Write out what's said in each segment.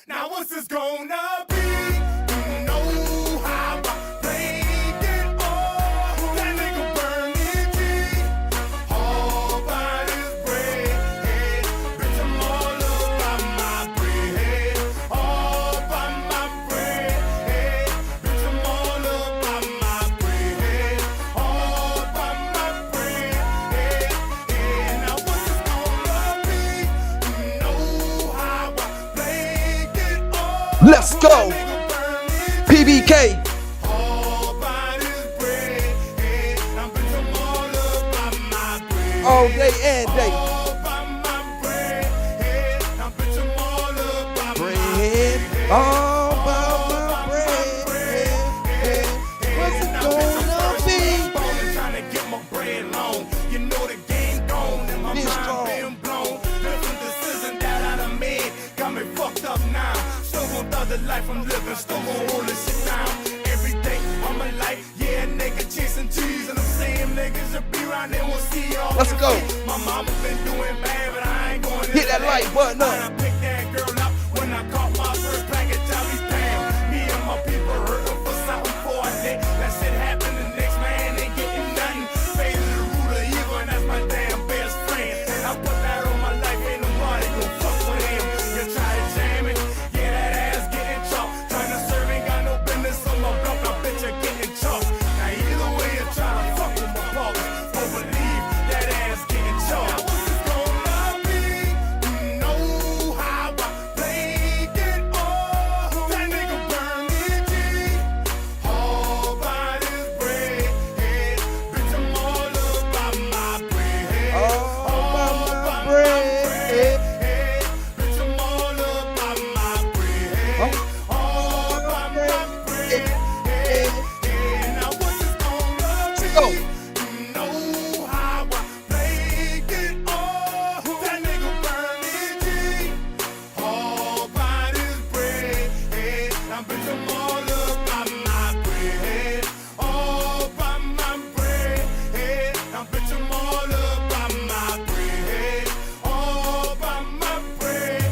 Now what's this gonna be? You know how I played it all. That nigga burn it deep. All by this bread. Bitch, I'm all up by my bread. All by my bread. Bitch, I'm all up by my bread. All by my bread. Now what's this gonna be? You know how I played it all. Let's go. PBK. All day and day. Bread. All about my bread. What's it gonna be? Trying to get my bread long. You know the game gone and my Be mind strong. being blown. Different decision that I done made got me fucked up now. Still gon' thug the life I'm living, still gon' hold this shit down. Every day of my life, yeah, nigga chasing cheese, and I'm saying niggas should be around there, we'll see y'all. Let's go. My mama been doing bad, but I ain't going Hit that like button up. I picked that girl up when I caught my first package. I be damn. Me and my people hurting for something for a day. That shit happened, the next man ain't getting nothing. Faded the root of evil, and that's my damn best friend. I put that on my life, ain't nobody gon' fuck with him. You try to jam it, yeah, that ass getting chalk. Trying to serve, ain't got no business on my block. I bet you're getting chalk. Now either way you try to fuck with my balls, don't believe that ass getting chalk. Now what's this gonna be? You know how I played it all. That nigga burn it deep. All by this bread. Bitch, I'm all up by my bread. All by my bread. Bitch, I'm all up by my bread. All by my bread. Now what's this gonna Go. be? You know how I played it all. That nigga burn it deep. All by this bread. Now bitch, I'm all up by my bread. All by my bread. Now bitch, I'm all up by my bread. All by my bread.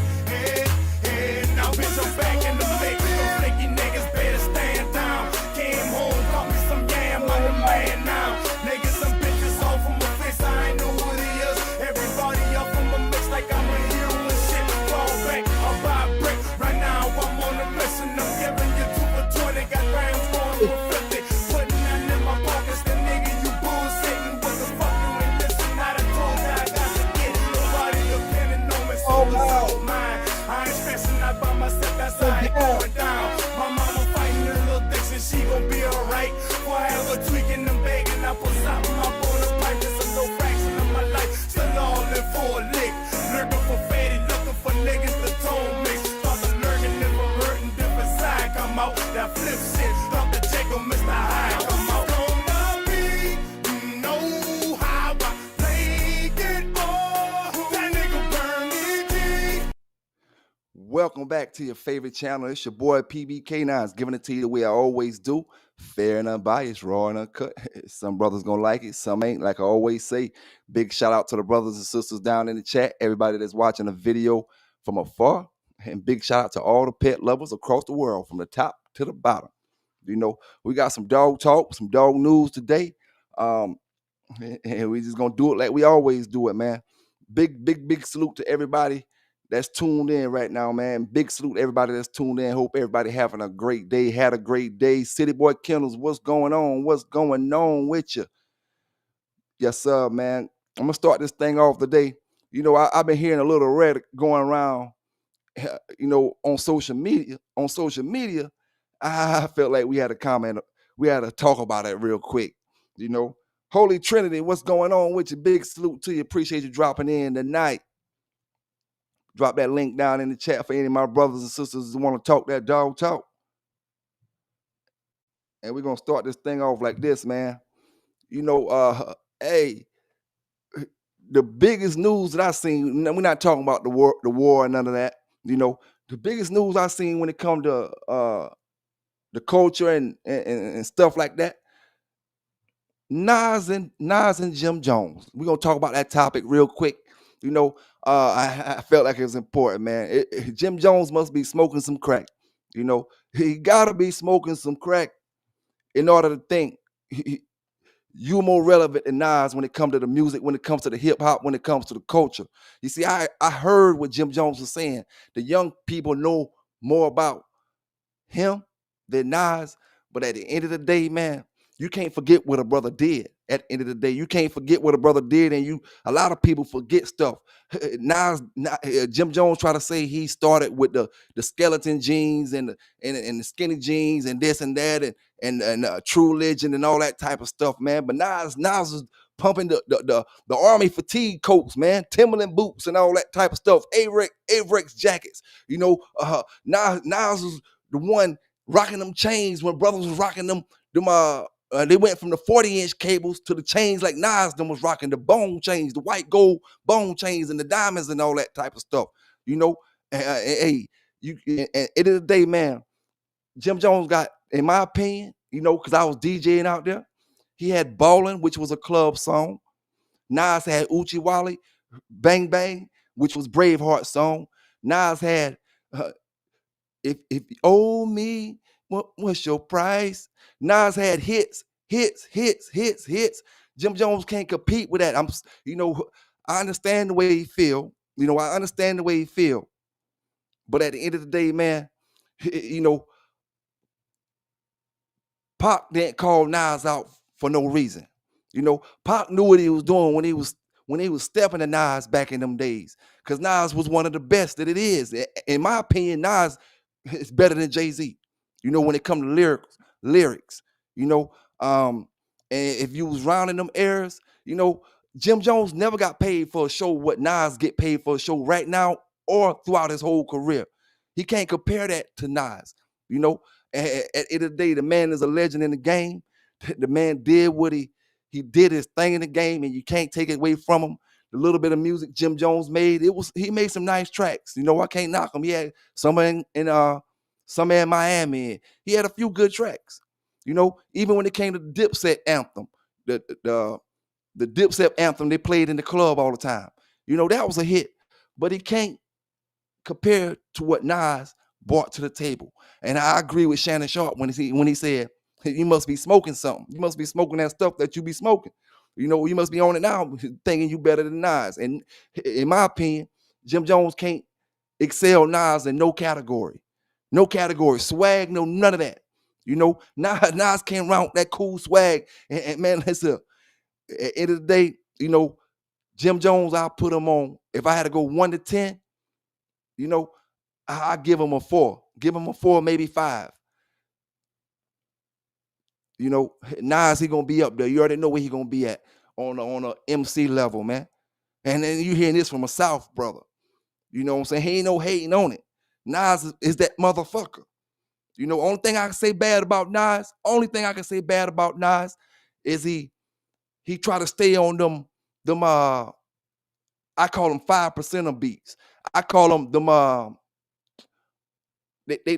Now bitch, I'm back in the mix. Those flaky niggas better stand down. Came home, got me some yam, I'm the man now. Niggas, some bitches all from my face, I ain't know who it is. Everybody up from my mix like I'm a hero and shit. Fall back, I'll buy a brick. Right now I'm on a mission, I'm giving you 2 for 20. Got grams going for 50. Putting that in my pockets, the nigga you bullshitting. What the fuck you ain't listen? I done told you I got to get. Nobody depending on me, so it's all mine. I ain't stressing out by myself, that's how it going down. My mama fighting a little addiction, she gon' be alright. Before I ever tweaking and begging, I put something up on the pipe. It's a low fraction of my life, still all in for a lick. Lurking for fatty, looking for niggas to tone mix. Start to lurking if I'm hurting, different side come out. That flip shit, start to check on Mr. High come out. Gonna be, you know how I played it all. That nigga burn it deep. Welcome back to your favorite channel. It's your boy PBK9's giving it to you the way I always do. Fair and unbiased, raw and uncut. Some brothers gonna like it, some ain't. Like I always say, big shout out to the brothers and sisters down in the chat, everybody that's watching the video from afar, and big shout out to all the pet lovers across the world from the top to the bottom. You know, we got some dog talk, some dog news today. And we just gonna do it like we always do it, man. Big salute to everybody that's tuned in right now, man. Big salute to everybody that's tuned in. Hope everybody having a great day. Had a great day. City Boy Kennels, what's going on? What's going on with you? Yes, sir, man. I'm gonna start this thing off today. You know, I've been hearing a little rhetoric going around, you know, on social media. On social media, I felt like we had a comment. We had to talk about it real quick. You know, Holy Trinity, what's going on with you? Big salute to you. Appreciate you dropping in tonight. Drop that link down in the chat for any of my brothers and sisters who want to talk that dog talk. And we're gonna start this thing off like this, man. You know, hey, the biggest news that I seen, we're not talking about the war and none of that. You know, the biggest news I seen when it come to the culture and stuff like that. Nas and Jim Jones. We're gonna talk about that topic real quick. You know, I felt like it was important, man. Jim Jones must be smoking some crack. He gotta be smoking some crack in order to think you're more relevant than Nas when it comes to the music, when it comes to the hip hop, when it comes to the culture. You see, I heard what Jim Jones was saying. The young people know more about him than Nas. But at the end of the day, man, you can't forget what a brother did. At the end of the day, you can't forget what a brother did, and a lot of people forget stuff. Jim Jones tried to say he started with the skeleton jeans and the skinny jeans and this and that and True Legend and all that type of stuff, man. But Nas was pumping the army fatigue coats, man, Timberland boots and all that type of stuff, Avrex jackets. Nas was the one rocking them chains when brothers was rocking them. They went from the 40-inch cables to the chains like Nas them was rocking the bone chains, the white gold bone chains and the diamonds and all that type of stuff. Hey, at the end of the day, man, Jim Jones got, in my opinion, because I was DJing out there, he had Ballin', which was a club song. Nas had Uchi Wally, Bang Bang, which was Braveheart song. Nas had if you owe me, what's your price? Nas had hits. Jim Jones can't compete with that. I understand the way he feel. I understand the way he feel. But at the end of the day, man, Pac didn't call Nas out for no reason. Pac knew what he was doing when he was stepping to Nas back in them days. Because Nas was one of the best that it is. In my opinion, Nas is better than Jay-Z. When it comes to lyrics. And if you was rounding them errors, Jim Jones never got paid for a show what Nas get paid for a show right now or throughout his whole career. He can't compare that to Nas. At the end of the day, the man is a legend in the game. The man did what he did his thing in the game, and you can't take it away from him. The little bit of music Jim Jones made, he made some nice tracks. I can't knock him. He had some in Miami. He had a few good tracks. Even when it came to the Dipset anthem, the Dipset anthem they played in the club all the time. That was a hit, but he can't compare to what Nas brought to the table. And I agree with Shannon Sharp when he said, you must be smoking something. You must be smoking that stuff that you be smoking. You must be on it now thinking you better than Nas. And in my opinion, Jim Jones can't excel Nas in no category. No category. Swag, no, none of that. Nas can't round that cool swag. And man, listen, at the end of the day, Jim Jones, I'll put him on. If I had to go 1 to 10, I give him a 4. Give him a 4, maybe 5. Nas, he gonna be up there. You already know where he gonna be at on a MC level, man. And then you hearing this from a South brother. You know what I'm saying? He ain't no hating on it. Nas is that motherfucker. Only thing I can say bad about Nas, is he try to stay on them I call them 5% beats. I call them they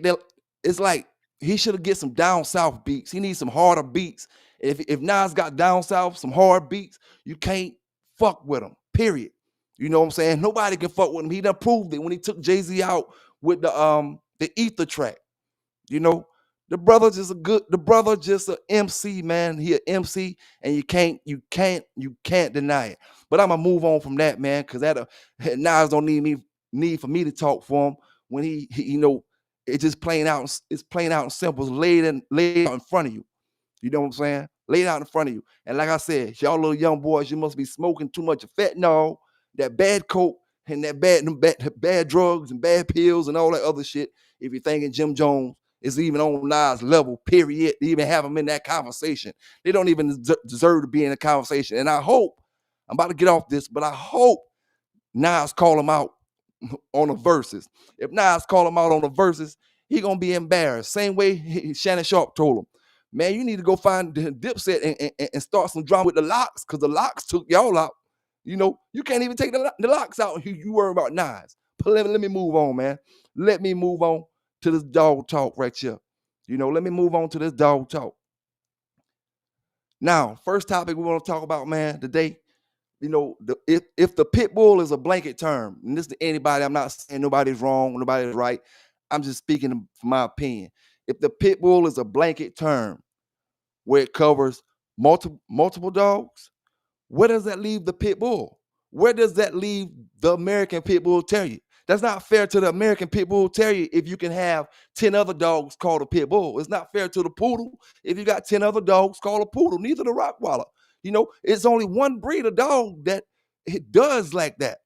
it's like he should have get some down south beats. He needs some harder beats. If Nas got down south, some hard beats, you can't fuck with him. Period. You know what I'm saying? Nobody can fuck with him. He done proved it when he took Jay-Z out with the Ether track. The brother just a MC, man. He a MC, and you can't deny it. But I'm gonna move on from that, man, because Nas don't need for me to talk for him when he it's just plain out and simple. It's laid out in front of you. You know what I'm saying? Laid out in front of you. And like I said, y'all little young boys, you must be smoking too much fentanyl, that bad coke, and that bad drugs and bad pills and all that other shit. If you're thinking Jim Jones is even on Nas level, period, to even have him in that conversation. They don't even deserve to be in a conversation. And I hope, I'm about to get off this, but I hope Nas call him out on the verses. If Nas call him out on the verses, he gonna be embarrassed. Same way Shannon Sharp told him, man, you need to go find the Dipset and start some drama with the Locks, because the Locks took y'all out. You can't even take the Locks out. You worry about Nas. But let me move on, man. Let me move on to this dog talk right here. Let me move on to this dog talk. Now, first topic we want to talk about, man, today, if the pit bull is a blanket term, and this to anybody, I'm not saying nobody's wrong, nobody's right. I'm just speaking from my opinion. If the pit bull is a blanket term where it covers multiple dogs, where does that leave the pit bull? Where does that leave the American pit bull terrier? That's not fair to the American pit bull terrier if you can have 10 other dogs called a pit bull. It's not fair to the poodle if you got 10 other dogs called a poodle, neither the Rottweiler. It's only one breed of dog that it does like that.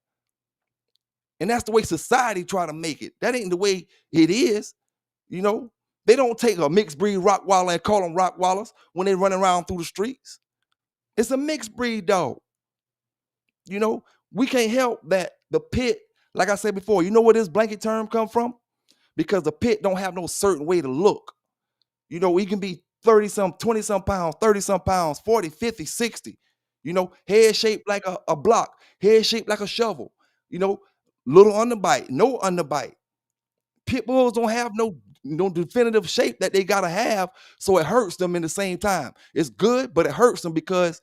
And that's the way society try to make it. That ain't the way it is. You know, they don't take a mixed breed Rottweiler and call them Rottweilers when they run around through the streets. It's a mixed breed dog. We can't help that the pit, like I said before, you know where this blanket term come from? Because the pit don't have no certain way to look. We can be 30 some, 20 some pounds, 30 some pounds, 40, 50, 60. Head shaped like a block, head shaped like a shovel, you know, little underbite, no underbite. Pit bulls don't have no definitive shape that they gotta have, so it hurts them in the same time. It's good, but it hurts them because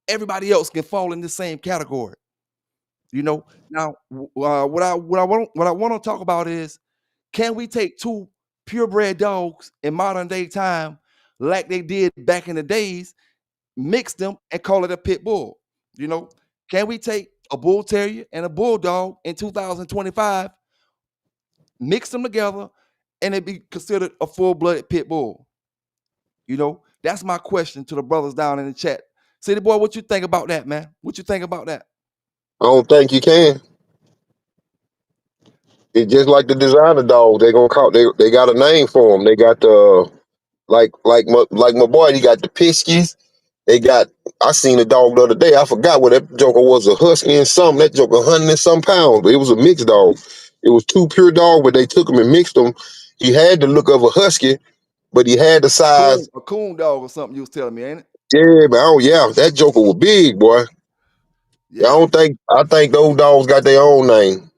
everybody else can fall in the same category. Now what I want to talk about is, can we take two purebred dogs in modern day time like they did back in the days, mix them and call it a pit bull? You know, can we take a bull terrier and a bulldog in 2025, mix them together, and it be considered a full-blooded pit bull? That's my question to the brothers down in the chat. City boy, what you think about that, man? What you think about that? I don't think you can. It's just like the designer dogs. They gonna call. They got a name for them. They got the like my boy. He got the Piskies. They got. I seen a dog the other day. I forgot what that joker was. A husky and something. That joker 100 and some pounds. But it was a mixed dog. It was two pure dogs, but they took him and mixed them. He had the look of a husky, but he had the size. A coon dog or something you was telling me, ain't it? Yeah, but oh yeah, that joker was big, boy. Yeah, I Yeah. don't think. I think those dogs got their own name.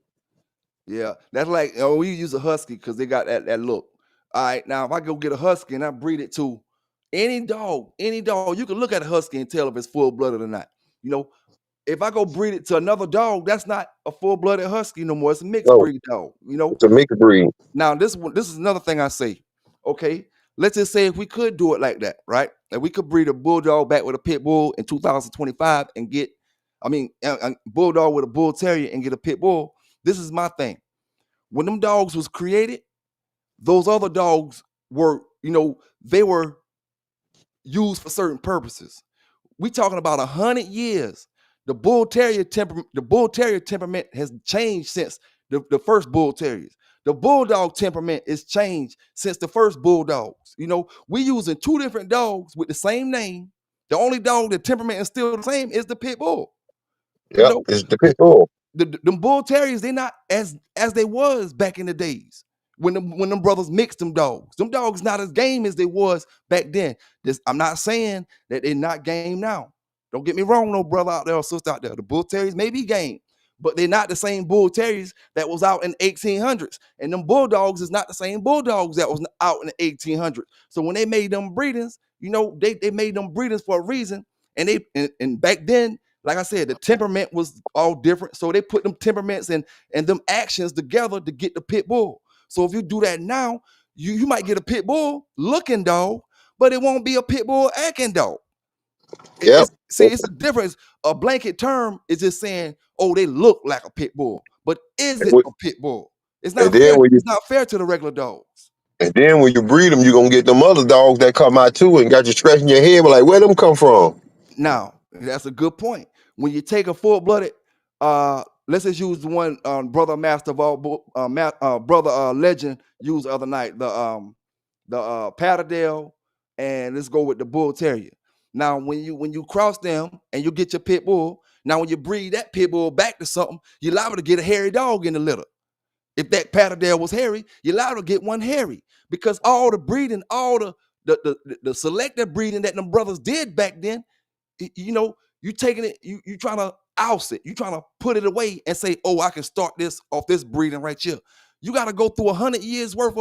Yeah, that's like, we use a husky because they got that look. All right, now if I go get a husky and I breed it to any dog, you can look at a husky and tell if it's full blooded or not. You know, if I go breed it to another dog, that's not a full blooded husky no more. It's a mixed No, breed dog. it's a mixed breed. Now this is another thing I say. Okay, let's just say if we could do it like that, right? If we could breed a bulldog back with a pit bull in 2025 and get, a bulldog with a bull terrier and get a pit bull. This is my thing. When them dogs was created, those other dogs were, they were used for certain purposes. We talking about 100 years. The bull terrier temperament has changed since the first bull terriers. The bulldog temperament is changed since the first bulldogs. We using two different dogs with the same name. The only dog that temperament is still the same is the pit bull. You Yep, know, it's the pit bull. them bull terriers, they not as they was back in the days when them brothers mixed them dogs. Them dogs not as game as they was back then. I'm not saying that they're not game now. Don't get me wrong, no brother out there or sister out there. The bull terriers may be game, but they're not the same bull terriers that was out in the 1800s. And them bulldogs is not the same bulldogs that was out in the 1800s. So when they made them breedings, they made them breedings for a reason. And back then, like I said, the temperament was all different. So they put them temperaments and them actions together to get the pit bull. So if you do that now, you might get a pit bull looking dog, but it won't be a pit bull acting dog. Yep. It's a difference. A blanket term is just saying, oh, they look like a pit bull, but is And, it a pit bull? It's and not fair. then when you It's not fair to the regular dogs. and then when you breed them, you're gonna get them other dogs that come out too and got you scratching your head, but like, where them come from? Now, that's a good point. When you take a full-blooded, let's just use the one brother master of all, brother legend used the other night, the Patterdale, and let's go with the bull terrier. Now, when you cross them and you get your pit bull, now when you breed that pit bull back to something, you're liable to get a hairy dog in the litter. If that Patterdale was hairy, you're liable to get one hairy because all the breeding, all the selective breeding that them brothers did back then, you taking it, you trying to oust it, you trying to put it away and say, oh, I can start this off this breeding right here. You got to go through 100 years worth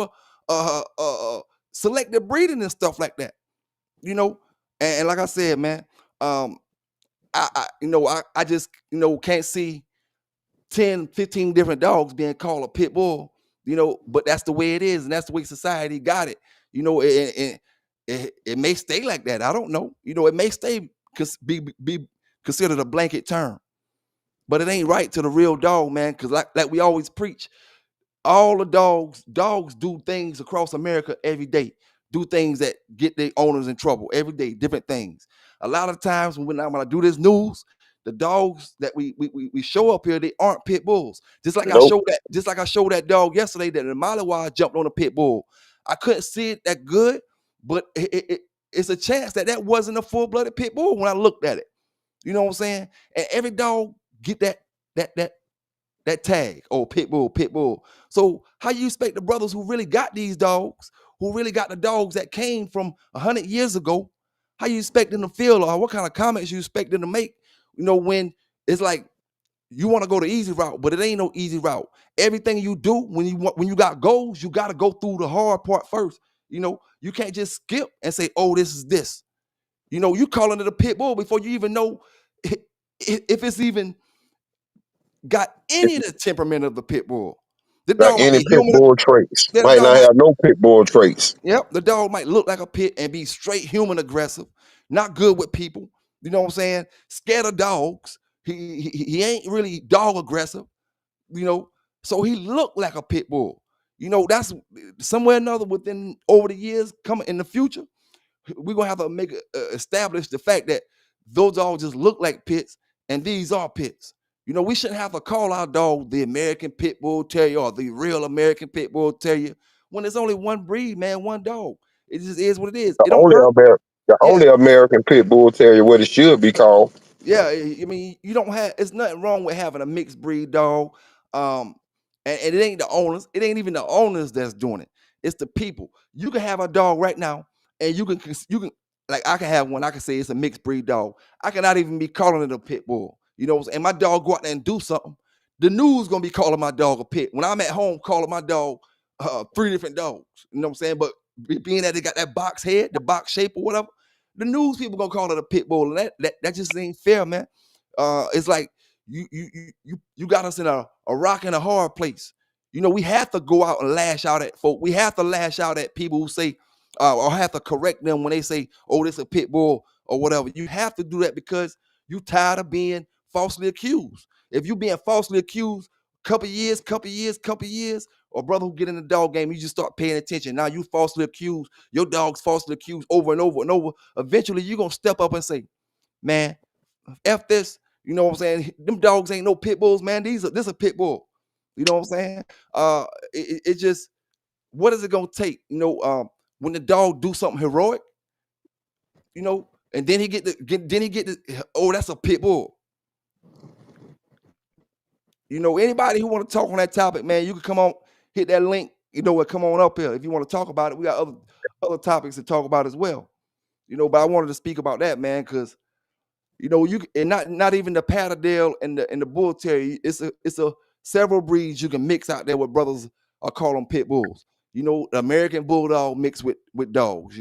of selective breeding and stuff like that. you know and like I said, man, um I just can't see 10, 15 different dogs being called a pit bull, but that's the way it is, and that's the way society got it. And it may stay like that. I don't know. It may stay be considered a blanket term, but it ain't right to the real dog, man. Because like we always preach, all the dogs do things across America every day, do things that get their owners in trouble every day, different things. A lot of times when I do this news, the dogs that we show up here, they aren't pit bulls. Nope. Just like I showed that dog yesterday that the Malinois jumped on a pit bull. I couldn't see it that good, but it's a chance that wasn't a full-blooded pit bull when I looked at it. You know what I'm saying? And every dog get that tag, oh, pit bull, pit bull. So how you expect the brothers who really got these dogs, who really got the dogs that came from 100 years ago, how you expect them to feel, or what kind of comments you expect them to make, when it's like you want to go the easy route, but it ain't no easy route. Everything you do when you got goals, you got to go through the hard part first. You can't just skip and say, oh, this is this. You calling it a pit bull before you even know if it's even got any of the temperament of the pit bull. The Got dog might any be pit human. bull traits. The Might dog not might, have no pit bull traits. yep, the dog might look like a pit and be straight human aggressive, not good with people. You know what I'm saying? Scared of dogs. He ain't really dog aggressive. You know, so he looked like a pit bull. That's somewhere or another within over the years coming in the future. We're gonna have to establish the fact that those all just look like pits, and these are pits. We shouldn't have to call our dog the American Pit Bull Terrier or the real American Pit Bull Terrier when there's only one breed, man, one dog. It just is what it is. The It don't only hurt. the Yeah, only American pit bull terrier what it should be called. yeah. I mean, you don't have. It's nothing wrong with having a mixed breed dog. Um, and it ain't the owners. It ain't even the owners that's doing it. It's the people. You can have a dog right now, and you can like I can have one. I can say it's a mixed breed dog. I cannot even be calling it a pit bull. And my dog go out there and do something. The news gonna be calling my dog a pit. When I'm at home, calling my dog three different dogs. You know what I'm saying? But being that they got that box head, the box shape or whatever, the news people gonna call it a pit bull, and that just ain't fair, man. It's like you got us in a rock and a hard place. We have to go out and lash out at folk. We have to lash out at people who say, or have to correct them when they say, "Oh, this a pit bull" or whatever. You have to do that because you tired of being falsely accused. If you being falsely accused, couple years, or brother who get in the dog game, you just start paying attention. Now you falsely accused, your dog's falsely accused over and over and over. Eventually, you're gonna step up and say, "Man, F this." You know what I'm saying? Them dogs ain't no pit bulls, man. This a pit bull. You know what I'm saying? It just, what is it gonna take? When the dog do something heroic, and then oh, that's a pit bull. Anybody who want to talk on that topic, man, you can come on, hit that link. Come on up here if you want to talk about it. We got other topics to talk about as well. But I wanted to speak about that, man, because you and not even the Patterdale and the Bull Terrier. It's a several breeds you can mix out there with brothers are calling pit bulls. The American Bulldog mixed with dogs.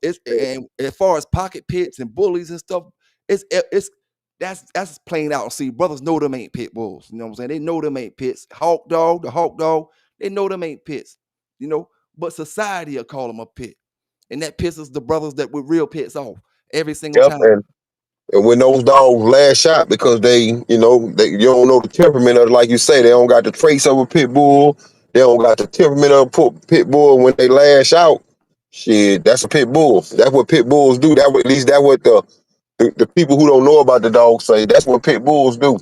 It's and as far as pocket pits and bullies and stuff, it's that's plain out. See, brothers know them ain't pit bulls. You know what I'm saying? They know them ain't pits. The hawk dog, they know them ain't pits. But society will call them a pit, and that pisses the brothers that with real pits off every single Yep. time. And when those dogs lash out because you don't know the temperament of it, like you say, they don't got the traits of a pit bull. They don't got the temperament of a pit bull. When they lash out, shit, that's a pit bull. That's what pit bulls do. At least that's what the people who don't know about the dog say. That's what pit bulls do.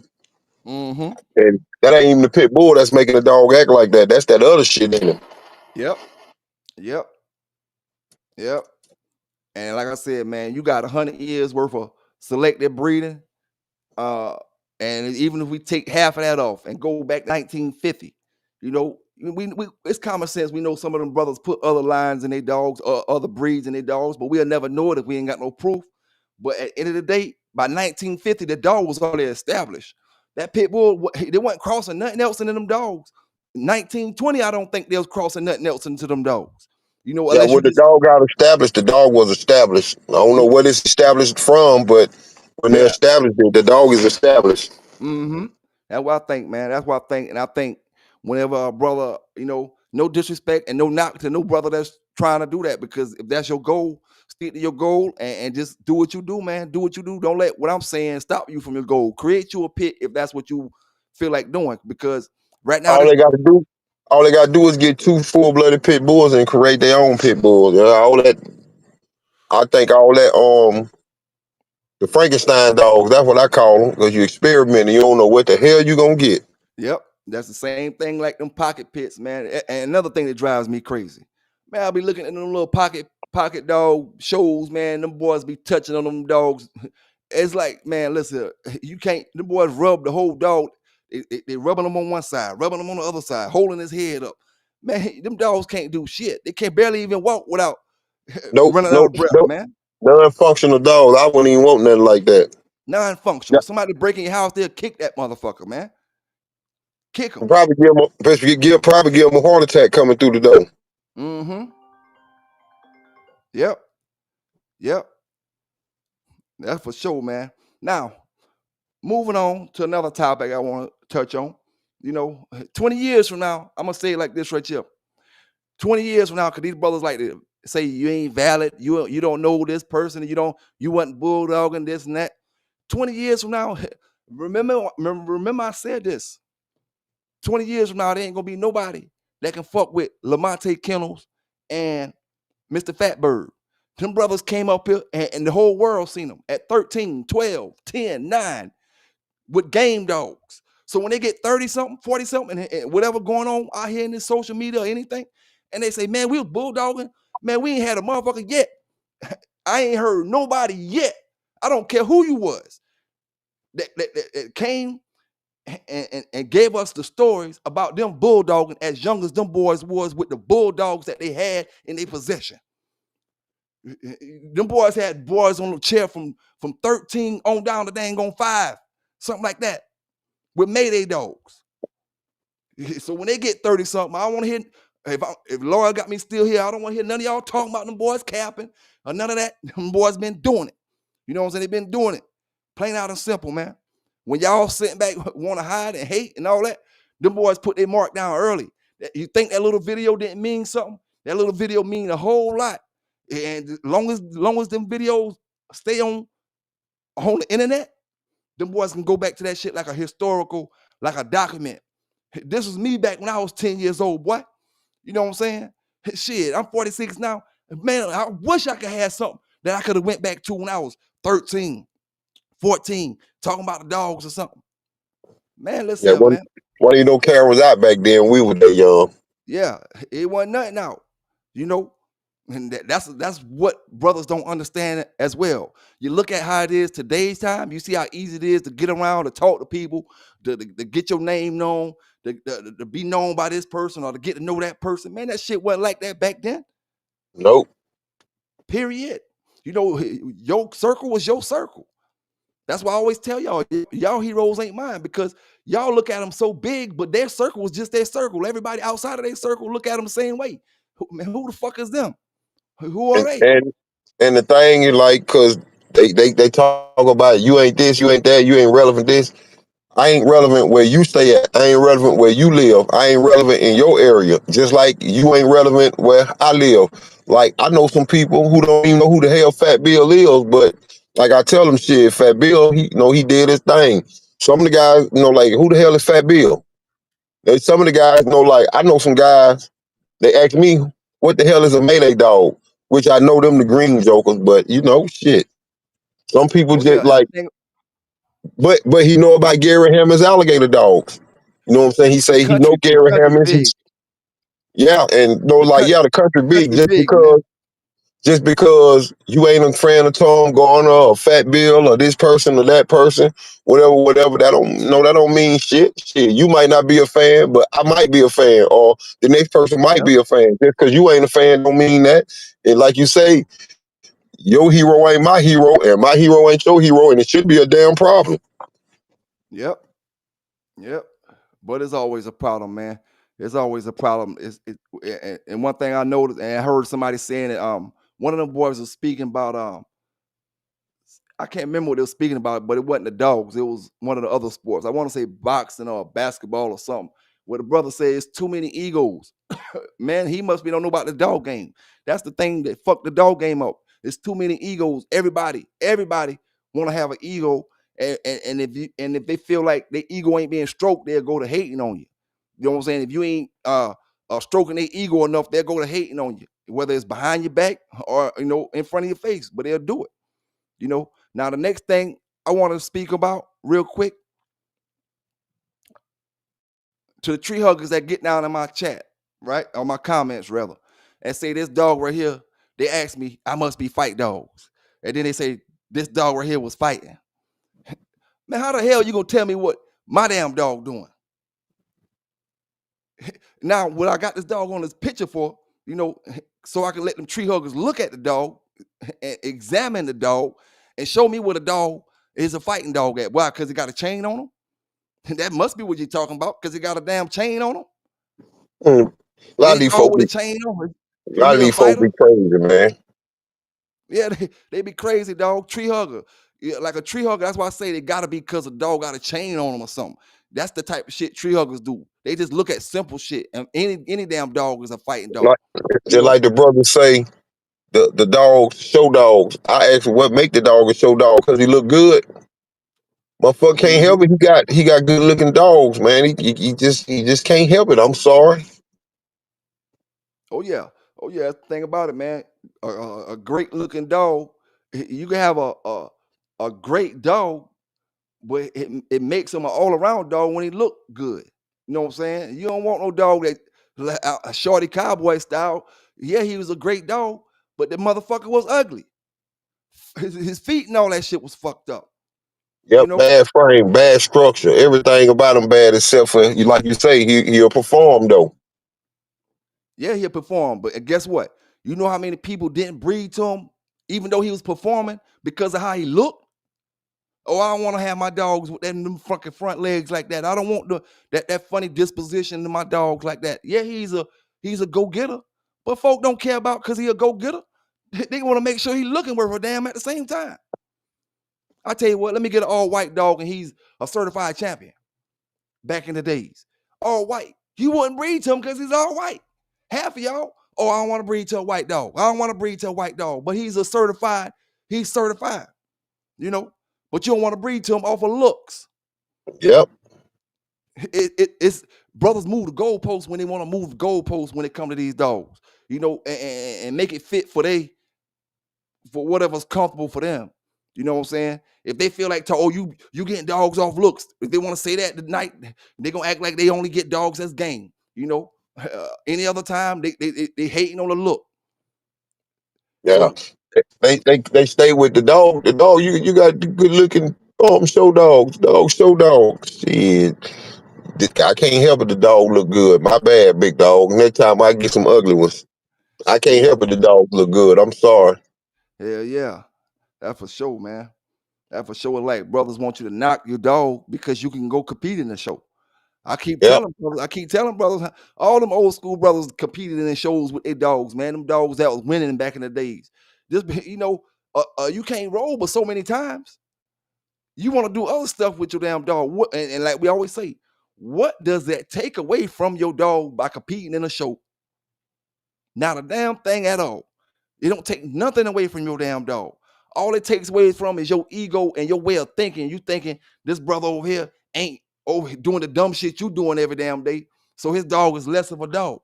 Mm-hmm. And that ain't even the pit bull that's making the dog act like that. That's that other shit in it. Yep. Yep. Yep. And like I said, man, you got 100 years worth of selective breeding. Uh, and even if we take half of that off and go back to 1950, we it's common sense. We know some of them brothers put other lines in their dogs or other breeds in their dogs, but we'll never know it if we ain't got no proof. But at the end of the day, by 1950, the dog was already established. That pit bull, they weren't crossing nothing else into them dogs. 1920, I don't think they was crossing nothing else into them dogs. Yeah, Unless you when the just dog got established, the dog was established. I don't know what it's established from, but When they're Yeah. established, the dog is established. Mm-hmm. That's what I think, man. That's what I think. And I think whenever a brother, no disrespect and no knock to no brother that's trying to do that, because if that's your goal, stick to your goal and just do what you do, man. Do what you do. Don't let what I'm saying stop you from your goal. Create you a pit if that's what you feel like doing. Because right now, All this they got to do, all they got to do is get 2 full-blooded pit bulls and create their own pit bulls. All that, I think, all that, the Frankenstein dogs. That's what I call them, because you experiment and you don't know what the hell you gonna get. Yep, that's the same thing like them pocket pits, man. And another thing that drives me crazy, man, I'll be looking at them little pocket dog shows, man. Them boys be touching on them dogs. It's like, man, listen, you can't. Them boys rub the whole dog. They rubbing them on one side, rubbing them on the other side, holding his head up. Man, them dogs can't do shit. They can barely even walk without Nope, running out nope, of breath, nope. man. Non-functional dogs. I wouldn't even want nothing like that. Yeah, Non-functional. Somebody breaking your house, they'll kick that motherfucker, man. Kick him. probably give them a heart attack coming through the door. Mm-hmm. Yep. Yep. That's for sure, man. Now, moving on to another topic I want to touch on. 20 years from now, I'm gonna say it like this right here. 20 years from now, because these brothers like to say you ain't valid, you don't know this person, you wasn't bulldogging this and that. 20 years from now, remember I said this. 20 years from now, there ain't gonna be nobody that can fuck with Lamonte Kennels and Mr. Fatbird. Them brothers came up here and the whole world seen them at 13, 12, 10, 9 with game dogs. So when they get 30 something, 40 something, and whatever going on out here in this social media or anything, and they say, man, we was bulldogging, man, we ain't had a motherfucker yet. I ain't heard nobody yet. I don't care who you was that came and gave us the stories about them bulldogging as young as them boys was with the bulldogs that they had in their possession. Them boys had boys on the chair from 13 on down to dang on 5, something like that, with Mayday dogs. So when they get 30 something, I don't want to hear, if Laura got me still here, I don't want to hear none of y'all talking about them boys capping or none of that. Them boys been doing it. You know what I'm saying? They been doing it. Plain out and simple, man. When y'all sitting back, want to hide and hate and all that, them boys put their mark down early. You think that little video didn't mean something? That little video mean a whole lot. And long as them videos stay on the internet, them boys can go back to that shit like a historical, like a document. This was me back when I was 10 years old, boy. You know what I'm saying? Shit, I'm 46 now. Man, I wish I could have something that I could have went back to when I was 13, 14, talking about the dogs or something. Man, listen Yeah, here, man. one of you know Karen was out back then. We were that young. Yeah, it wasn't nothing out, you know. And that's what brothers don't understand as well. You look at how it is today's time. You see how easy it is to get around, to talk to people, to get your name known, to be known by this person or to get to know that person. Man, that shit wasn't like that back then. Nope, Period. Your circle was your circle. That's why I always tell y'all heroes ain't mine, because y'all look at them so big, but their circle was just their circle. Everybody outside of their circle look at them the same way. Man, who the fuck is them? Who are and they? and and the thing is like, cause they talk about you ain't this, you ain't that, you ain't relevant this. I ain't relevant where you stay at. I ain't relevant where you live. I ain't relevant in your area. Just like you ain't relevant where I live. Like I know some people who don't even know who the hell Fat Bill is, but like I tell them shit, Fat Bill, he did his thing. Some of the guys, like who the hell is Fat Bill? And some of the guys like I know some guys, they ask me, what the hell is a Mayday dog? Which I know them the green jokers, but shit. Some people Oh just yeah, and the like, thing, but he know about Gary Hammond's alligator dogs. You know what I'm saying? He the say he know country, the Gary country Hammond's. big, Yeah, and the like country, yeah, the country the big country big, man. just because you ain't a fan of Tom Garner or Fat Bill or this person or that person, whatever. That don't mean shit. Shit, you might not be a fan, but I might be a fan, or the next person might Yep, be a fan. Just because you ain't a fan don't mean that. And like you say, your hero ain't my hero, and my hero ain't your hero, and it should be a damn problem. yep, yep. But it's always a problem, man. It's always a problem. And one thing I noticed, and I heard somebody saying it. One of them boys was speaking about I can't remember what they were speaking about, but it wasn't the dogs. It was one of the other sports. I want to say boxing or basketball or something. Where the brother says too many egos. Man, he must be don't know about the dog game. That's the thing that fucked the dog game up. It's too many egos. Everybody want to have an ego, and if they feel like their ego ain't being stroked, they'll go to hating on you. You know what I'm saying? If you ain't stroking their ego enough, they'll go to hating on you, whether it's behind your back or in front of your face. But they'll do it. Now the next thing I want to speak about real quick to the tree huggers that get down in my chat, right? On my comments rather, and say this dog right here, they ask me, I must be fight dogs. And then they say this dog right here was fighting. Man, how the hell you gonna tell me what my damn dog doing? Now, what I got this dog on this picture for, so I can let them tree huggers look at the dog and examine the dog and show me what a dog is a fighting dog at. Why? Because it got a chain on him? That must be what you're talking about, because he got a damn chain on him. A lot of Any these dog folks with be, a chain on him, a lot of he a these folks fighter? be crazy, man. Yeah, they be crazy, dog. Tree hugger. Yeah, like a tree hugger, that's why I say they gotta be because a dog got a chain on him or something. That's the type of shit tree huggers do. They just look at simple shit, and any damn dog is a fighting dog. Like, You just know? like the brothers say, the dogs show dogs. I asked what make the dog a show dog because he look good. Motherfucker can't Mhm. help it. He got good looking dogs, man. He just can't help it. I'm sorry. Oh yeah, oh yeah. That's the thing about it, man. A great looking dog. You can have a great dog, but it makes him an all around dog when he look good. You know what I'm saying? You don't want no dog that a shorty cowboy style. Yeah, he was a great dog, but the motherfucker was ugly. His feet and all that shit was fucked up. You Yep, know? bad frame, bad structure, everything about him bad except for you. Like you say, he'll perform though. Yeah, he'll perform, but guess what? You know how many people didn't breed to him, even though he was performing because of how he looked? Oh, I don't want to have my dogs with them fucking front legs like that. I don't want that funny disposition to my dogs like that. Yeah, he's a go getter, but folk don't care about because he a go getter. They want to make sure he looking worth a damn at the same time. I tell you what, let me get an all white dog and he's a certified champion. Back in the days, all white. You wouldn't breed to him because he's all white. Half of y'all, oh, I don't want to breed to a white dog. I don't want to breed to a white dog, but he's certified. He's certified. You know, but you don't want to breed to him off of looks. Yep. It's brothers move the goalposts when they want to move the goalposts when it comes to these dogs, and make it fit for whatever's comfortable for them. You know what I'm saying? If they feel like, oh, you getting dogs off looks, if they want to say that tonight, they're gonna act like they only get dogs as game. Any other time they hating on the look. Yeah. So They stay with the dog. The dog, you got good looking show dogs. Dog show dogs. Shit. I can't help it. The dog look good. My bad, big dog. Next time I get some ugly ones. I can't yeah, help it. The dog look good. I'm sorry. yeah, that for sure, man. That for sure. Like brothers want you to knock your dog because you can go compete in the show. Yep. I keep telling brothers, all them old school brothers competed in shows with their dogs, man. Them dogs that was winning back in the days. Just you can't roll but so many times. You want to do other stuff with your damn dog. And like we always say, what does that take away from your dog by competing in a show? Not a damn thing at all. It don't take nothing away from your damn dog. All it takes away from is your ego and your way of thinking. You thinking this brother over here ain't over doing the dumb shit you doing every damn day. So his dog is less of a dog.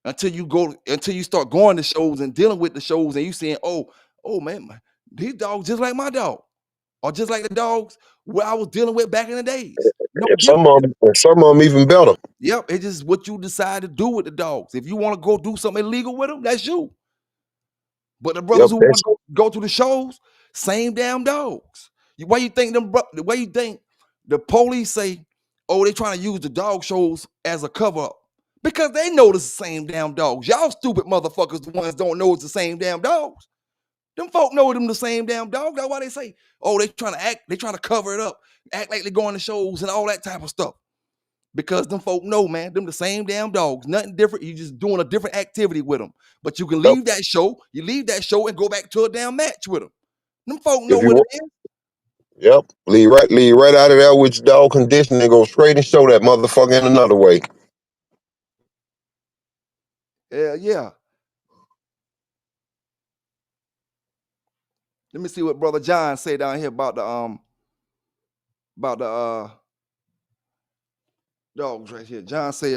Until you start going to shows and dealing with the shows and you saying, oh man, these dogs just like my dog. Or just like the dogs where I was dealing with back in the days. No And different. some of them even better. Yep, it's just what you decide to do with the dogs. If you want to go do something illegal with them, that's you. But the brothers Yep. who want That's to go to the shows, same damn dogs. Why you think why you think the police say, oh, they trying to use the dog shows as a cover up? Because they know it's the same damn dogs. Y'all stupid motherfuckers, the ones don't know it's the same damn dogs. Them folk know them the same damn dog. That's why they say, oh, they trying to cover it up, act like they going to shows and all that type of stuff. Because them folk know, man, them the same damn dogs. Nothing different. You just doing a different activity with them. But you can yep. leave that show, and go back to a damn match with them. Them folk know If what you it is. Yep. Lead right out of there with your dog condition and go straight and show that motherfucker in another way. Yeah. Let me see what Brother John say down here about the dogs right here. John say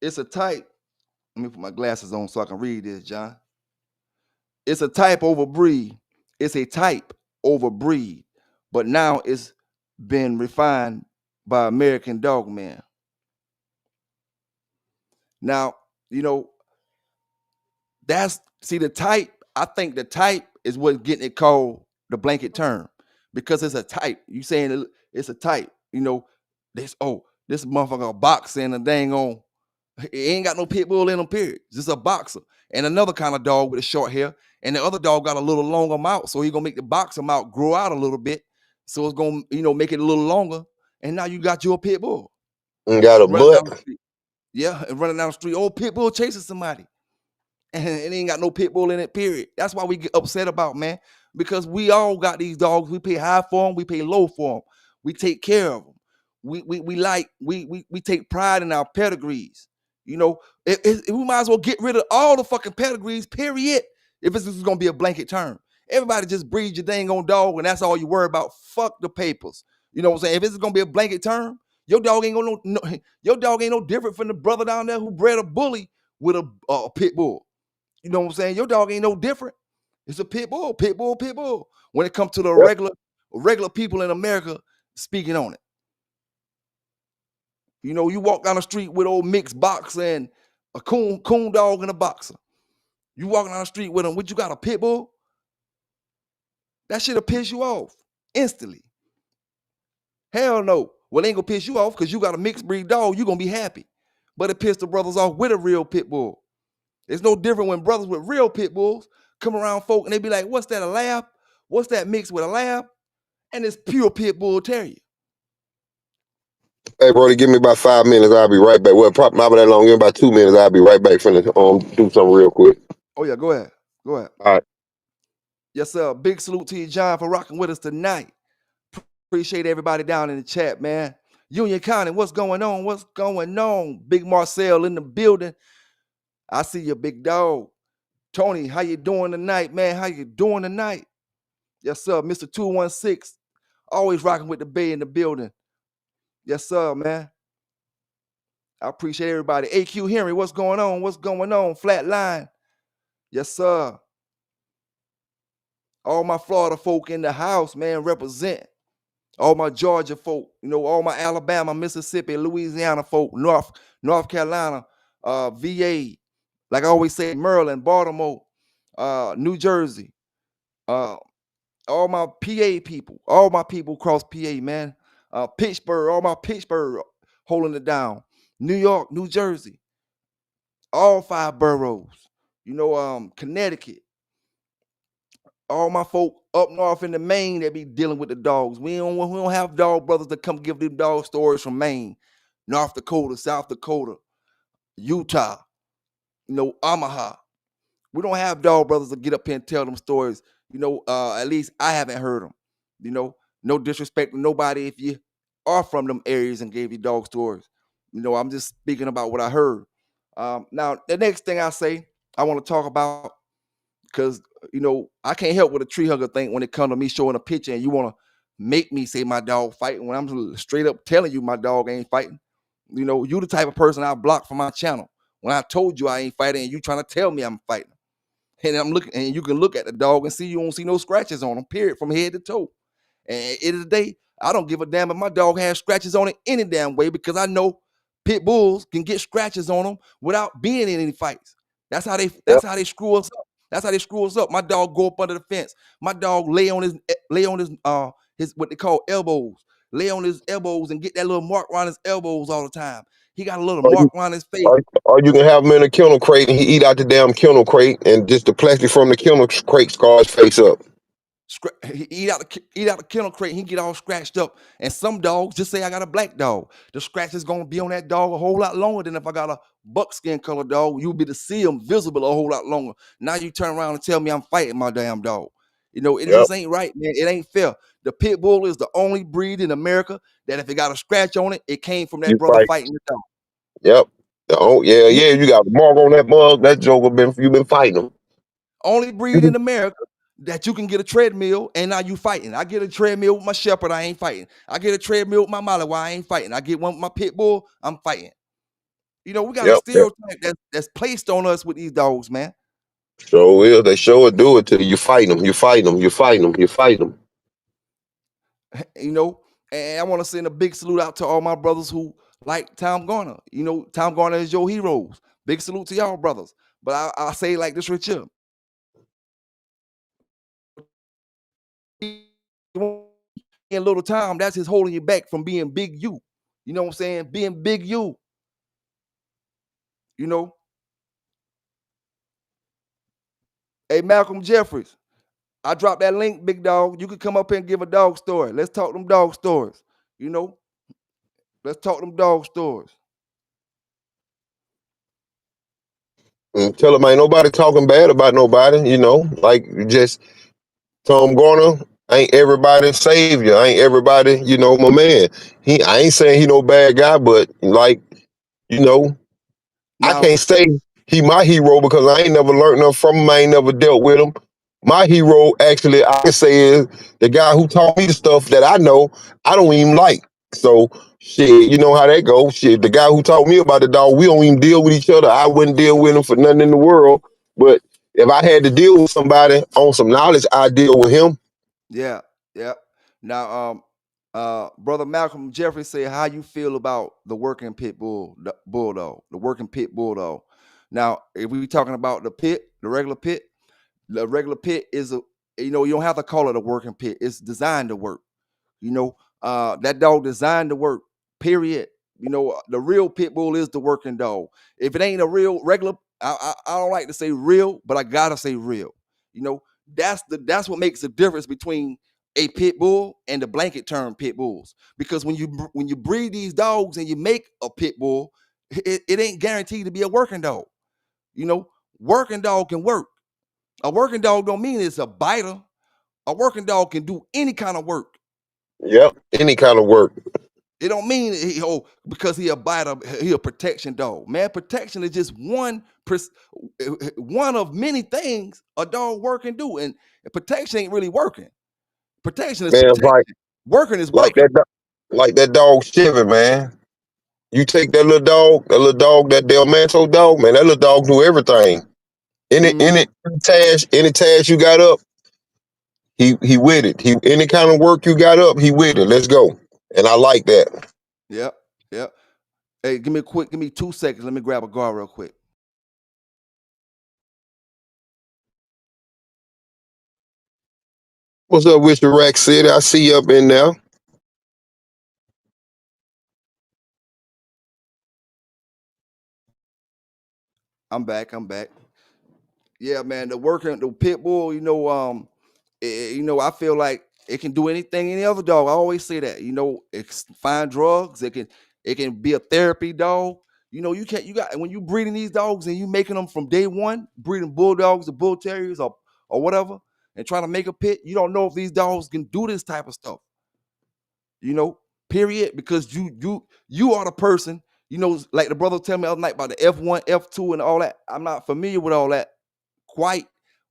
it's a type. Let me put my glasses on so I can read this, John. It's a type over breed. It's a type over breed. But now it's been refined by American dog man. Now, you know, that's see the type. I think the type is what's getting it called the blanket term because it's a type. You saying it's a type. You know, this motherfucker boxing a dang on. He ain't got no pit bull in him. Period. Just a boxer and another kind of dog with a short hair, and the other dog got a little longer mouth, so he gonna make the boxer mouth grow out a little bit, so it's gonna make it a little longer, and now you got your pit bull And got a running butt. down the street. Yeah, and running down the street. Old pit bull chasing somebody and it ain't got no pit bull in it, period. That's why we get upset about, man, because we all got these dogs. We pay high for them, we pay low for them. We take care of them. We take pride in our pedigrees. You know, we might as well get rid of all the fucking pedigrees, period. If this is gonna be a blanket term. Everybody just breed your dang on dog, and that's all you worry about. Fuck the papers. You know what I'm saying? If this is gonna be a blanket term, your dog ain't gonna your dog ain't no different from the brother down there who bred a bully with a pit bull. You know what I'm saying? Your dog ain't no different. It's a pit bull, pit bull, pit bull. When it comes to the Yep. regular people in America speaking on it. You know, you walk down the street with old mixed boxer and a coon dog and a boxer. You walking down the street with them, what you got, a pit bull? That shit'll piss you off instantly. Hell no. Well, it ain't gonna piss you off because you got a mixed breed dog, you gonna be happy. But it pissed the brothers off with a real pit bull. It's no different when brothers with real pit bulls come around folk and they be like, what's that, a lab? What's that mixed with a lab? And it's pure pit bull terrier. Hey, Brody, give me about 5 minutes. I'll be right back. Well, probably not that long. Give me about 2 minutes. I'll be right back. Finna do something real quick. Oh yeah, go ahead. Go ahead. All right. Yes, sir. Big salute to you, John, for rocking with us tonight. Appreciate everybody down in the chat, man. Union County, what's going on? What's going on? Big Marcel in the building. I see you, big dog. Tony, how you doing tonight, man? How you doing tonight? Yes, sir. Mr. 216, always rocking with the Bay in the building. Yes, sir, man. I appreciate everybody. AQ Henry, what's going on? What's going on? Flatline. Yes, sir. All my Florida folk in the house, man, represent. All my Georgia folk, all my Alabama, Mississippi, Louisiana folk, North Carolina, VA, like I always say, Maryland, Baltimore, New Jersey, all my PA people, all my people across PA, man. Pittsburgh, all my Pittsburgh holding it down. New York, New Jersey, all 5 boroughs. Connecticut, all my folk up north in the Maine that be dealing with the dogs. We don't have dog brothers that come give them dog stories from Maine, North Dakota, South Dakota, Utah, Omaha. We don't have dog brothers to get up here and tell them stories. At least I haven't heard them. No disrespect to nobody if you are from them areas and gave you dog stories. I'm just speaking about what I heard. Now, the next thing I want to talk about, because I can't help what a tree hugger think when it comes to me showing a picture and you want to make me say my dog fighting when I'm straight up telling you my dog ain't fighting. You the type of person I block from my channel when I told you I ain't fighting and you trying to tell me I'm fighting. And I'm looking, and you can look at the dog and see you don't see no scratches on him, period, from head to toe. And at the end of the day, I don't give a damn if my dog has scratches on it any damn way because I know pit bulls can get scratches on them without being in any fights. That's how they Yep. screw us up. That's how they screw us up. My dog go up under the fence. My dog lay on his what they call elbows. Lay on his elbows and get that little mark around his elbows all the time. He got a little Or mark you, around his face. or you can have him in a kennel crate and he eat out the damn kennel crate and just the plastic from the kennel crate scars face up. He eat out the kennel crate. He get all scratched up. And some dogs, just say I got a black dog, the scratch is gonna be on that dog a whole lot longer than if I got a buckskin color dog. You'll be to see them visible a whole lot longer. Now you turn around and tell me I'm fighting my damn dog. It Yep. just ain't right, man. It ain't fair. The pit bull is the only breed in America that if it got a scratch on it, it came from that You brother fight. fighting the dog. Yep. Oh yeah, Any yeah. You got a mark on that mug. That joker been you been fighting him. only breed in America that you can get a treadmill and now you fighting. I get a treadmill with my shepherd, I ain't fighting. I get a treadmill with my Malinois, I ain't fighting. I get one with my pit bull, I'm fighting. We got a Yep. Yep. stereotype that's placed on us with these dogs, man. Sure will. They sure will do it to you. You fight them. You fight them. You fight them. You fight them. you know. And I want to send a big salute out to all my brothers who like Tom Garner. Tom Garner is your heroes. Big salute to y'all brothers. But I say it like this, Richard. In little Tom, that's his holding you back from being big you. You know what I'm saying? Being big you. You know. Hey, Malcolm Jeffries, I dropped that link, big dog. You could come up here and give a dog story. Let's talk them dog stories. You know, let's talk them dog stories. Tell them ain't nobody talking bad about nobody. Like just Tom Garner ain't everybody's savior. Ain't everybody, my man. I ain't saying he no bad guy, but like, you know, I Now, can't say he my hero because I ain't never learned nothing from him. I ain't never dealt with him. My hero, actually, I can say is the guy who taught me the stuff that I know I don't even like. So, shit, you know how that goes. Shit, the guy who taught me about the dog, we don't even deal with each other. I wouldn't deal with him for nothing in the world. But if I had to deal with somebody on some knowledge, I'd deal with him. yeah, yeah. Now, brother Malcolm Jeffries said, "How you feel about the working pit bulldog, the working pit bulldog?" Now, if we talking about the regular pit is you don't have to call it a working pit. It's designed to work. That dog designed to work, period. The real pit bull is the working dog. If it ain't a real regular, I don't like to say real, but I gotta say real. You know, that's what makes the difference between a pit bull and the blanket term pit bulls. Because when you breed these dogs and you make a pit bull, it ain't guaranteed to be a working dog. You know, working dog can work. A working dog don't mean it's a biter. A working dog can do any kind of work. Yep, any kind of work. It don't mean because he a biter, he a protection dog. Man, protection is just one of many things a dog work and do, and protection ain't really working. Protection is Man, it's protection. Working is like working. like that dog Chevy, man. You take that little dog, that Del Manto dog, man, that little dog do everything. Any Hmm. any any task you got up, he with it. He any kind of work you got up, he with it. Let's go. And I like that. Yep. Yep. Hey, give me 2 seconds. Let me grab a guard real quick. What's up with your Rack City? I see you up in there. I'm back. I'm back. Yeah, man. The pit bull, I feel like it can do anything any other dog. I always say that. It's find drugs. It can be a therapy dog. You got when you breeding these dogs and you making them from day one, breeding bulldogs or bull terriers or whatever, and trying to make a pit. You don't know if these dogs can do this type of stuff. You know, period. Because you are the person. Like the brother tell me the other night about the F1, F2, and all that. I'm not familiar with all that quite,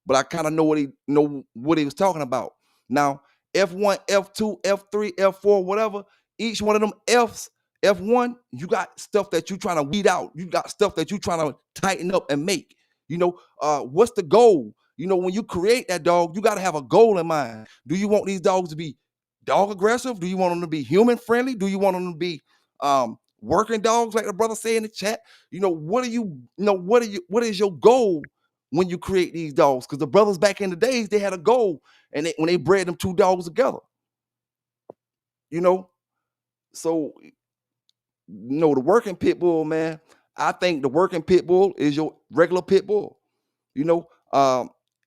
but I kind of know what he was talking about. Now, F1, F2, F3, F4, whatever, each one of them Fs, F1, you got stuff that you trying to weed out. You got stuff that you trying to tighten up and make. What's the goal? When you create that dog, you got to have a goal in mind. Do you want these dogs to be dog aggressive? Do you want them to be human friendly? Do you want them to be working dogs, like the brother say in the chat? What is your goal when you create these dogs? Because the brothers back in the days, they had a goal, and when they bred them two dogs together, you know. So, the working pit bull, man. I think the working pit bull is your regular pit bull. You know,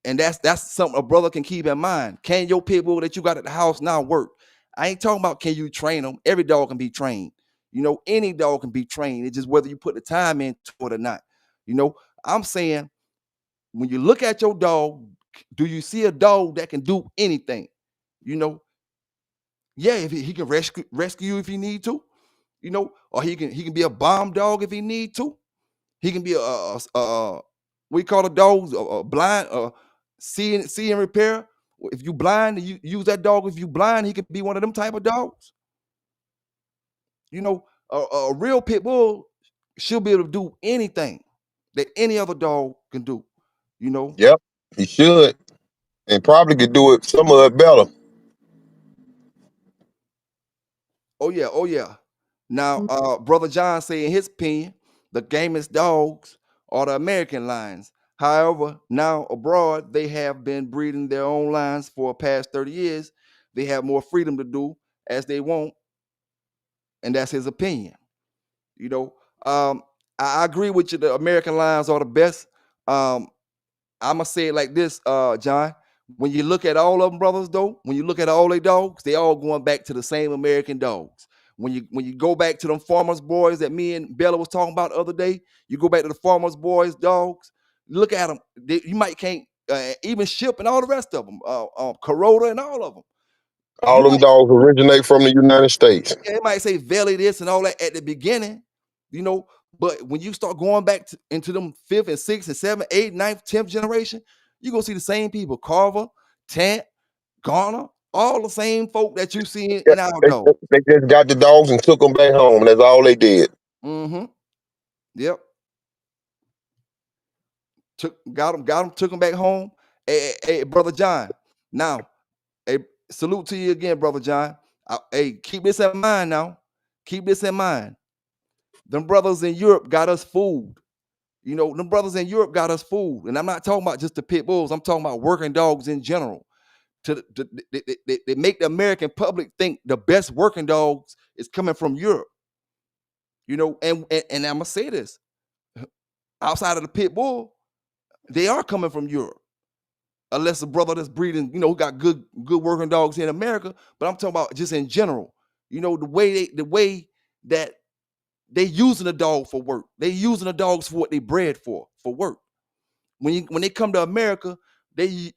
and that's something a brother can keep in mind. Can your pit bull that you got at the house now work? I ain't talking about can you train them. Every dog can be trained. Any dog can be trained. It's just whether you put the time into it or not. I'm saying when you look at your dog, Do you see a dog that can do anything? You know, yeah, if he can rescue you if he need to, or he can be a bomb dog if he need to. He can be we call the dogs blind, see and repair. If you blind, you use that dog. If you blind, he can be one of them type of dogs. A real pit bull should be able to do anything that any other dog can do. You know. Yep, he should, and probably could do it some of it better. Oh yeah, oh yeah. Now, brother John say in his opinion, the gamest dogs are the American lions. However, now abroad they have been breeding their own lions for the past 30 years. They have more freedom to do as they want, and that's his opinion. You know, I agree with you. The American lions are the best. Um, I'ma say it like this, John. When you look at all of them, brothers, though, when you look at all their dogs, they all going back to the same American dogs. When you go back to them farmers boys that me and Bella was talking about the other day, you go back to the farmers boys dogs. Look at them. You might can't even ship and all the rest of them, Corona and all of them. All You them might dogs originate from the United States. It might say Valley this and all that at the beginning, you know. But when you start going back into them fifth and sixth and seventh, eighth, ninth, 10th generation, you're gonna see the same people: Carver, Tant, Garner, all the same folk that you see Yeah, in our they, dog. they just got the dogs and took them back home. That's all they did. Mm-hmm. Yep. Got them, took them back home. Hey, brother John. Now, hey, salute to you again, brother John. Hey, keep this in mind now. Keep this in mind. Them brothers in Europe got us fooled. Them brothers in Europe got us fooled. And I'm not talking about just the pit bulls. I'm talking about working dogs in general. They make the American public think the best working dogs is coming from Europe. And I'm gonna say this: outside of the pit bull, they are coming from Europe. Unless a brother that's breeding, who got good working dogs in America. But I'm talking about just in general. The way that they using the dog for work. They using the dogs for what they bred for work. When they come to America, they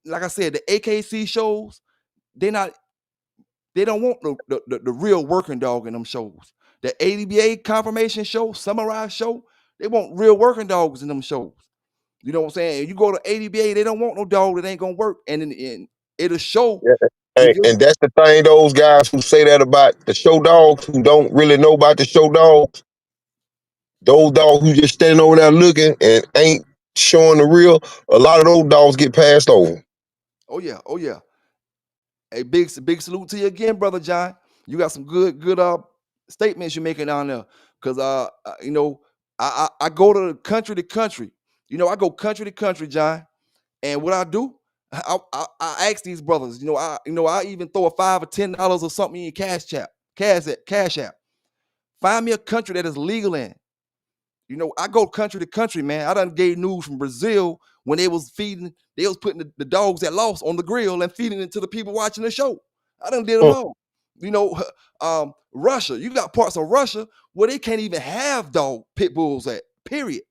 like I said, the AKC shows, they don't want the real working dog in them shows. The ADBA confirmation show, Summarize show, they want real working dogs in them shows. You know what I'm saying? You go to ADBA, they don't want no dog that ain't gonna work, and it'll show Yeah. if And, you. and that's the thing, those guys who say that about the show dogs who don't really know about the show dogs, those dogs who just standing over there looking and ain't showing the real, a lot of those dogs get passed over. Oh yeah, oh yeah. A big salute to you again, brother John. You got some good statements you're making down there. Cause I go to country. I go country to country, John. And what I do, I ask these brothers. I even throw a $5 or $10 or something in your cash app. Find me a country that is legal in. I go country to country, man. I done gave news from Brazil when they was putting the dogs that lost on the grill and feeding it to the people watching the show. I done did them Mm. all. You know, Russia, you got parts of Russia where they can't even have dog pit bulls at, period.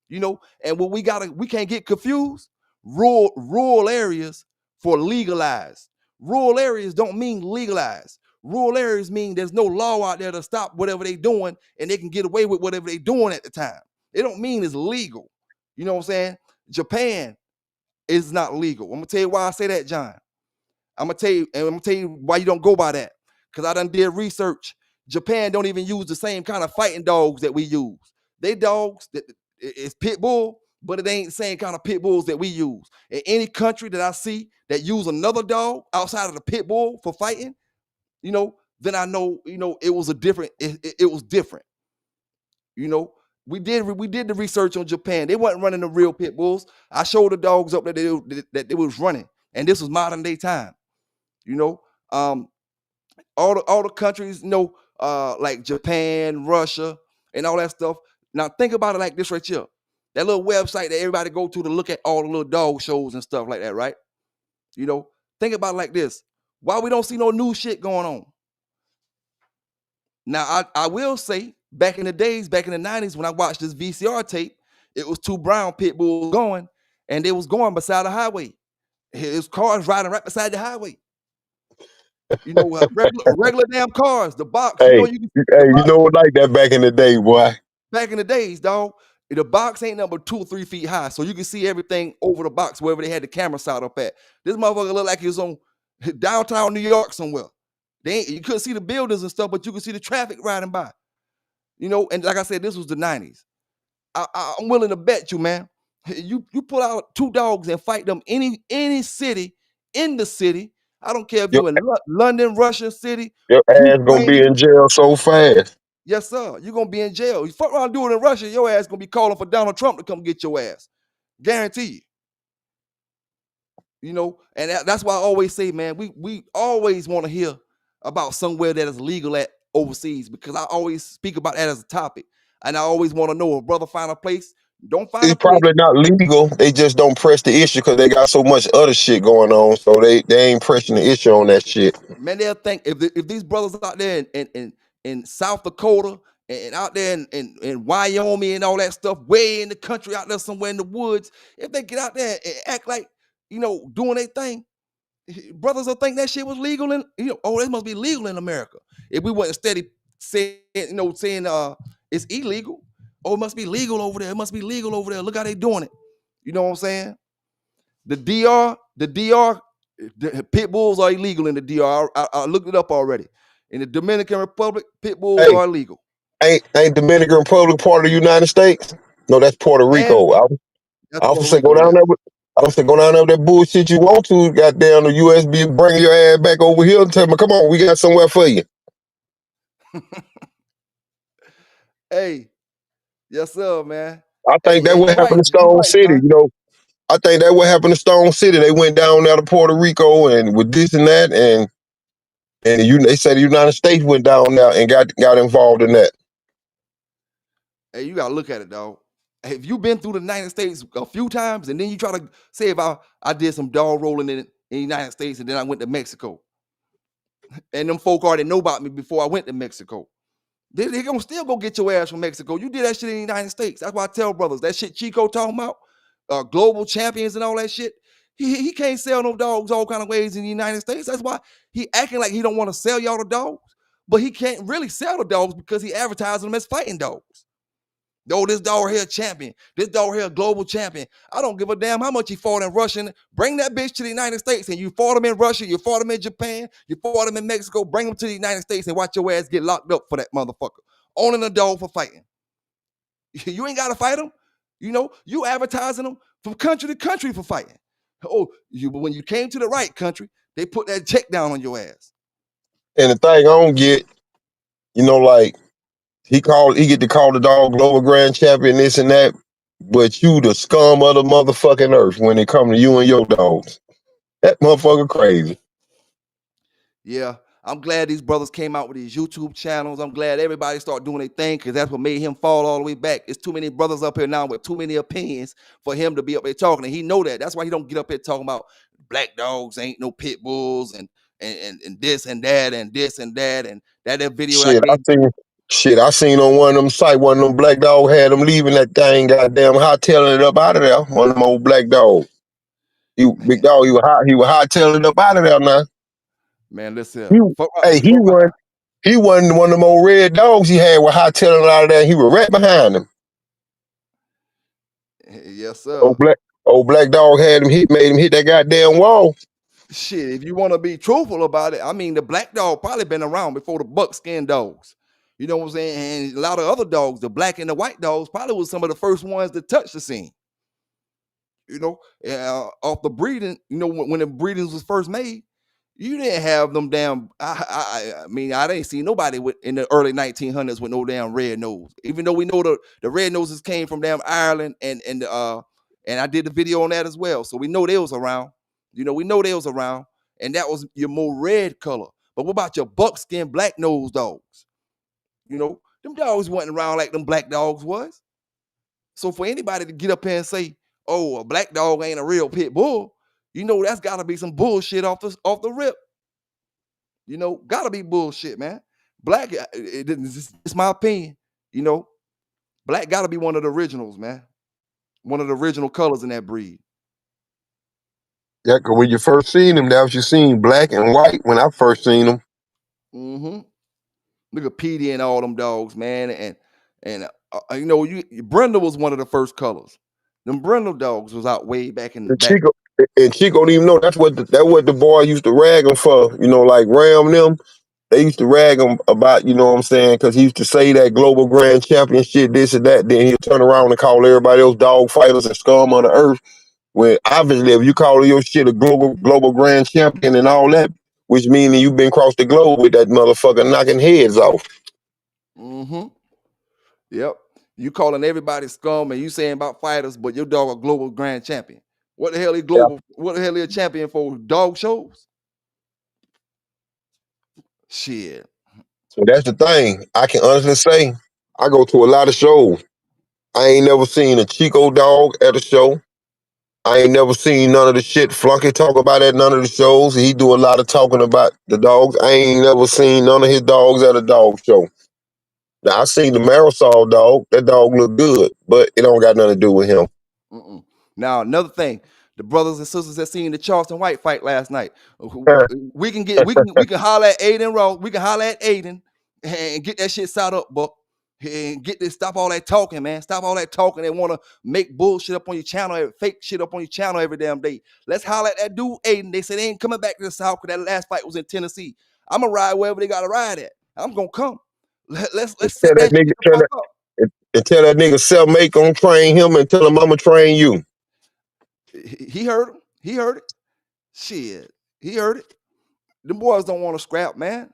And what we can't get confused. Rural areas for legalized. Rural areas don't mean legalized. Rural areas mean there's no law out there to stop whatever they doing and they can get away with whatever they doing at the time. It don't mean it's legal. You know what I'm saying? Japan is not legal. I'm gonna tell you why I say that, John. I'm gonna tell you why you don't go by that. Because I done did research. Japan don't even use the same kind of fighting dogs that we use. They dogs that it's pit bull, but it ain't the same kind of pit bulls that we use. In any country that I see that use another dog outside of the pit bull for fighting, then I know, it was it was different. You know, we did the research on Japan. They wasn't running the real pit bulls. I showed the dogs up that they was running, and this was modern day time. You know, um, all the countries, like Japan, Russia, and all that stuff. Now think about it like this right here. That little website that everybody go to look at all the little dog shows and stuff like that, right? Think about it like this. Why we don't see no new shit going on? Now, I will say, back in the days, back in the 90s, when I watched this VCR tape, it was two brown pit bulls going, and they was going beside the highway. His cars riding right beside the highway. Regular damn cars. The box, Hey, you can the hey, you box know what like that back in the day, boy. back in the days, dog. The box ain't number 2 or 3 feet high, so you can see everything over the box wherever they had the camera set up at. This motherfucker look like he was on downtown New York somewhere. You couldn't see the buildings and stuff, but you could see the traffic riding by. And like I said, this was the 90s. I'm willing to bet you, man. You pull out 2 dogs and fight them any city in the city. I don't care if Your, you in London, Russia City, your ass gonna be Ukraine. in jail so fast. Yes, sir. You're gonna be in jail. You fuck around doing it in Russia, your ass gonna be calling for Donald Trump to come get your ass. Guarantee you. And that's why I always say, man, we always want to hear about somewhere that is legal at overseas, because I always speak about that as a topic. And I always want to know, if brother find a place, don't find It's a place. probably not legal. They just don't press the issue because they got so much other shit going on. So they ain't pressing the issue on that shit. Man, they'll think if these brothers out there in South Dakota and out there in Wyoming and all that stuff, way in the country out there somewhere in the woods, if they get out there and act like, doing their thing, brothers will think that shit was legal and oh, that must be legal in America. If we wasn't steady saying, it's illegal. Oh, it must be legal over there. It must be legal over there. Look how they doing it. You know what I'm saying? The pit bulls are illegal in the DR. I looked it up already. In the Dominican Republic, pit bulls Hey, are illegal. ain't Dominican Republic part of the United States? No, that's Puerto And Rico. that's I was Puerto say go Rico, down yeah. there with I was say go down there with that bullshit you want to. Goddamn the USB, bring your ass back over here and tell me, come on, we got somewhere for you. Hey, yes, sir, man. I think Hey, that and what you happened right, to you Stone right, City. son. I think that what happened to Stone City. They went down there to Puerto Rico and with this and that, and they said the United States went down there and got involved in that. Hey, you gotta look at it, dog. Have you been through the United States a few times, and then you try to say, if I did some dog rolling in the United States, and then I went to Mexico, and them folk already know about me before I went to Mexico. They gonna still go get your ass from Mexico. You did that shit in the United States. That's why I tell brothers, that shit Chico talking about, global champions and all that shit. He can't sell no dogs all kind of ways in the United States. That's why he acting like he don't want to sell y'all the dogs, but he can't really sell the dogs because he advertising them as fighting dogs. Oh, this dog here champion. This dog here global champion. I don't give a damn how much he fought in Russia. Bring that bitch to the United States, and you fought him in Russia, you fought him in Japan, you fought him in Mexico. Bring him to the United States and watch your ass get locked up for that motherfucker. Owning a dog for fighting. You ain't got to fight him. You advertising them from country to country for fighting. Oh, but when you came to the right country, they put that check down on your ass. And the thing I don't get, like he get to call the dog global grand champion, this and that, but you the scum of the motherfucking earth when it come to you and your dogs. That motherfucker crazy. Yeah, I'm glad these brothers came out with these YouTube channels. I'm glad everybody started doing their thing, because that's what made him fall all the way back. It's too many brothers up here now with too many opinions for him to be up here talking, and he know that. That's why he don't get up here talking about black dogs ain't no pit bulls and this and that and this and that and that video I Shit, I gave. seen I seen on one of them sites, one of them black dog had them leaving that thing, goddamn hightailing it up out of there. One of them old black dogs. Big Man, dog, he was hightailing it up out of there now. man, listen He here. he wasn't one of them old red dogs he had with hightailing it out of there. He was right behind him. Yes, Old sir. black old black dog had him made him hit that goddamn wall. Shit, if you want to be truthful about it, I mean, the black dog probably been around before the buckskin dogs. You know what I'm saying? And a lot of other dogs, the black and the white dogs, probably was some of the first ones to touch the scene. Off the breeding, when the breedings was first made, you didn't have them damn. I mean, I didn't see nobody in the early 1900s with no damn red nose. Even though we know the red noses came from damn Ireland, and I did the video on that as well. So we know they was around. We know they was around, and that was your more red color. But what about your buckskin black nose dogs? Them dogs wasn't around like them black dogs was. So for anybody to get up here and say, "Oh, a black dog ain't a real pit bull," that's got to be some bullshit off the rip. Gotta be bullshit, man. Black, it's my opinion. You know, Black gotta be one of the originals, man. One of the original colors in that breed. Yeah, 'cause when you first seen him, that was you seen black and white when I first seen him. Mm-hmm. Look at Petey and all them dogs, man. You know, Brindle was one of the first colors. Them Brindle dogs was out way back in the And back. Chico don't even know that's what the boy used to rag him for. Like Ram them. They used to rag him about, what I'm saying, because he used to say that global grand champion shit, this and that. Then he'd turn around and call everybody else dog fighters and scum on the earth. When obviously, if you call your shit a global grand champion and all that, which means that you've been across the globe with that motherfucker knocking heads off. Mm-hmm. Yep. You calling everybody scum and you saying about fighters, but your dog a global grand champion. What the hell is Yeah. global? What the hell is a champion for? Dog shows? Shit. So that's the thing. I can honestly say, I go to a lot of shows. I ain't never seen a Chico dog at a show. I ain't never seen none of the shit Flunky talk about at none of the shows. He do a lot of talking about the dogs. I ain't never seen none of his dogs at a dog show. Now I seen the Marisol dog. That dog look good, but it don't got nothing to do with him. Mm-mm. Now another thing, the brothers and sisters that seen the Charleston White fight last night, we can holler at Aiden Ross, we can holler at Aiden and get that shit set up, Buck. And get this, stop all that talking, man. Stop all that talking. They want to make bullshit up on your channel, fake shit up on your channel every damn day. Let's holler at that dude, Aiden. They said they ain't coming back to the South because that last fight was in Tennessee. I'm gonna ride wherever they gotta ride at. I'm gonna come. And Let's tell set that that nigga, shit the fuck up. and tell that nigga Selmate gonna train him and tell him I'ma train you. He heard him. He heard it. Shit. He heard it. Them boys don't want to scrap, man.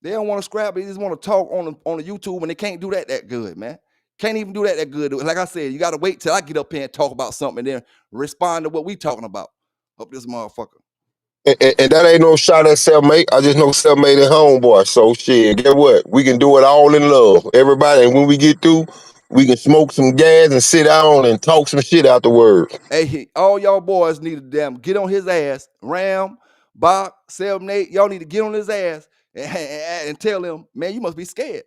They don't want to scrap. They just want to talk on the YouTube, and they can't do that good, man. Can't even do that good. Like I said, you got to wait till I get up here and talk about something, and then respond to what we talking about. Up this motherfucker. And that ain't no shot at Selmate. I just know Selmate and homeboy. So shit, get what? We can do it all in love. Everybody, and when we get through, we can smoke some gas and sit down and talk some shit afterwards. Hey, all y'all boys need to damn get on his ass. Ram, Bach, Seb, Nate, y'all need to get on his ass and tell him, man, you must be scared.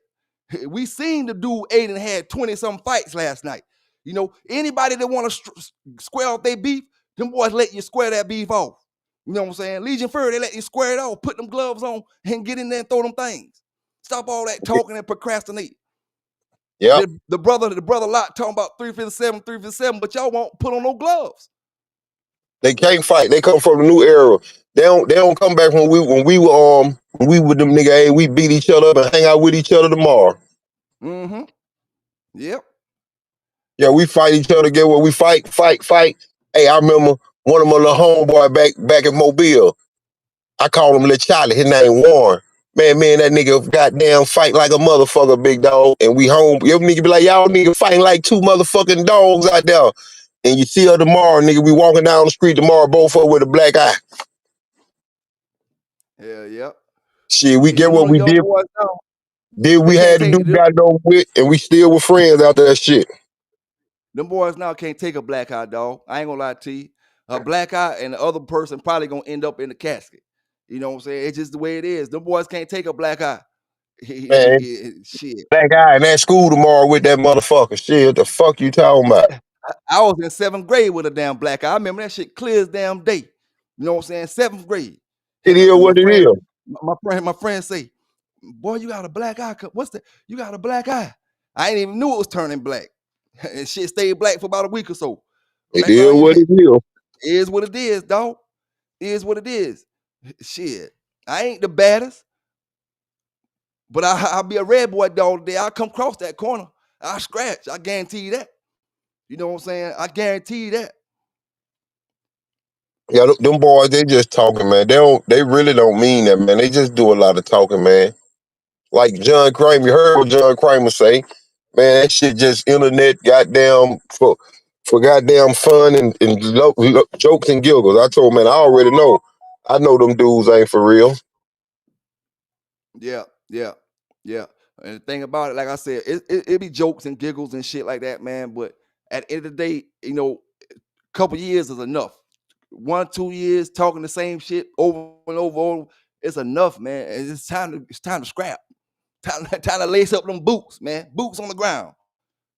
We seen the dude Aiden had 20-some fights last night. You know, anybody that want to square off their beef, them boys let you square that beef off. You know what I'm saying? Legion Fury, they let you square it off, put them gloves on, and get in there and throw them things. Stop all that talking and procrastinate. Yep. The brother Lot talking about 357, but y'all won't put on no gloves. They can't fight. They come from a new era. They don't come back when we with them nigga, hey, we beat each other up and hang out with each other tomorrow. Mm-hmm. Yep. Yeah, we fight each other, get what we fight. Hey, I remember one of my little homeboy back in Mobile. I called him Little Charlie. His name Warren. Man, that nigga goddamn fight like a motherfucker, big dog. And we home. Your nigga be like, y'all nigga fighting like two motherfucking dogs out there. And you see her tomorrow, nigga. We walking down the street tomorrow, both of us with a black eye. Yeah, yep. Shit, we get Them what little we young did. boys now, Did they we can't had to take do it. got no with, and we still were friends after that shit. Them boys now can't take a black eye, dog. I ain't gonna lie to you. A black eye and the other person probably gonna end up in the casket. You know what I'm saying? It's just the way it is. Them boys can't take a black eye. Man, Shit. black eye in that school tomorrow with that motherfucker. Shit, what the fuck you talking about? I was in 7th grade with a damn black eye. I remember that shit clear as damn day. You know what I'm saying? 7th grade. It And is my what it friend, is. my friend say, boy, you got a black eye. What's that? You got a black eye. I ain't even knew it was turning black. And shit stayed black for about a week or so. It Next is thing you what it is. is what it is, dog. Is what it is. Shit. I ain't the baddest, but I'll be a red boy dog today. I'll come across that corner. I'll scratch. I guarantee you that. You know what I'm saying? I guarantee you that. Yeah, them boys, they just talking, man. They really don't mean that, man. They just do a lot of talking, man. Like John Kramer, you heard what John Kramer say. Man, that shit just internet goddamn for goddamn fun and jokes and giggles. I told man, I already know. I know them dudes ain't for real. Yeah, yeah, yeah. And the thing about it, like I said, it be jokes and giggles and shit like that, man. But at the end of the day, you know, a couple years is enough. 1, 2 years talking the same shit over and over, it's enough, man. And it's time to scrap. Time to lace up them boots, man. Boots on the ground.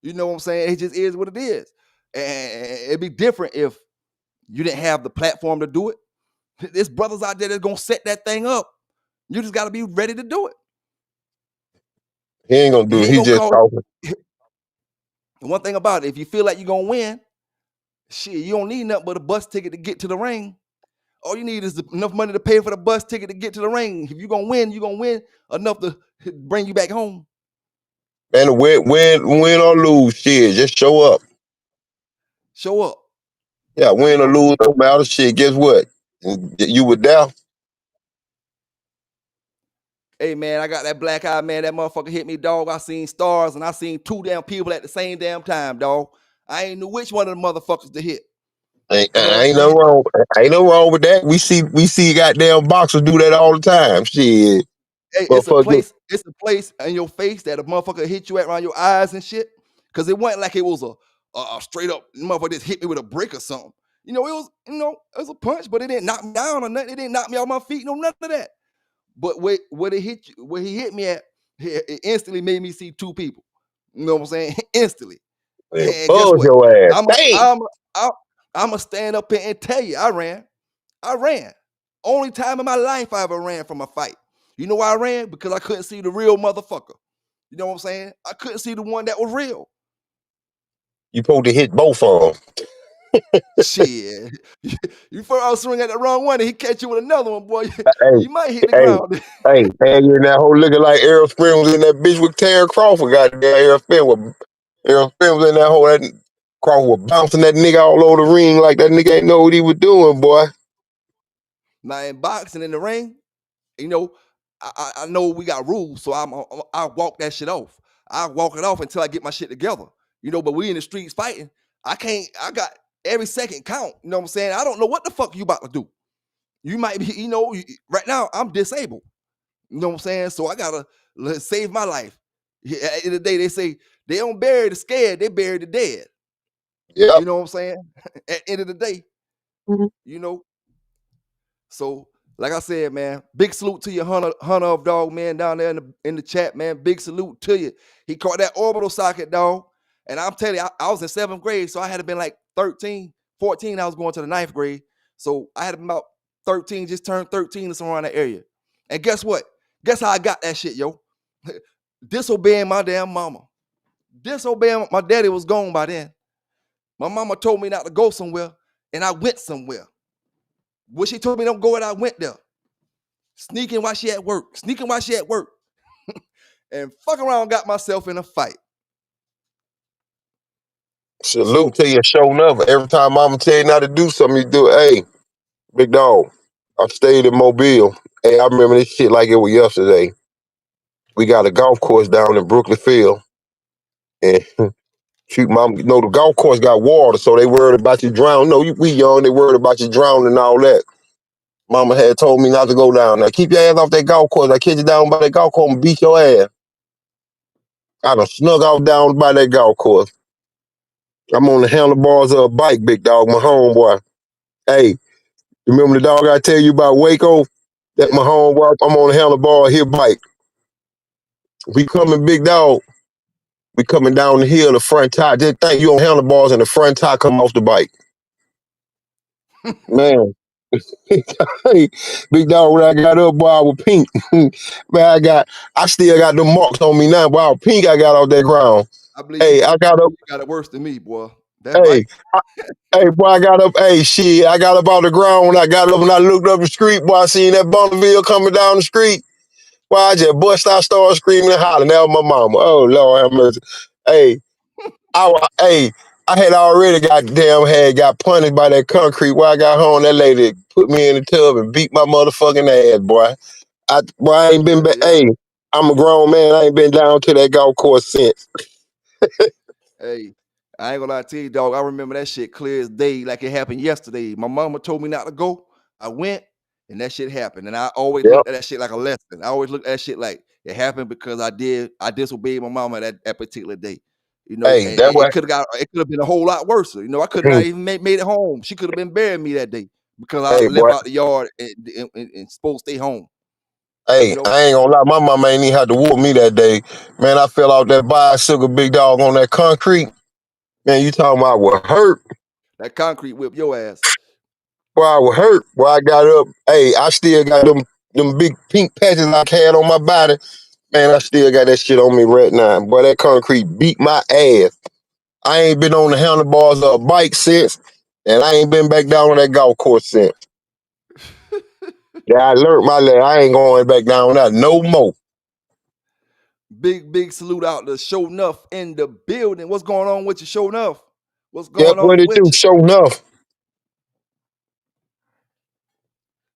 You know what I'm saying? It just is what it is. And it'd be different if You didn't have the platform to do it. There's brothers out there that's gonna set that thing up. You just gotta be ready to do it. He ain't gonna do He it. ain't He gonna just call. talking. One thing about it, if you feel like you're gonna win, shit, you don't need nothing but a bus ticket to get to the ring. All you need is enough money to pay for the bus ticket to get to the ring. If you're gonna win enough to bring you back home. Man, win or lose, shit, just show up. Show up. Yeah, You win or know. lose, no matter. Shit, guess what? You were there. Hey man, I got that black eye, man. That motherfucker hit me, dog. I seen stars and I seen two damn people at the same damn time, dog. I ain't knew which one of the motherfuckers to hit. Ain't, You know what I'm ain't no saying? wrong. Ain't no wrong with that. We see goddamn boxers do that all the time. Shit, Hey, motherfucker. it's a place in your face that a motherfucker hit you at around your eyes and shit. Cause it wasn't like it was a straight up motherfucker just hit me with a brick or something. It was a punch, but it didn't knock me down or nothing. It didn't knock me off my feet, no none of that. But where he hit me at, it instantly made me see two people. You know what I'm saying? Instantly. Man, And guess buzz what? your ass. I'm a, Dang. I'm a, I'm I'm a stand up here and tell you, I ran. I ran. Only time in my life I ever ran from a fight. You know why I ran? Because I couldn't see the real motherfucker. You know what I'm saying? I couldn't see the one that was real. You supposed to hit both of them. Shit. You first out swing at the wrong one and he catch you with another one, boy. Hey, You might hit the hey, ground. hey, you in that whole looking like Errol Spence was in that bitch with Terry Crawford. Goddamn, Errol Spence was in that whole. That Crawford was bouncing that nigga all over the ring like that nigga ain't know what he was doing, boy. Now in boxing in the ring, you know, I know we got rules, so I walk that shit off. I walk it off until I get my shit together. But we in the streets fighting. I can't. I got every second count. You know what I'm saying? I don't know what the fuck you about to do. You might be. Right now I'm disabled. You know what I'm saying? So I gotta save my life. Yeah, at the end of the day, they say they don't bury the scared, they bury the dead. Yep. You know what I'm saying? At the end of the day, you know. So, like I said, man, big salute to your hunter of dog, man, down there in the chat, man. Big salute to you. He caught that orbital socket, dog. And I'm telling you, I was in 7th grade, so I had to been like 13, 14. I was going to the 9th grade. So I had about 13, just turned 13 or somewhere around that area. And guess what? Guess how I got that shit, yo? Disobeying my damn mama. Disobeying my daddy was gone by then. My mama told me not to go somewhere, and I went somewhere. When she told me don't go, and I went there. Sneaking while she at work. And fuck around, got myself in a fight. Salute So, to you, showing up. Every time Mama tell you not to do something, you do it. Hey, big dog. I stayed in Mobile. Hey, I remember this shit like it was yesterday. We got a golf course down in Brooklyn Field. And shoot, mom, the golf course got water, so they worried about you drowning. No, we young, they worried about you drowning and all that. Mama had told me not to go down there. Keep your ass off that golf course. I catch you down by that golf course and beat your ass. I done snug off down by that golf course. I'm on the handlebars of a bike, big dog, my homeboy. Hey, remember the dog I tell you about Waco? That my yeah. homeboy, I'm on the handlebar of his bike. We coming, big dog. We coming down the hill, the front tire. Just think you on handlebars and the front tire come off the bike. Man. Hey, big dog, when I got up, boy, I was pink. Man, I still got the marks on me now, boy. I was pink I got off that ground. I believe Hey, I got up, you got it worse than me, boy. That hey, bike. hey, boy, I got up, hey, shit, I got up off the ground when I got up and I looked up the street, boy, I seen that Bonneville coming down the street. Boy, I just bust out, started screaming and hollering. That was my mama. Oh, Lord have mercy. Hey, hey, I had already got punished by that concrete. When I got home, that lady put me in the tub and beat my motherfucking ass, boy. I ain't been back. Yeah. Hey, I'm a grown man. I ain't been down to that golf course since. Hey, I ain't gonna lie to you, dog. I remember that shit clear as day, like it happened yesterday. My mama told me not to go. I went, and that shit happened. And I always Yep. looked at that shit like a lesson. I always looked at that shit like it happened because I disobeyed my mama that particular day. Hey, And that way. it could have been a whole lot worse. I could have not even made it home. She could have been burying me that day because I Hey, left boy. out the yard and supposed to stay home. You Hey, know, I ain't gonna lie. My mama ain't even had to whoop me that day. Man, I fell out that bicycle, big dog, on that concrete. Man, you talking about what hurt? that concrete whip your ass. Boy, I was hurt. Boy, I got up. Hey, I still got them big pink patches I had on my body. Man, I still got that shit on me right now. Boy, that concrete beat my ass. I ain't been on the handlebars of a bike since, and I ain't been back down on that golf course since. Yeah, I learned my lesson. I ain't going back down there no more. Big salute out to Show Enough in the building. What's going on with you, Show Enough? What's Yep, going what on it with do? you? Show enough.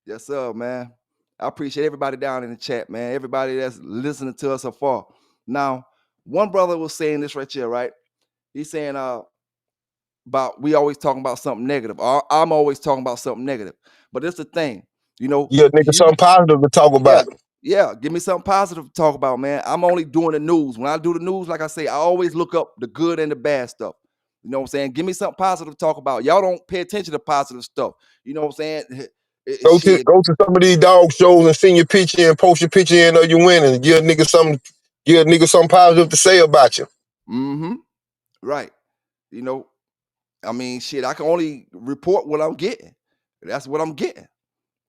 Yes, sir, man. I appreciate everybody down in the chat, man. Everybody that's listening to us afar. Now, one brother was saying this right here, right? He's saying about we always talking about something negative. I'm always talking about something negative. But it's the thing, you know, Yeah, nigga, something positive to talk yeah, about. yeah. Give me something positive to talk about, man. I'm only doing the news. When I do the news, like I say, I always look up the good and the bad stuff. You know what I'm saying? Give me something positive to talk about. Y'all don't pay attention to positive stuff. You know what I'm saying? Shit. Go to some of these dog shows and send your picture and post your picture in or you winning. Give a nigga something positive to say about you. Mm-hmm. Right. You know, I mean, shit, I can only report what I'm getting. That's what I'm getting.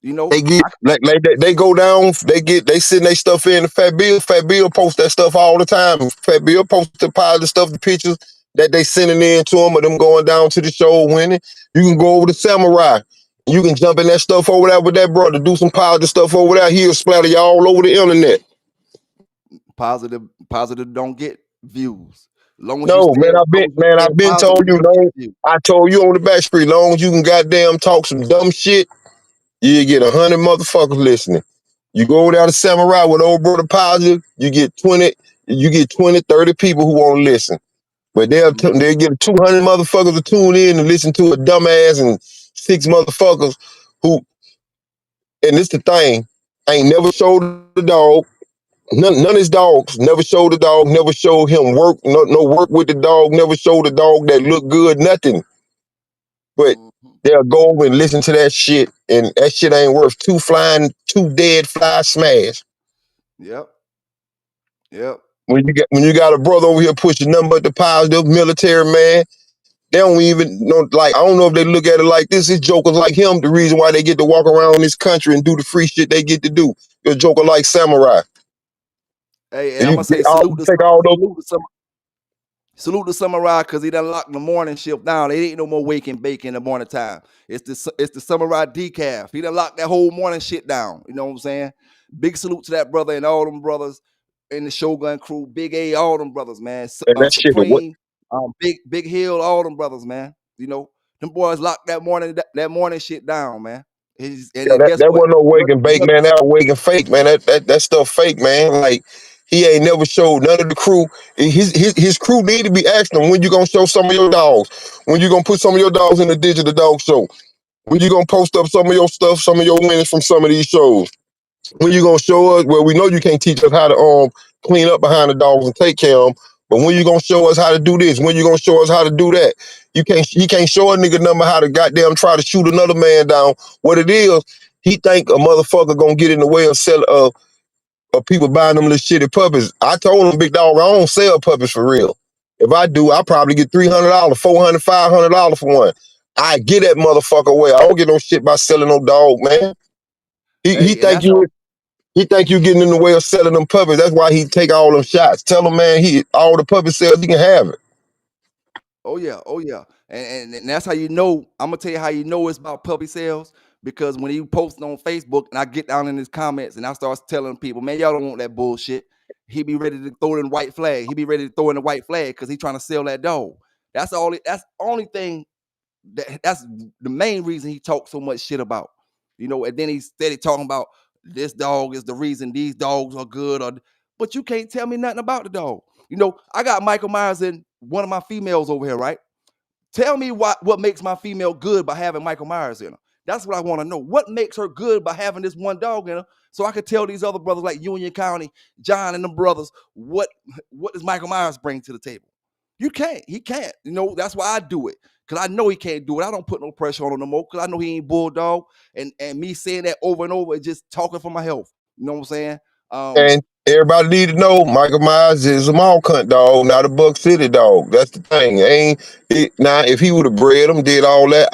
You know, They get I, like they go down, they send their stuff in to Fat Bill. Fat Bill post that stuff all the time. Fat Bill post the positive stuff, the pictures that they sending in to him of them going down to the show winning. You can go over to Samurai. You can jump in that stuff over there with that brother, do some positive stuff over there. He'll splatter you all over the internet. positive don't get views. Long as you No, stay, long as you stay I've been positive, told you, you'll get long, views. I told you on the back street, long as you can goddamn talk some dumb shit, you get 100 motherfuckers listening. You go down to Samurai with old brother positive, you get 20, 30 people who won't listen. But Mhm. they'll get 200 motherfuckers to tune in and listen to a dumbass and six motherfuckers who, and this the thing, ain't never showed the dog. None of his dogs never showed the dog, never showed him work, no work with the dog, never showed the dog that looked good, nothing. But Mhm. they'll go over and listen to that shit, and that shit ain't worth two dead fly smash. Yep. Yep. When you got a brother over here pushing nothing but the positive military man, they don't even know. Like I don't know if they look at it like this. It's jokers like him the reason why they get to walk around this country and do the free shit they get to do. You're a joker like Samurai, Hey, and and I'm you gonna say take all those. salute to Samurai because he done locked the morning shift down. It ain't no more wake and bake in the morning time. It's the Samurai decaf. He done locked that whole morning shit down. You know what I'm saying? Big salute to that brother and all them brothers in the Shogun crew. Big A, all them brothers, man. And that shit, what? Supreme, Big Hill, all them brothers, man. You know, them boys locked that morning shit down, man. And Yeah, then guess that what? wasn't no wake and bake, man. That was wake and fake, man. That stuff fake, man. Like he ain't never showed none of the crew. His crew need to be asking him when you gonna show some of your dogs. When you gonna put some of your dogs in the digital dog show. When you gonna post up some of your stuff, some of your winnings from some of these shows. When you gonna show us? Well, we know you can't teach us how to clean up behind the dogs and take care of them. But when you gonna show us how to do this? When you gonna show us how to do that? You can't show a nigga number how to goddamn try to shoot another man down. What it is, he think a motherfucker gonna get in the way of of people buying them little shitty puppies. I told him, big dog, I don't sell puppies for real. If I do, I probably get $300, $400, $500 for one. I get that motherfucker away. I don't get no shit by selling no dog, man. He Hey, and think that's all. he think you getting in the way of selling them puppies. That's why he take all them shots. Tell him, man, he all the puppy sales, he can have it. Oh yeah, oh yeah, and that's how you know. I'm gonna tell you how you know it's about puppy sales because when you post on Facebook and I get down in his comments and I start telling people, man, y'all don't want that bullshit. He be ready to throw in the white flag. He be ready to throw in the white flag because he trying to sell that dog. That's all. That's the only thing. That's the main reason he talks so much shit about. You know, and then he steady talking about this dog is the reason these dogs are good. But you can't tell me nothing about the dog. You know, I got Michael Myers in one of my females over here, right? Tell me what makes my female good by having Michael Myers in her. That's what I want to know. What makes her good by having this one dog in her? So I could tell these other brothers like Union County, John and them brothers, what does Michael Myers bring to the table? You can't. He can't. You know, that's why I do it. Cause I know he can't do it. I don't put no pressure on him no more. Cause I know he ain't bulldog. And me saying that over and over is just talking for my health. You know what I'm saying? And Um, Everybody need to know Michael Myers is a mall cunt dog, not a Buck City dog. That's the thing. Ain't it, now if he would have bred them, did all that,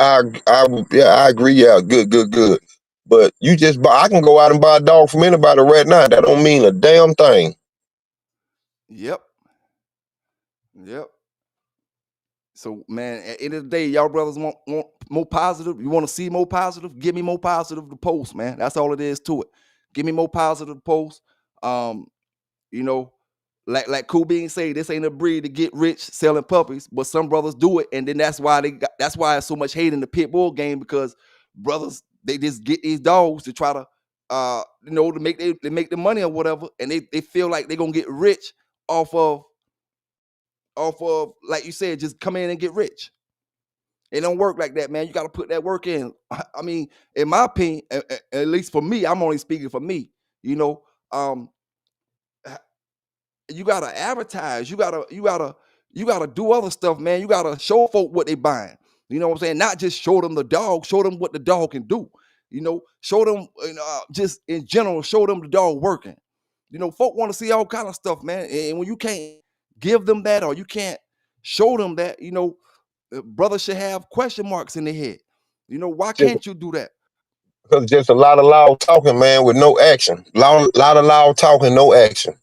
yeah, I agree. Yeah, good. But you just buy. I can go out and buy a dog from anybody right now. That don't mean a damn thing. Yep. Yep. So man, at the end of the day, y'all brothers want more positive. You want to see more positive? Give me more positive to post, man. That's all it is to it. Give me more positive to post. Um, you know, like Cool Bean say, this ain't a breed to get rich selling puppies, but some brothers do it, and then that's why there's so much hate in the pit bull game because brothers they just get these dogs to try to to make the money or whatever, and they feel like they're gonna get rich off of like you said, just come in and get rich. It don't work like that, man. You got to put that work in. I mean, in my opinion, at least for me, I'm only speaking for me. You know, um, you gotta advertise. You gotta do other stuff, man. You gotta show folk what they buying. You know what I'm saying? Not just show them the dog. Show them what the dog can do. Show them just in general. Show them the dog working. Folk want to see all kind of stuff, man. And when you can't give them that or you can't show them that, brothers should have question marks in their head. Why Just can't you do that? because just a lot of loud talking, man, with no action. Lot of loud talking, no action.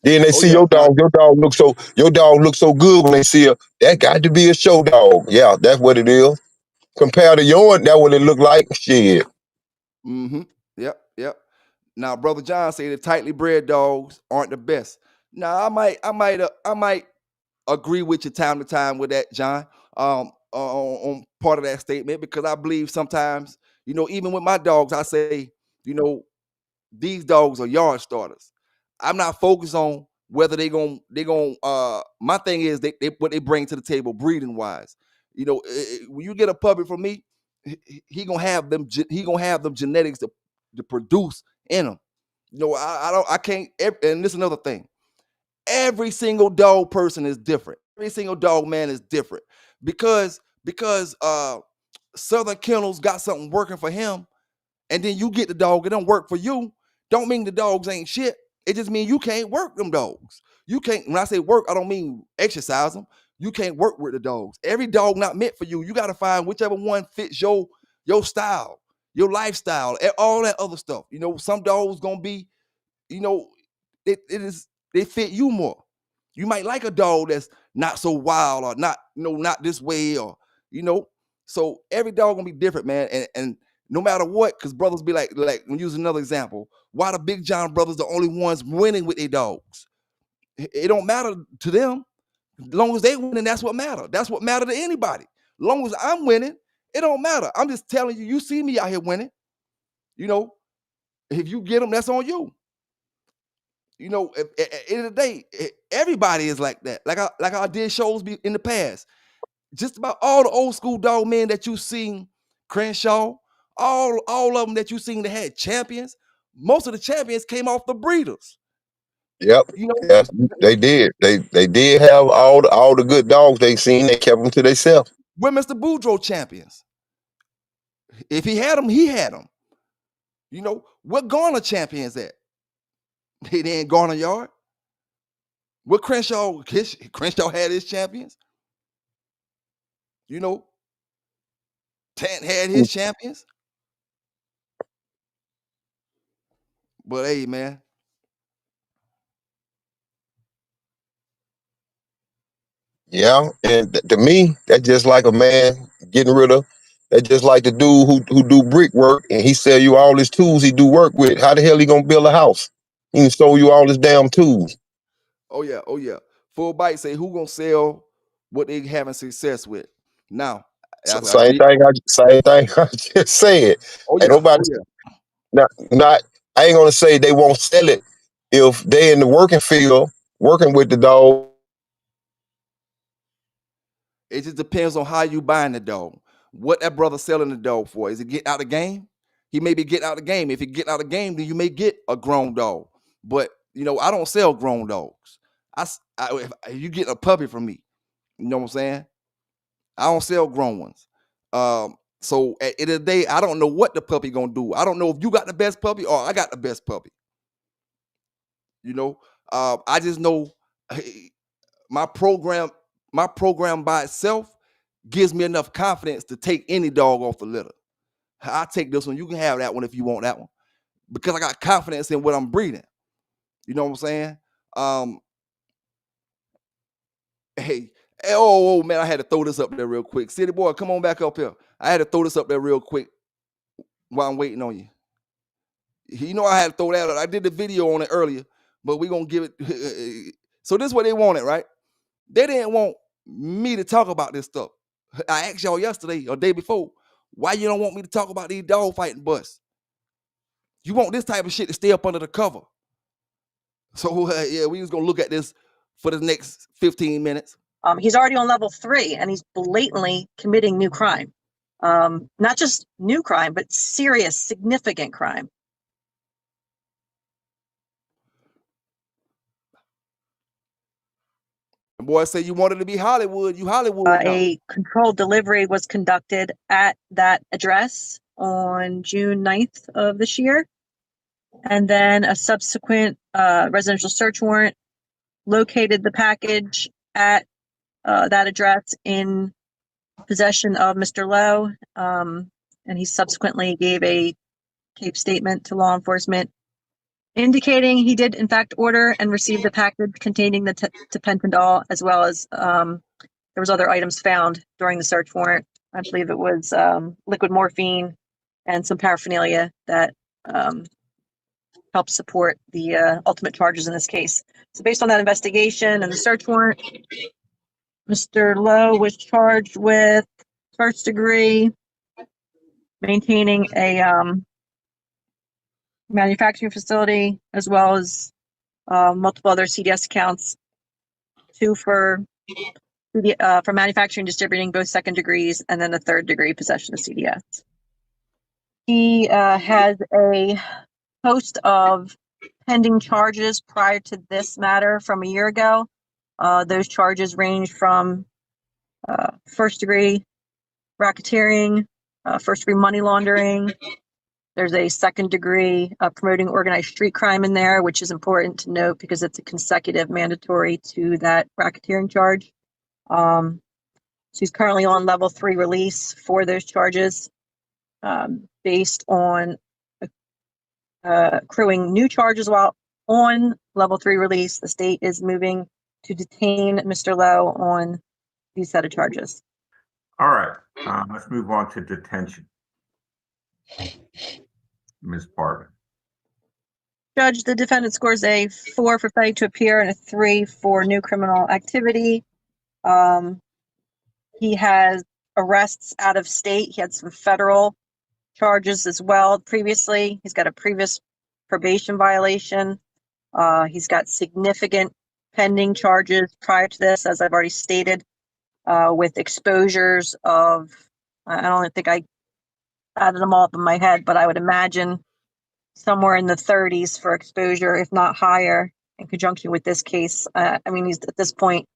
Then they Oh see yeah, now your dog looks so good when they see her. That got to be a show dog. Yeah, that's what it is. Compared to yours, that what it look like. Shit. mm-hmm. Yep. Now, brother John say the tightly bred dogs aren't the best. Now, I might agree with you time to time with that, John. On part of that statement because I believe sometimes, even with my dogs, I say, you know, these dogs are yard starters. I'm not focused on whether my thing is they what they bring to the table breeding wise. When you get a puppy from me, he gonna have them genetics to produce in them. I can't. And this is another thing. Every single dog person is different. Every single dog man is different because Southern Kennels got something working for him, and then you get the dog, it don't work for you. Don't mean the dogs ain't shit. It just means you can't work them dogs. You can't. When I say work, I don't mean exercise them. You can't work with the dogs. Every dog not meant for you. You got to find whichever one fits your style, your lifestyle, all that other stuff. Some dogs gonna be you know, it is they fit you more. You might like a dog that's not so wild or not, not this way or you know. So every dog gonna be different, man. And no matter what, because brothers be like when use another example, why the Big John brothers the only ones winning with their dogs? It don't matter to them. As long as they winning, that's what matter. That's what matter to anybody. As long as I'm winning, it don't matter. I'm just telling you, you see me out here winning. You know, if you get them, that's on you. At the end of the day, everybody is like that. Like I did shows in the past. Just about all the old school dog men that you seen, Crenshaw, all of them that you seen that had champions. Most of the champions came off the breeders. Yep. You know, Yes, they did. They did have all the good dogs they seen. They kept them to themselves. we're Mr. Boudreaux champions. If he had them, he had them. Where Garner champions at? They ain't Garner Yard. Where Crenshaw had his champions. You know, Tant had his champions. But hey, man, Yeah, and to me, that's just like a man getting rid of. That's just like the dude who do brickwork and he sell you all his tools he do work with. How the hell he gonna build a house? He can show you all his damn tools. oh yeah. Full bite say who gonna sell what they having success with. Now, So I did. same thing I just said. Oh Ain't yeah, nobody oh yeah. not I ain't gonna say they won't sell it if they in the working field working with the dog. It just depends on how you buying the dog. What that brother selling the dog for? Is it get out of the game? He may be getting out of the game. If he get out of the game, then you may get a grown dog. But I don't sell grown dogs. If you get a puppy from me, you know what I'm saying? I don't sell grown ones. So at the end of the day, I don't know what the puppy gonna do. I don't know if you got the best puppy or I got the best puppy. You know, I just know my program by itself gives me enough confidence to take any dog off the litter. I take this one. You can have that one if you want that one, because I got confidence in what I'm breeding. You know what I'm saying? Hey, oh man, I had to throw this up there real quick. City boy, come on back up here. I had to throw this up there real quick while I'm waiting on you. You know I had to throw that up. I did the video on it earlier, but we're gonna give it. So this is what they wanted, right? They didn't want me to talk about this stuff. I asked y'all yesterday or day before, why you don't want me to talk about these dog fighting busts? You want this type of shit to stay up under the cover. So yeah, we was gonna look at this for the next 15 minutes. He's already on level 3, and he's blatantly committing new crime. Not just new crime, but serious, significant crime. The boy said you wanted to be Hollywood. You Hollywood now. A controlled delivery was conducted at that address on June 9th of this year. And then a subsequent residential search warrant located the package at that address in possession of Mr. Lowe. And he subsequently gave a tape statement to law enforcement indicating he did in fact order and receive the package containing the tapentadol, as well as there was other items found during the search warrant. I believe it was liquid morphine and some paraphernalia that helped support the ultimate charges in this case. So based on that investigation and the search warrant, Mr. Lowe was charged with first degree, maintaining a manufacturing facility, as well as multiple other CDS accounts, 2 for manufacturing, distributing, both second degrees, and then a third degree possession of CDS. He has a host of pending charges prior to this matter from a year ago. Those charges range from first degree racketeering, first degree money laundering. There's a second degree promoting organized street crime in there, which is important to note because it's a consecutive mandatory to that racketeering charge. So he's currently on level 3 release for those charges, based on accruing new charges while on level 3 release. The state is moving to detain Mr. Lowe on these set of charges. All right, let's move on to detention. Ms. Parvin. Judge, the defendant scores a 4 for failing to appear and a 3 for new criminal activity. He has arrests out of state. He had some federal charges as well previously. He's got a previous probation violation. He's got significant pending charges prior to this, as I've already stated, with exposures of, I don't think I added them all up in my head, but I would imagine somewhere in the 30s for exposure, if not higher, in conjunction with this case. I mean, he's at this point,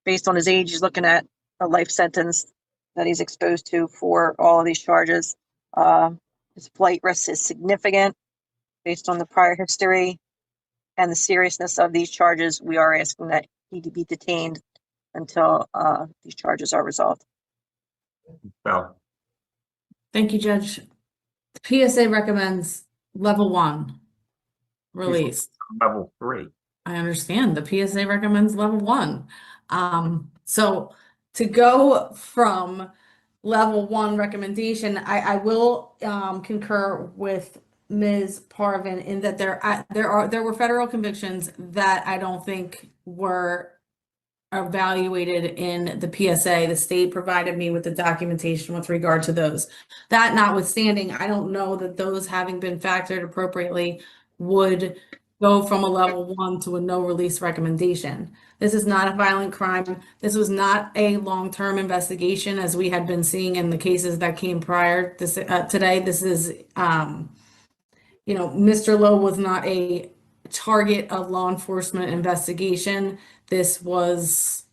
based on his age, he's looking at a life sentence that he's exposed to for all of these charges. His flight risk is significant based on the prior history and the seriousness of these charges. We are asking that he be detained until these charges are resolved. Bell. Thank you, Judge. The PSA recommends level 1 release. Level 3. I understand the PSA recommends level 1. So to go from level 1 recommendation, I will concur with Ms. Parvin in that there were federal convictions that I don't think were evaluated in the PSA. The state provided me with the documentation with regard to those. That notwithstanding, I don't know that those having been factored appropriately would go from a level 1 to a no release recommendation. This is not a violent crime. This was not a long-term investigation as we had been seeing in the cases that came prior to today. This is, Mr. Lowe was not a target of law enforcement investigation. This was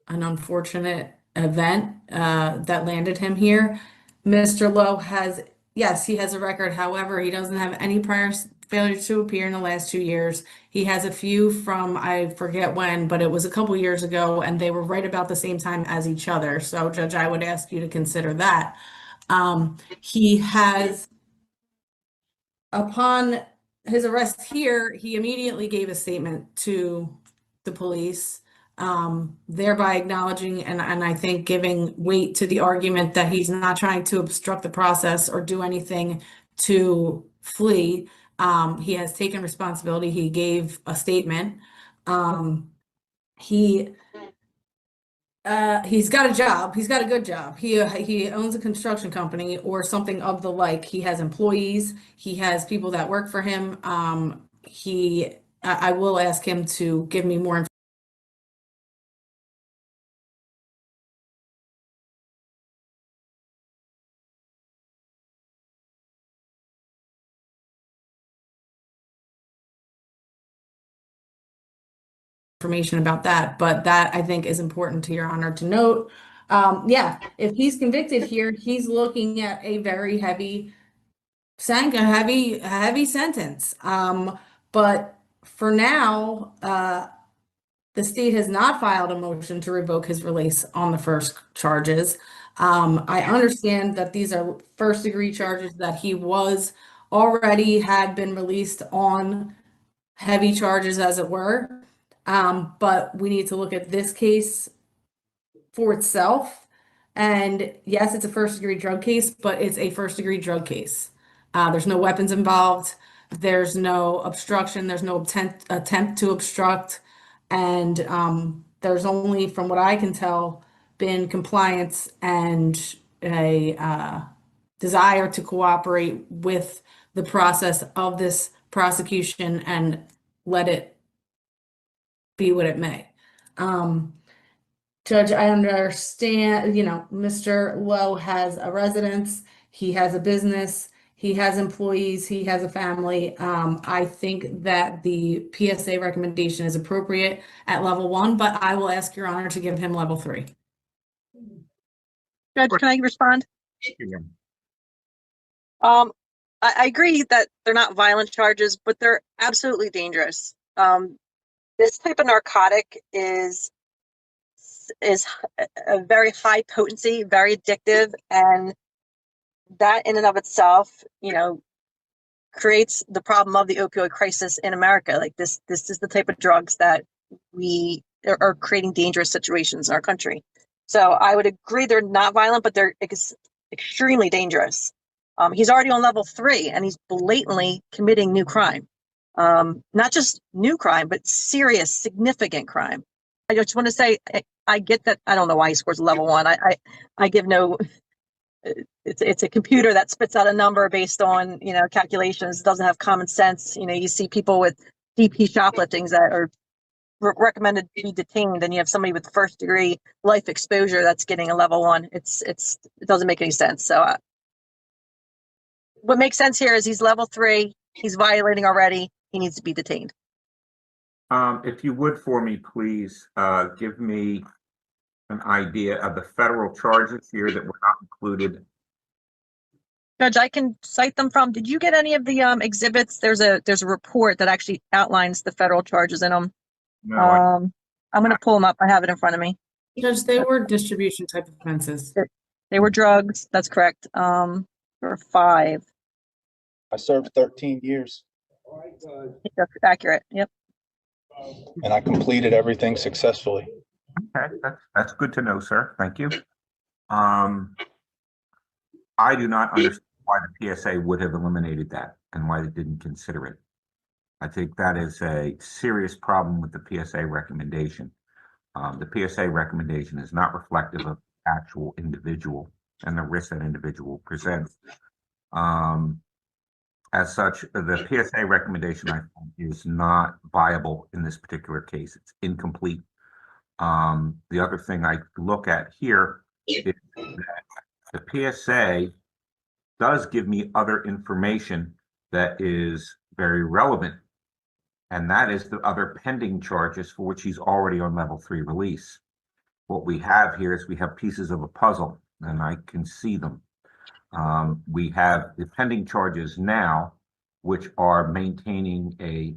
an unfortunate event that landed him here. Mr. Lowe has, yes, he has a record. However, he doesn't have any prior failure to appear in the last 2 years. He has a few from, I forget when, but it was a couple years ago, and they were right about the same time as each other. So, Judge, I would ask you to consider that. He has, upon his arrest here, he immediately gave a statement to the police, thereby acknowledging and I think giving weight to the argument that he's not trying to obstruct the process or do anything to flee. He has taken responsibility. He gave a statement. He's got a job. He's got a good job. He owns a construction company or something of the like. He has employees. He has people that work for him. I will ask him to give me more information about that, but that I think is important to Your Honor to note. Yeah, if he's convicted here, he's looking at a very heavy sentence. But for now, the state has not filed a motion to revoke his release on the first charges. I understand that these are first-degree charges, that he had been released on heavy charges, as it were. But we need to look at this case for itself. And yes, it's a first-degree drug case, but it's a first-degree drug case. There's no weapons involved. There's no obstruction. There's no attempt to obstruct. And there's only, from what I can tell, been compliance and a desire to cooperate with the process of this prosecution and let it be what it may. Judge, I understand, Mr. Lowe has a residence, he has a business, he has employees, he has a family. I think that the PSA recommendation is appropriate at level 1, but I will ask Your Honor to give him level 3. Judge, can I respond? Yeah. I agree that they're not violent charges, but they're absolutely dangerous. This type of narcotic is a very high potency, very addictive, and that in and of itself, creates the problem of the opioid crisis in America. Like this is the type of drugs that we are creating dangerous situations in our country. So I would agree they're not violent, but they're extremely dangerous. He's already on level 3, and he's blatantly committing new crime. Not just new crime, but serious, significant crime. I just want to say, I get that. I don't know why he scores level 1. I give no. It's a computer that spits out a number based on calculations. It doesn't have common sense. You see people with DP shopliftings that are recommended to be detained, and you have somebody with first degree life exposure that's getting a level 1. It doesn't make any sense. So what makes sense here is he's level 3. He's violating already. He needs to be detained. If you would, for me, please, give me an idea of the federal charges here that were not included. Judge, I can cite them from. Did you get any of the exhibits? There's a report that actually outlines the federal charges in them. No, I'm going to pull them up. I have it in front of me. Judge, they were distribution type offenses. They were drugs. That's correct. There were 5. I served 13 years That's accurate. Yep. and I completed everything successfully. okay, that's good to know, sir. Thank you. I do not understand why the PSA would have eliminated that and why they didn't consider it. I think that is a serious problem with the PSA recommendation. The PSA recommendation is not reflective of the actual individual and the risk that individual presents. As such, the PSA recommendation, I think, is not viable in this particular case. It's incomplete. The other thing I look at here is that the PSA does give me other information that is very relevant, and that is the other pending charges for which he's already on level 3 release. What we have here is we have pieces of a puzzle, and I can see them. We have the pending charges now which are maintaining a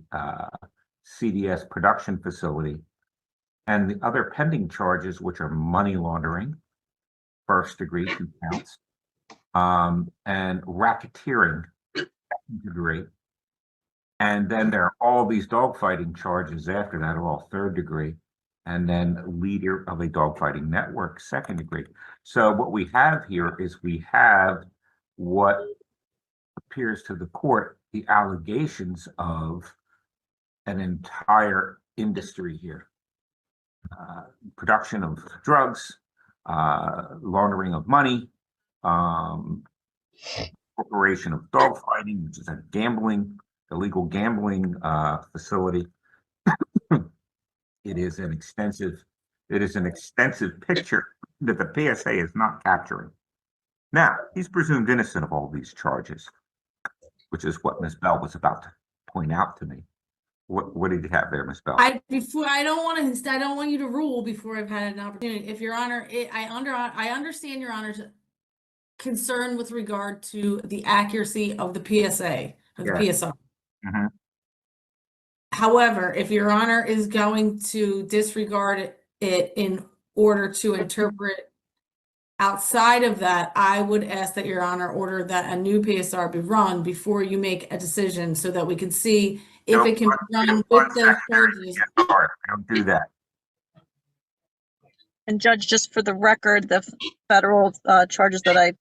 CDS production facility, and the other pending charges, which are money laundering, first degree, 2 counts, and racketeering, second degree. And then there are all these dogfighting charges after that, all third degree, and then leader of a dogfighting network, second degree. So what we have here is we have what appears to the court the allegations of an entire industry here. Production of drugs, laundering of money, corporation of dogfighting, which is a illegal gambling facility. It is an extensive picture that the PSA is not capturing. Now, he's presumed innocent of all these charges, which is what Ms. Bell was about to point out to me. What did you have there, Ms. Bell? I don't want you to rule before I've had an opportunity. If Your Honor, I understand Your Honor's concern with regard to the accuracy of the PSA, of the PSR. Mhm. However, if Your Honor is going to disregard it in order to interpret outside of that, I would ask that Your Honor order that a new PSR be run before you make a decision so that we can see if it can be run with those charges. I don't do that. And Judge, just for the record, the federal charges that I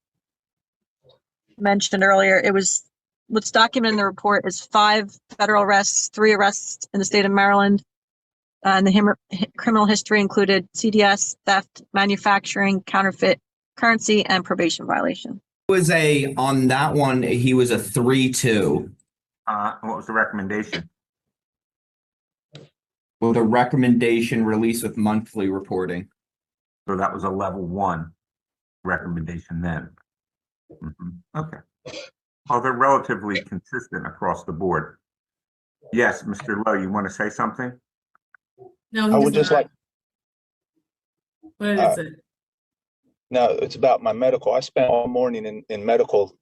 mentioned earlier, it was what's documented in the report is 5 federal arrests, 3 arrests in the state of Maryland. And the criminal history included CDS, theft, manufacturing, counterfeit currency, and probation violation. On that one, he was a 3-2. What was the recommendation? With a recommendation release with monthly reporting. So that was a level 1 recommendation then. Okay. Well, they're relatively consistent across the board. Yes, Mr. Lowe, you want to say something? No, I would just like, what is it? no, it's about my medical. I spent all morning in medical.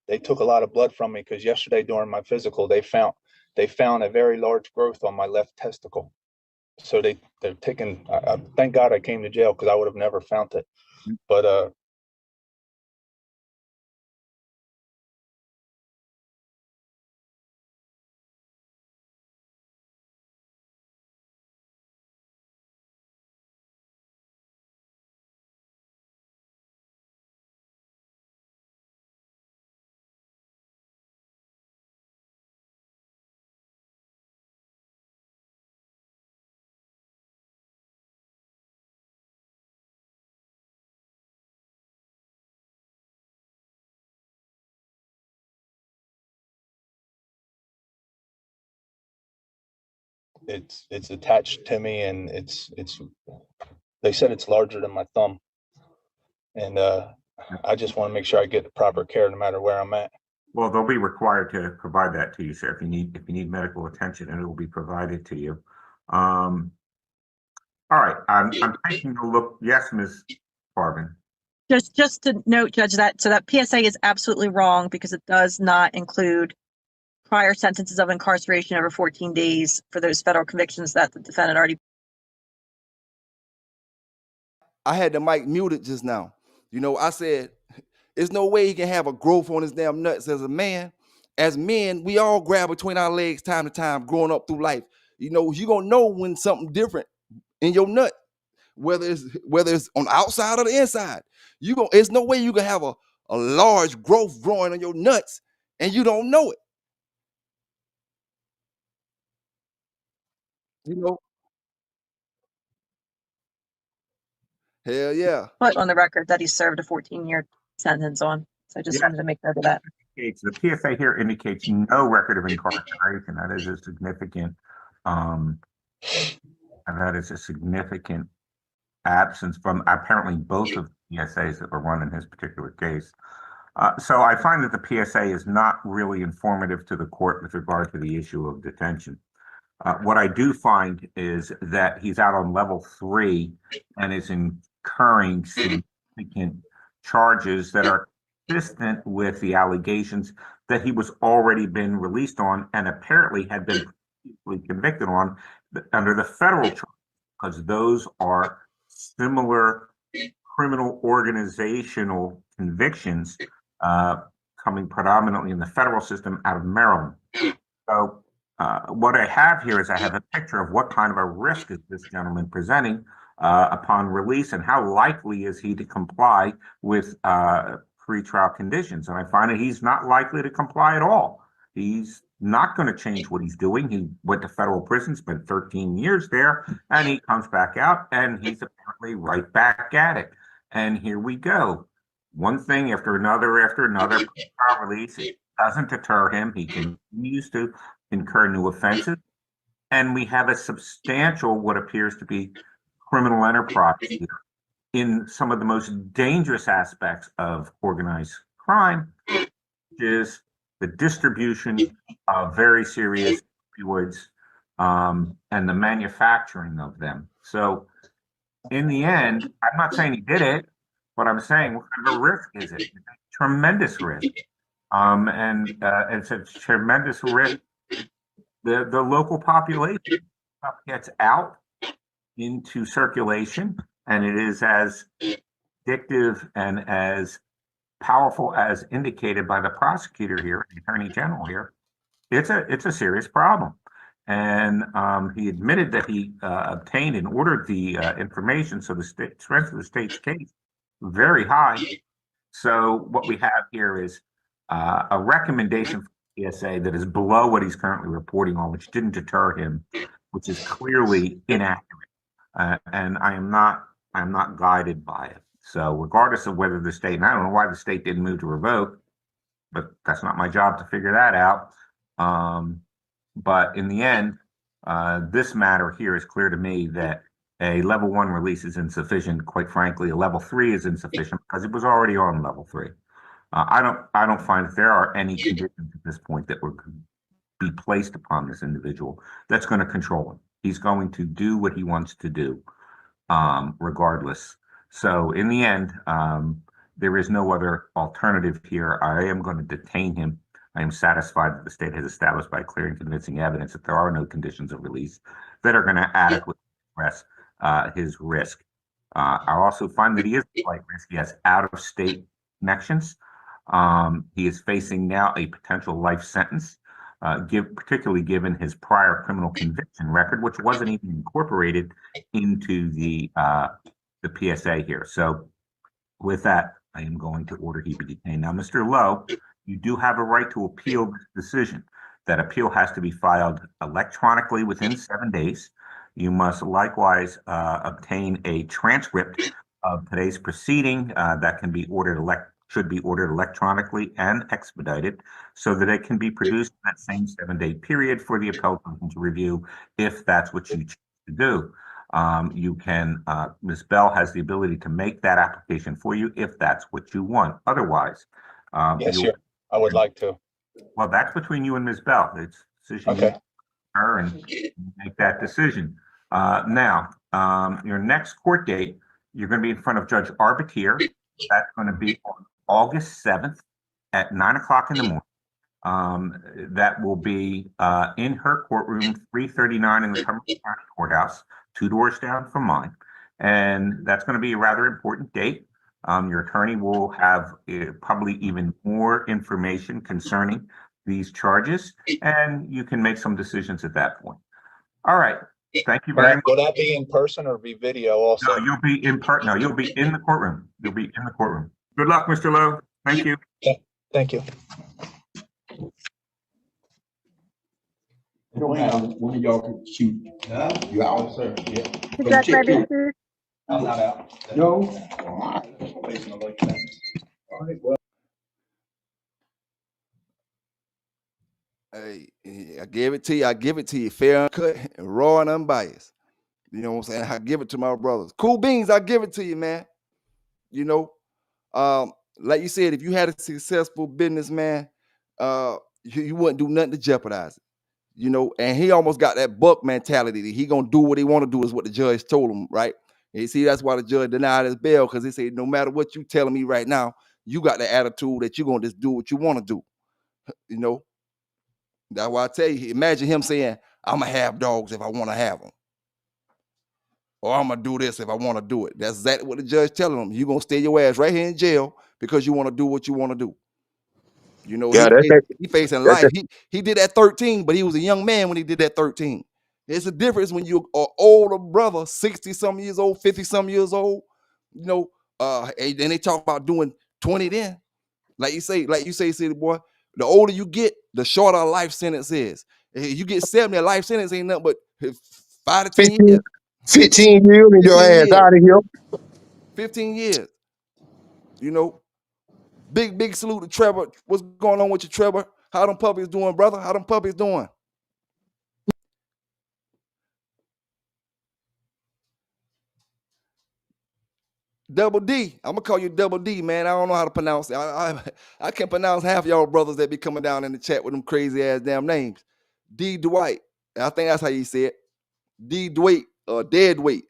They took a lot of blood from me because yesterday during my physical, they found a very large growth on my left testicle. So they're taking, thank God I came to jail because I would have never found it. But it's attached to me, and they said it's larger than my thumb, and I just want to make sure I get the proper care no matter where I'm at. Well, they'll be required to provide that to you, sir. If you need medical attention, and it will be provided to you. All right, I'm taking a look. Yes, Ms. Farben. Just to note, Judge, that PSA is absolutely wrong because it does not include prior sentences of incarceration over 14 days for those federal convictions that the defendant already. I had the mic muted just now. You know, I said, there's no way he can have a growth on his damn nuts as a man. As men, we all grab between our legs time to time growing up through life. You know, you're going to know when something different in your nut, whether it's on the outside or the inside. There's no way you can have a large growth growing on your nuts and you don't know it. You know, hell yeah. Put on the record that he served a 14-year sentence on. So I just wanted to make note of that. The PSA here indicates no record of incarceration. That is a significant absence from apparently both of the PSAs that were run in his particular case. So I find that the PSA is not really informative to the court with regard to the issue of detention. What I do find is that he's out on level 3 and is incurring significant charges that are consistent with the allegations that he was already been released on and apparently had been previously convicted on under the federal charge, because those are similar criminal organizational convictions coming predominantly in the federal system out of Maryland. So what I have here is I have a picture of what kind of a risk is this gentleman presenting upon release, and how likely is he to comply with pretrial conditions. And I find that he's not likely to comply at all. He's not going to change what he's doing. He went to federal prison, spent 13 years there, and he comes back out, and he's apparently right back at it. And here we go. One thing after another, pretrial release. It doesn't deter him. He continues to incur new offenses. And we have a substantial, what appears to be criminal enterprise here in some of the most dangerous aspects of organized crime, which is the distribution of very serious opioids and the manufacturing of them. So in the end, I'm not saying he did it, but I'm saying what kind of a risk is it? It's a tremendous risk. And it's a tremendous risk. The local population gets out into circulation, and it is as addictive and as powerful as indicated by the prosecutor here, the attorney general here. It's a serious problem. And he admitted that he obtained and ordered the information, so the strength of the state's case very high. So what we have here is a recommendation from the PSA that is below what he's currently reporting on, which didn't deter him, which is clearly inaccurate. And I'm not guided by it. So regardless of whether the state, and I don't know why the state didn't move to revoke, but that's not my job to figure that out. But in the end, this matter here is clear to me that a level 1 release is insufficient. Quite frankly, a level 3 is insufficient because it was already on level 3. I don't find that there are any conditions at this point that would be placed upon this individual that's going to control him. He's going to do what he wants to do, regardless. So in the end, there is no other alternative here. I am going to detain him. I am satisfied that the state has established by clear and convincing evidence that there are no conditions of release that are going to adequately address his risk. I also find that he is a slight risk. He has out-of-state connections. He is facing now a potential life sentence, particularly given his prior criminal conviction record, which wasn't even incorporated into the PSA here. So with that, I am going to order he be detained. Now, Mr. Lowe, you do have a right to appeal this decision. That appeal has to be filed electronically within 7 days. You must likewise obtain a transcript of today's proceeding that can be should be ordered electronically and expedited so that it can be produced in that same 7-day period for the appellate to review if that's what you choose to do. You can, Ms. Bell has the ability to make that application for you if that's what you want. Otherwise, yes, sir. I would like to. Well, that's between you and Ms. Bell. It's a decision Okay. her and make that decision. Now, your next court date, you're going to be in front of Judge Arbitier. That's going to be on August 7th at 9 o'clock in the morning. That will be in her courtroom, 339 in the Cumberland County Courthouse, 2 doors down from mine. And that's going to be a rather important date. Your attorney will have probably even more information concerning these charges, and you can make some decisions at that point. All right. Thank you very much. Will that be in person or be video also? No, you'll be in part. No, you'll be in the courtroom. You'll be in the courtroom. Good luck, Mr. Lowe. Thank you. Thank you. I don't have one of y'all can shoot. You out, sir? Yeah. Is that my business? I'm not out. No? All right, well. Hey, I give it to you. I give it to you fair, uncut, raw, and unbiased. You know what I'm saying? I give it to my brothers. Cool beans, I give it to you, man. You know, like you said, if you had a successful businessman, you wouldn't do nothing to jeopardize it. You know, and he almost got that buck mentality that he gonna do what he want to do is what the judge told him, right? And you see, that's why the judge denied his bail, because he said, no matter what you telling me right now, you got the attitude that you're gonna just do what you want to do. You know, that's why I tell you, imagine him saying, I'm gonna have dogs if I want to have them. Or I'm gonna do this if I want to do it. That's exactly what the judge telling him. You're gonna stay your ass right here in jail because you want to do what you want to do. You know, Yeah, he facing that's life. He did that 13, but he was a young man when he did that 13. It's a difference when you're an older brother, 60 some years old, 50 some years old, you know, and then they talk about doing 20 then. Like you say, city boy, the older you get, the shorter a life sentence is. You get 70, a life sentence ain't nothing but 5 to 10 15, years. 15 years and your 15 ass years. out of here. 15 years. You know, big salute to Trevor. What's going on with you, Trevor? How them puppies doing, brother? How them puppies doing? Double D. I'm gonna call you Double D, man. I don't know how to pronounce it. I can't pronounce half y'all brothers that be coming down in the chat with them crazy ass damn names. D Dwight. I think that's how you say it. D Dwight or dead weight.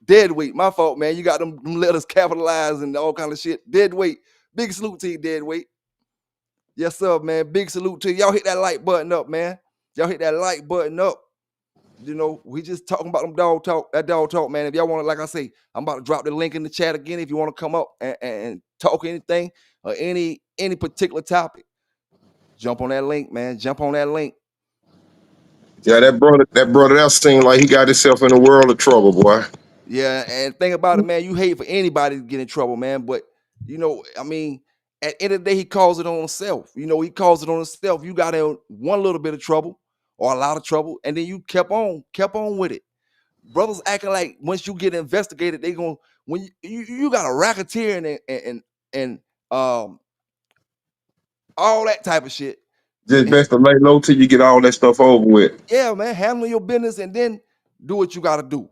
My fault, man. You got them letters capitalized and all kind of shit. Dead weight. Big salute to you, dead weight. Yes, sir, man. Big salute to you. Y'all hit that like button up, man. Y'all hit that like button up. You know, we just talking about them dog talk, man. If y'all want to, like I say, I'm about to drop the link in the chat again. If you want to come up and talk anything or any particular topic, jump on that link, man. Jump on that link. Yeah, that brother, that seemed like he got himself in a world of trouble, boy. Yeah, and think about it, man. You hate for anybody to get in trouble, man. But you know, I mean, at the end of the day, he calls it on himself. You know, he calls it on himself. You got in one little bit of trouble or a lot of trouble, and then you kept on with it. Brothers acting like once you get investigated, they gonna when you got a racketeer and all that type of shit. Just best to lay low till you get all that stuff over with. Yeah, man, handle your business and then do what you got to do.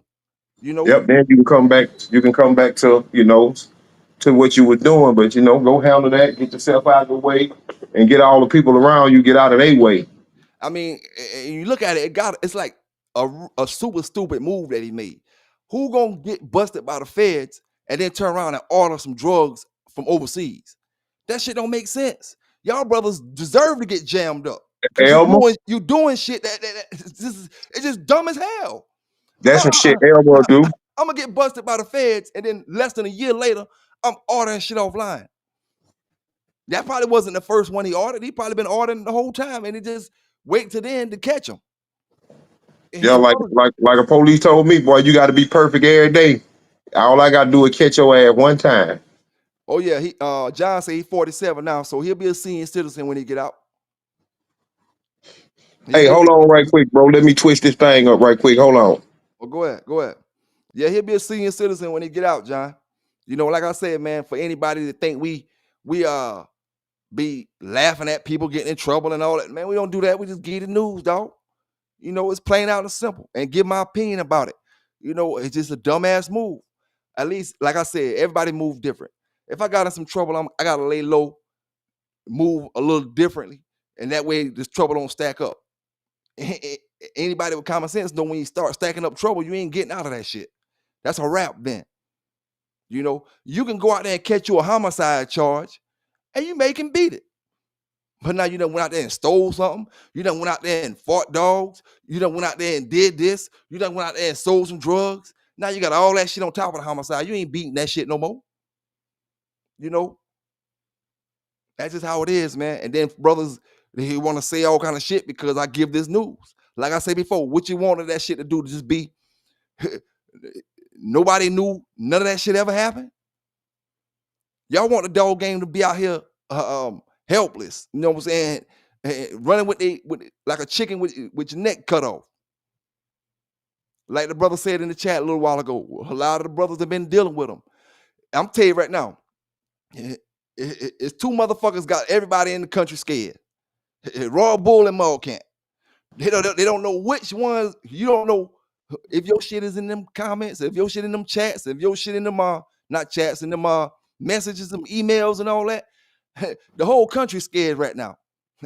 You know, Yep, then you can come back. You can come back to to what you were doing, but go handle that. Get yourself out of the way, and get all the people around you get out of their way. I mean, you look at it, it's like a super stupid move that he made. Who gonna get busted by the feds and then turn around and order some drugs from overseas? That shit don't make sense. Y'all brothers deserve to get jammed up because Elmer, you doing shit it's just dumb as hell. that's some shit Elmer do. I'm gonna get busted by the feds and then less than a year later, I'm ordering shit offline. That probably wasn't the first one he ordered. He probably been ordering the whole time and he just wait till then to catch him. Yeah, like a police told me, boy, you got to be perfect every day. All I got to do is catch your ass one time. Oh yeah, he John said he's 47 now, so he'll be a senior citizen when he get out. Hey, hold on right quick, bro. Let me twist this thing up right quick. Hold on. Well, go ahead. Yeah, he'll be a senior citizen when he get out, John. You know, like I said, man, for anybody to think we be laughing at people getting in trouble and all that, man, we don't do that. We just give the news, dog. You know, it's plain out and simple, and give my opinion about it. You know, it's just a dumbass move. At least, like I said, everybody move different. If I got in some trouble, I gotta lay low, move a little differently, and that way this trouble don't stack up. Anybody with common sense know when you start stacking up trouble, you ain't getting out of that shit. That's a wrap then. You know, you can go out there and catch you a homicide charge, and you may can beat it. But now you done went out there and stole something. You done went out there and fought dogs. You done went out there and did this. You done went out there and sold some drugs. Now you got all that shit on top of the homicide. You ain't beating that shit no more. You know, that's just how it is, man. And then brothers, they want to say all kind of shit because I give this news. Like I said before, what you wanted that shit to do to just be nobody knew none of that shit ever happened. Y'all want the dog game to be out here helpless, you know what I'm saying? Running with like a chicken with your neck cut off. Like the brother said in the chat a little while ago, a lot of the brothers have been dealing with them. I'm telling you right now, it's two motherfuckers got everybody in the country scared. Raw Bull and Mall Camp. They don't know which ones. You don't know if your shit is in them comments, if your shit in them chats, if your shit in them not chats, in them messages, them emails and all that. The whole country's scared right now.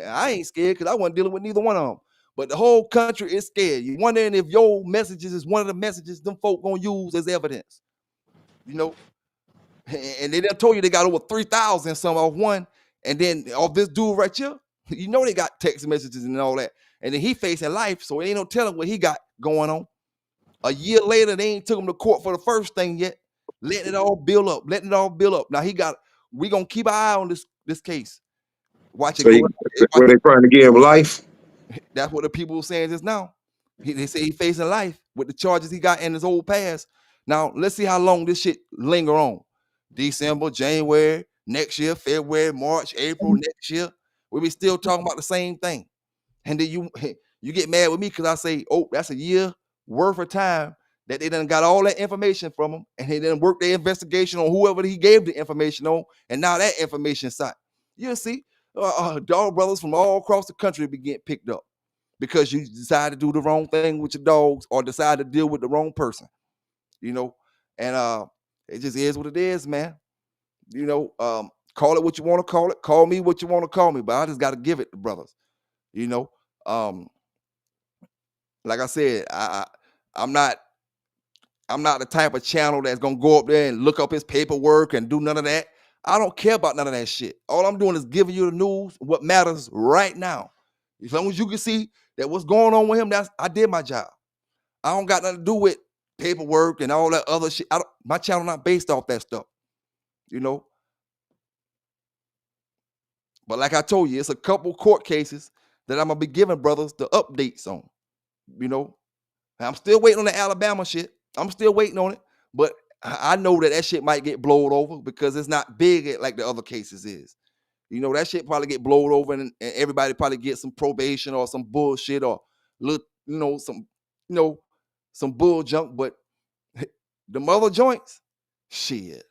I ain't scared because I wasn't dealing with neither one of them. But the whole country is scared. You wondering if your messages is one of the messages them folk gonna use as evidence. You know, and they done told you they got over 3,000 some off one, and then off this dude right here. You know they got text messages and all that. And then he facing life, so ain't no telling what he got going on. A year later, they ain't took him to court for the first thing yet. Letting it all build up. Now we gonna keep an eye on this case. Watch it So go. were they trying to give him life? That's what the people were saying just now. They say he facing life with the charges he got in his old past. Now let's see how long this shit linger on. December, January, next year, February, March, April, next year. We be still talking about the same thing. And then you get mad with me because I say, oh, that's a year worth of time that they done got all that information from him, and they done work their investigation on whoever he gave the information on, and now that information is out. You see, dog brothers from all across the country be getting picked up because you decide to do the wrong thing with your dogs or decide to deal with the wrong person, and it just is what it is, man. Call it what you want to call it, call me what you want to call me, but I just got to give it to brothers, you know. Like I said, I'm not the type of channel that's gonna go up there and look up his paperwork and do none of that. I don't care about none of that shit. All I'm doing is giving you the news, what matters right now. As long as you can see that what's going on with him, I did my job. I don't got nothing to do with paperwork and all that other shit. My channel not based off that stuff, you know. But like I told you, it's a couple court cases that I'm gonna be giving brothers the updates on, you know. I'm still waiting on the Alabama shit. I'm still waiting on it, but I know that shit might get blowed over because it's not big like the other cases is. You know, that shit probably get blowed over and everybody probably get some probation or some bullshit or some bull junk. But the mother joints, shit,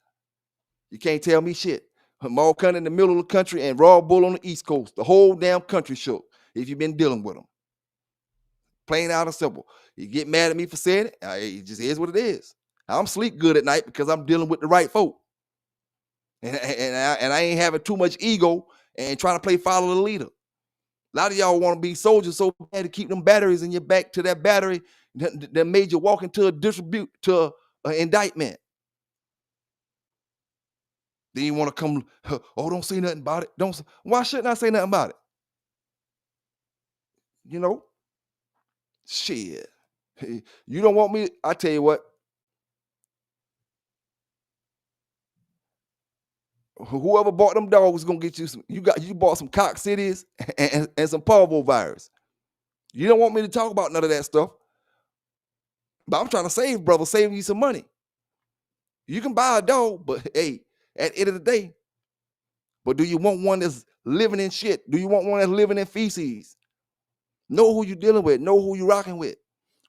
you can't tell me shit. Mall County in the middle of the country and Raw Bull on the East Coast. The whole damn country shook if you've been dealing with them. Plain out and simple. You get mad at me for saying it, it just is what it is. I'm sleep good at night because I'm dealing with the right folk. And I ain't having too much ego and trying to play follow the leader. A lot of y'all want to be soldiers so bad to keep them batteries in your back to that battery that made you walk into an indictment. Then you want to come, oh, don't say nothing about it. Why shouldn't I say nothing about it? You know? Shit. You don't want me, I tell you what. Whoever bought them dogs is gonna get you some. You bought some cock cities and some parvovirus. You don't want me to talk about none of that stuff. But I'm trying to save you some money. You can buy a dog, but hey, at the end of the day, but do you want one that's living in shit? Do you want one that's living in feces? Know who you're dealing with. Know who you're rocking with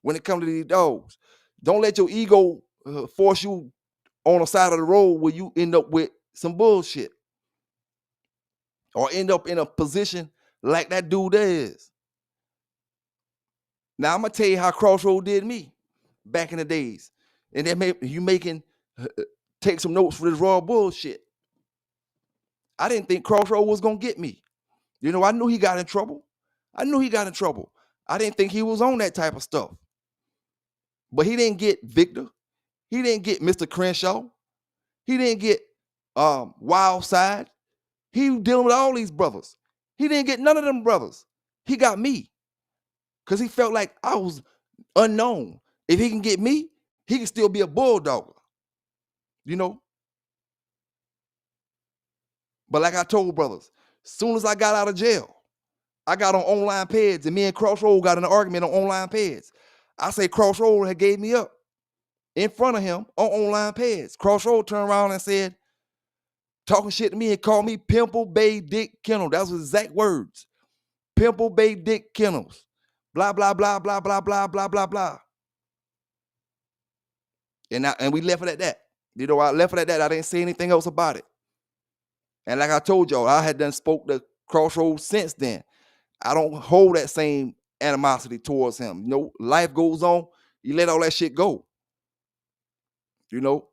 when it comes to these dogs. Don't let your ego force you on the side of the road where you end up with some bullshit or end up in a position like that dude there is. Now I'm gonna tell you how Crossroad did me back in the days, and then you making take some notes for this raw bullshit. I didn't think Crossroad was gonna get me. You know, I knew he got in trouble. I didn't think he was on that type of stuff. But he didn't get Victor. He didn't get Mr. Crenshaw. He didn't get Wild Side. He was dealing with all these brothers. He didn't get none of them brothers. He got me because he felt like I was unknown. If he can get me, he can still be a bulldog, you know. But like I told brothers, soon as I got out of jail, I got on online peds, and me and Crossroad got in an argument on online peds. I say Crossroad had gave me up in front of him on online peds. Crossroad turned around and said, talking shit to me and called me Pimple Bay Dick Kennel. That was his exact words. Pimple Bay Dick Kennels. Blah, blah, blah, blah, blah, blah, blah, blah, blah. And we left it at that. You know, I left it at that. I didn't say anything else about it. And like I told y'all, I had done spoke to Crossroads since then. I don't hold that same animosity towards him. You know, life goes on. You let all that shit go. You know?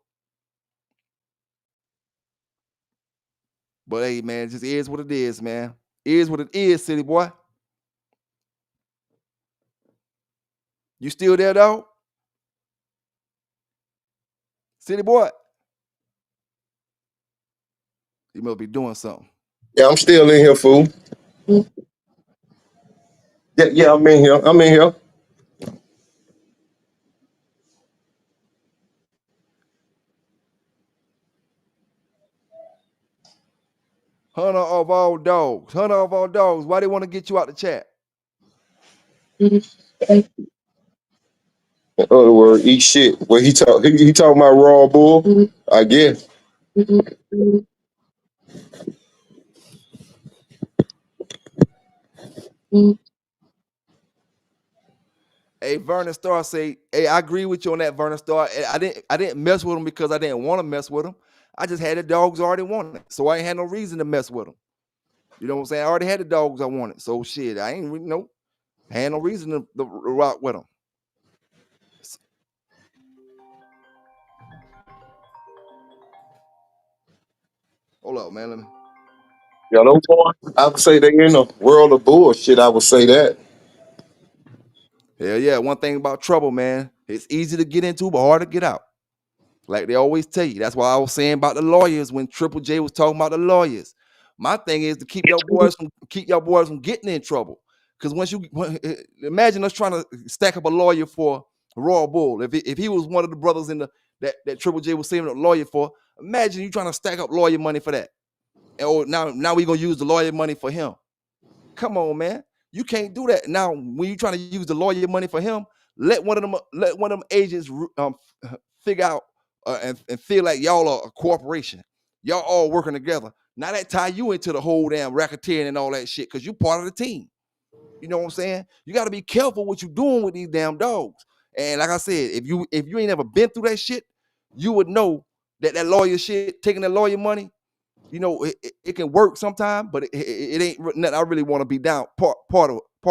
But hey, man, it just is what it is, man. It is what it is, city boy. You still there, dog? City boy. You must be doing something. Yeah, I'm still in here, fool. Yeah, I'm in here. I'm in here. Hunter of all dogs. Hunter of all dogs. Why they want to get you out the chat? In other words, eat shit. Well, he talking about raw bull, I guess. Hey, Vernon Starr say, hey, I agree with you on that, Vernon Starr. I didn't mess with him because I didn't want to mess with him. I just had the dogs already wanted, so I ain't had no reason to mess with them. You know what I'm saying? I already had the dogs I wanted, so shit, I ain't had no reason to rock with them. Hold up, man. Let me. Yeah, those boys, I would say they in a world of bullshit. I would say that. Yeah. One thing about trouble, man, it's easy to get into, but hard to get out. Like they always tell you. That's why I was saying about the lawyers when Triple J was talking about the lawyers. My thing is to keep your boys from getting in trouble. Because imagine us trying to stack up a lawyer for Royal Bull. If he was one of the brothers in that Triple J was saving a lawyer for, imagine you trying to stack up lawyer money for that. And now we gonna use the lawyer money for him. Come on, man. You can't do that. Now, when you're trying to use the lawyer money for him, let one of them agents figure out and feel like y'all are a corporation. Y'all all working together. Now that tie you into the whole damn racketeering and all that shit because you part of the team. You know what I'm saying? You got to be careful what you're doing with these damn dogs. And like I said, if you ain't never been through that shit, you would know that lawyer shit, taking the lawyer money, it can work sometimes, but it ain't nothing I really want to be down part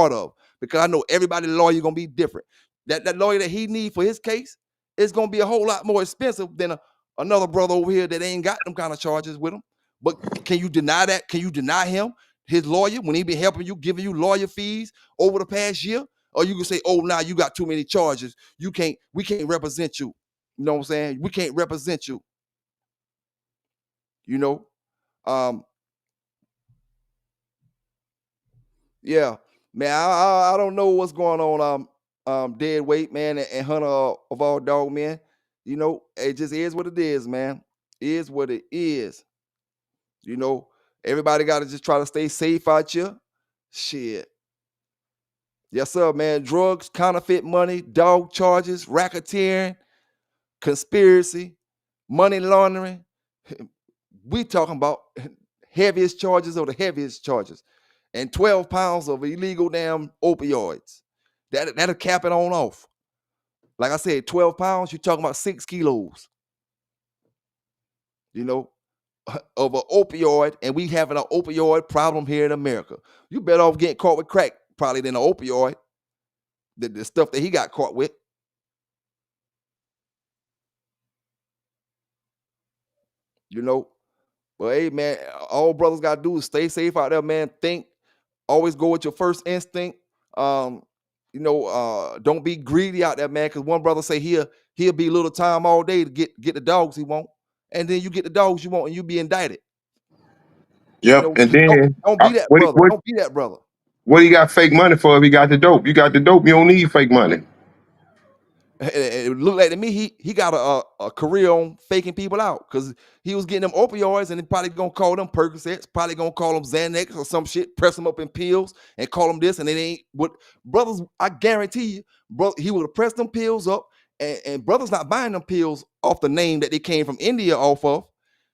of because I know everybody lawyer gonna be different. That lawyer that he need for his case is gonna be a whole lot more expensive than another brother over here that ain't got them kind of charges with him. But can you deny that? Can you deny him his lawyer when he been helping you, giving you lawyer fees over the past year? Or you can say, oh, now you got too many charges. We can't represent you. You know what I'm saying? We can't represent you. You know, yeah, man. I don't know what's going on. Dead weight, man, and Hunter of all dog, man. It just is what it is, man. Is what it is. Everybody got to just try to stay safe out here. Shit. Yes, sir, man. Drugs, counterfeit money, dog charges, racketeering, conspiracy, money laundering. We talking about heaviest charges of the heaviest charges. And 12 pounds of illegal damn opioids. That'll cap it on off. Like I said, 12 pounds, you're talking about 6 kilos, of an opioid, and we having an opioid problem here in America. You better off getting caught with crack probably than an opioid, the stuff that he got caught with. But hey, man, all brothers got to do is stay safe out there, man. Think, always go with your first instinct. Don't be greedy out there, man. Because one brother say he'll be little time all day to get the dogs he want, and then you get the dogs you want, and you be indicted. Yep. And then Don't be that brother. Don't be that brother. What he got fake money for if he got the dope? You got the dope, you don't need fake money. It looked like to me he got a career on faking people out because he was getting them opioids and he probably gonna call them Percocets, probably gonna call them Xanax or some shit, press them up in pills and call them this, and it ain't what brothers. I guarantee you, bro, he would have pressed them pills up, and brothers not buying them pills off the name that they came from India off of.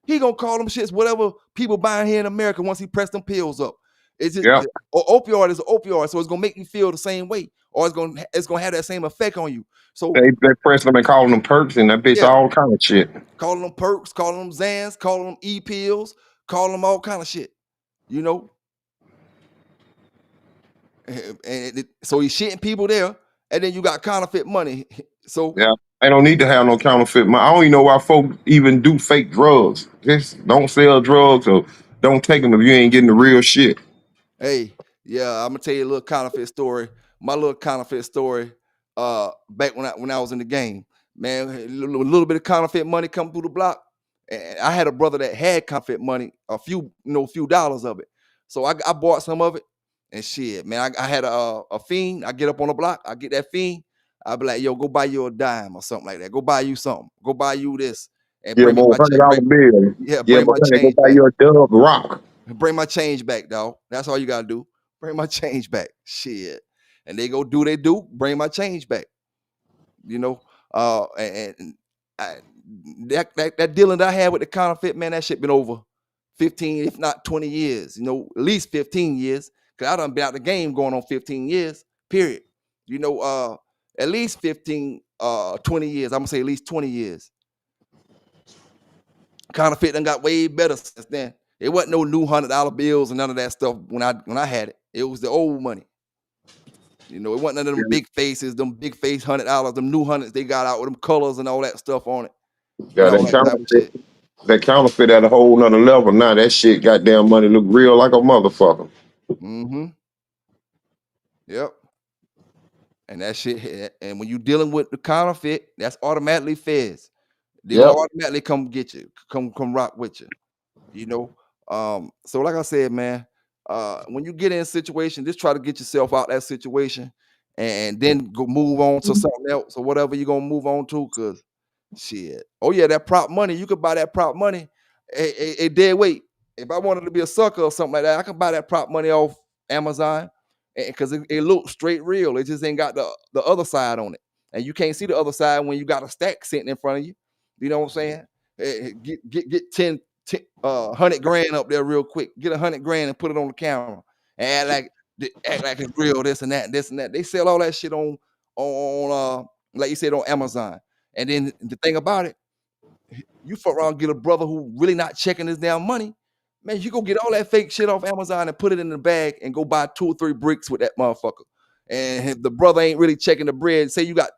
He gonna call them shits whatever people buying here in America once he pressed them pills up. It's just opioid is an opioid, so it's gonna make you feel the same way, or it's gonna have that same effect on you. So they press them and calling them perks and that bitch all kind of shit. Calling them perks, calling them Xans, calling them E-pills, calling them all kind of shit. So he's shitting people there, and then you got counterfeit money. So yeah, I don't need to have no counterfeit money. I don't even know why folks even do fake drugs. Just don't sell drugs or don't take them if you ain't getting the real shit. Hey, yeah, I'm gonna tell you a little counterfeit story. My little counterfeit story. Back when I was in the game, man, a little bit of counterfeit money come through the block. And I had a brother that had counterfeit money, a few dollars of it. So I bought some of it, And shit, man, I had a fiend. I get up on the block, I get that fiend. I be like, yo, go buy you a dime or something like that. Go buy you something. Go buy you this, and Give bring him me a my $100 bill. Give bring him a my hundred. Go change buy back. you a Dub Rock. Bring my change back, dog. That's all you gotta do. Bring my change back. Shit, and they go do they do. Bring my change back. You know, and I, that dealing that I had with the counterfeit, man, that shit been over 15, if not 20 years. You know, at least 15 years. Cause I done been out the game going on 15 years. Period. You know, at least 15, 20 years. I'm gonna say at least 20 years. Counterfeit done got way better since then. It wasn't no new $100 bills and none of that stuff when I had it. It was the old money. You know, it wasn't none of them big faces, them big face $100, them new hundreds they got out with them colors and all that stuff on it, and Yeah, all that type of shit. that counterfeit at a whole nother level. Now that shit, goddamn money look real like a motherfucker. Mm-hmm. Yep. And that shit, and when you dealing with the counterfeit, that's automatically feds. They gonna Yep. automatically come get you, come rock with you. You know. So like I said, man, when you get in a situation, just try to get yourself out that situation and then go move on to something else or whatever you're gonna move on to, cause shit. Oh yeah, that prop money, you could buy that prop money a dead weight. If I wanted to be a sucker or something like that, I could buy that prop money off Amazon because it looks straight real. It just ain't got the other side on it. And you can't see the other side when you got a stack sitting in front of you. You know what I'm saying? Get 100 grand up there real quick. Get 100 grand and put it on the camera and act like it's real. This and that, and this and that. They sell all that shit on like you said on Amazon. And then the thing about it, you fuck around and get a brother who really not checking his damn money. Man, you go get all that fake shit off Amazon and put it in the bag and go buy 2 or 3 bricks with that motherfucker. And if the brother ain't really checking the bread, say you got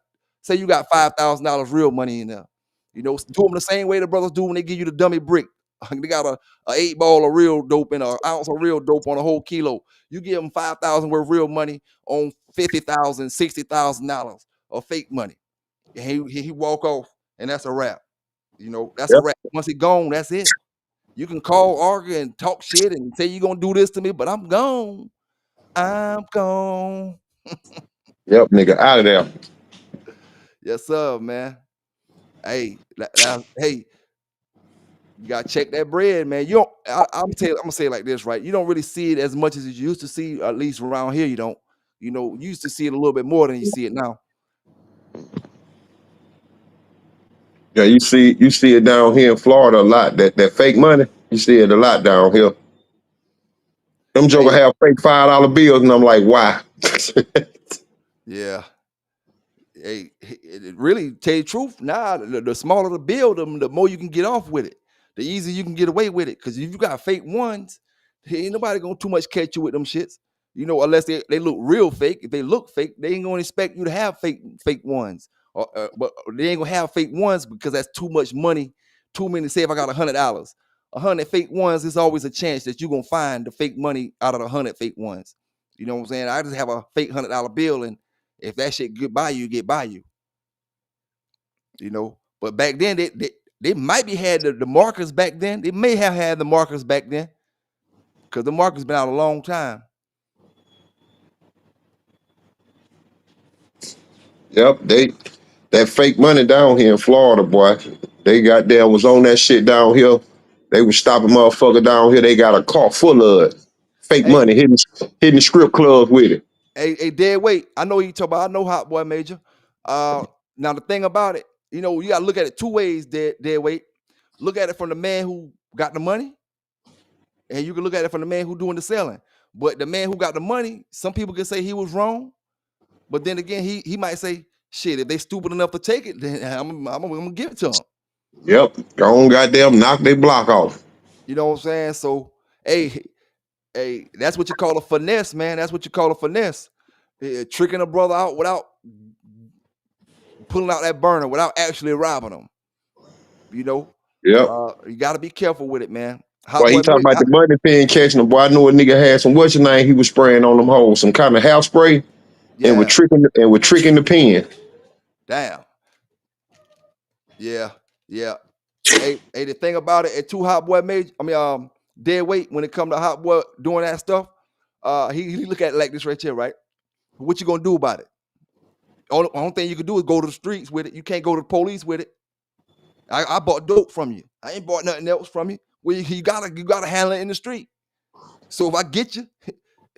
$5,000 real money in there. You know, do them the same way the brothers do when they give you the dummy brick. They got a 8 ball of real dope and an ounce of real dope on a whole kilo. You give them 5,000 worth real money on $50,000, $60,000 of fake money. And he walk off, and that's a wrap. You know, that's a Yep. wrap. Once he gone, that's it. You can call, argue, and talk shit and say you're gonna do this to me, but I'm gone. I'm gone. Yep, nigga, out of there. Yes, sir, man. Hey, hey, you gotta check that bread, man. You don't. I'm gonna say it like this, right? You don't really see it as much as you used to see, at least around here. You don't. You know, you used to see it a little bit more than you see it now. Yeah, you see it down here in Florida a lot. That fake money, you see it a lot down here. Them joker Hey, have fake $5 bills, and I'm like, why? yeah. Hey, it really tell you the truth. Nah, the smaller the bill, the more you can get off with it. The easier you can get away with it. Because if you got fake ones, ain't nobody gonna too much catch you with them shits. You know, unless they look real fake. If they look fake, they ain't gonna expect you to have fake ones. But they ain't gonna have fake ones because that's too much money. Too many. Say if I got $100, 100 fake ones, there's always a chance that you're gonna find the fake money out of the 100 fake ones. You know what I'm saying? I just have a fake $100 bill, and if that shit get by you, get by you. You know. But back then, they might be had the markers back then. They may have had the markers back then because the markers been out a long time. Yep, that fake money down here in Florida, boy. They goddamn was on that shit down here. They was stopping motherfucker down here. They got a car full of it. Fake Hey, money, hitting strip clubs with it. hey, dead weight. I know you talk about. I know Hot Boy Major. Now the thing about it, you know, you gotta look at it 2 ways. Dead weight. Look at it from the man who got the money, and you can look at it from the man who doing the selling. But the man who got the money, some people can say he was wrong. But then again, he might say, shit, if they stupid enough to take it, then I'm gonna give it to them. Yep, go on goddamn knock they block off. You know what I'm saying? So, hey, that's what you call a finesse, man. That's what you call a finesse. Tricking a brother out without pulling out that burner, without actually robbing them. You know, Yep. you got to be careful with it, man. Hot Boy, he boy, talking about the money pin catching him. Boy, I knew a nigga had some what's your name he was spraying on them holes, some kind of house spray, and yeah, with tricking the pin. damn, yeah, yeah. Hey, the thing about it, at two hot boy major, dead weight when it come to hot boy doing that stuff. he look at it like this right here, right? What you gonna do about it? Only thing you can do is go to the streets with it. You can't go to the police with it. I bought dope from you. I ain't bought nothing else from you. Well, you gotta handle it in the street. So if I get you,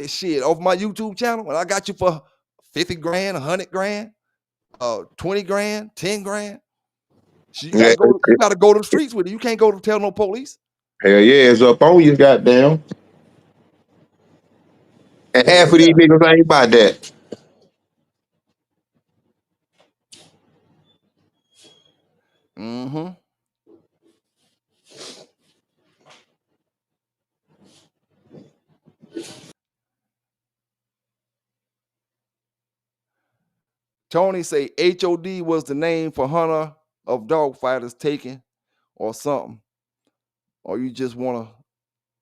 shit, off my YouTube channel, and I got you for 50 grand, 100 grand, 20 grand, 10 grand, so you Yeah, gotta go to the streets with it. You can't go to tell no police. hell yeah, it's up on you, goddamn. And Hell half of these yeah. niggas ain't about that. Mm-hmm. Tony say HOD was the name for hunter of dog fighters taken or something. Or you just want to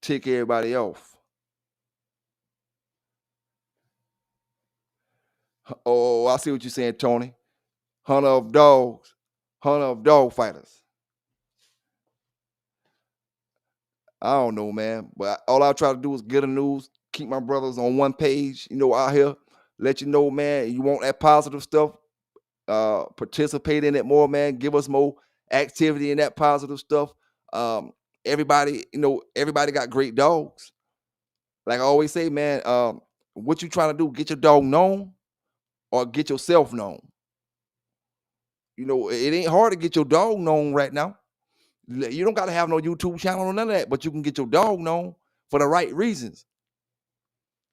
tick everybody off. Oh, I see what you're saying, Tony. Hunter of dogs, hunter of dog fighters. I don't know, man. But all I try to do is get the news, keep my brothers on one page, out here, let you know, man, you want that positive stuff, participate in it more, man. Give us more activity in that positive stuff. Everybody, everybody got great dogs. Like I always say, man, what you trying to do? Get your dog known or get yourself known? It ain't hard to get your dog known right now. You don't got to have no YouTube channel or none of that, but you can get your dog known for the right reasons.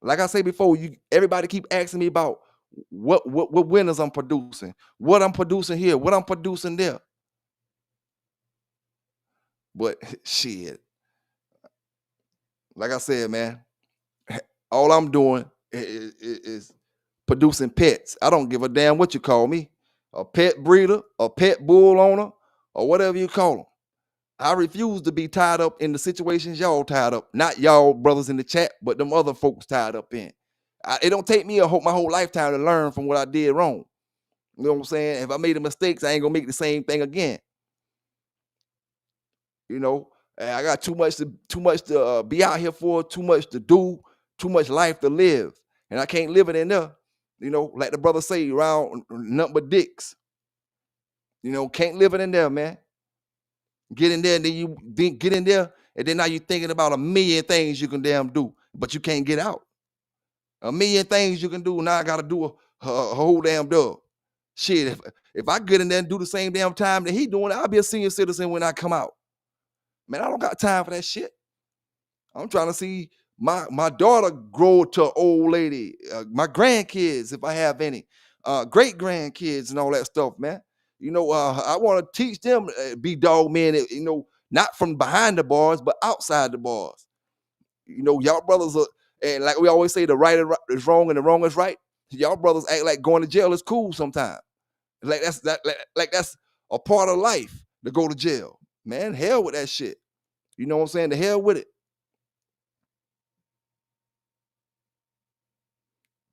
Like I say before, everybody keep asking me about what winners I'm producing, what I'm producing here, what I'm producing there. But shit, like I said, man, all I'm doing is producing pets. I don't give a damn what you call me, a pet breeder, a pet bull owner, or whatever you call them. I refuse to be tied up in the situations y'all tied up. Not y'all brothers in the chat, but them other folks tied up in. It don't take me my whole lifetime to learn from what I did wrong. You know what I'm saying? If I made the mistakes, I ain't gonna make the same thing again. I got too much to be out here for, too much to do, too much life to live, and I can't live it in there. Like the brother say, around nothing but dicks. Can't live it in there, man. Get in there, and then you get in there, and then now you're thinking about a million things you can damn do, but you can't get out. A million things you can do. Now I got to do a whole damn dub. Shit, if I get in there and do the same damn time that he doing, I'll be a senior citizen when I come out. Man, I don't got time for that shit. I'm trying to see my daughter grow to an old lady, my grandkids, if I have any, great grandkids and all that stuff, man. I want to teach them be dog men, not from behind the bars, but outside the bars. Y'all brothers are, and like we always say, the right is wrong and the wrong is right. Y'all brothers act like going to jail is cool sometimes. Like that's a part of life to go to jail. Man, hell with that shit. You know what I'm saying? The hell with it.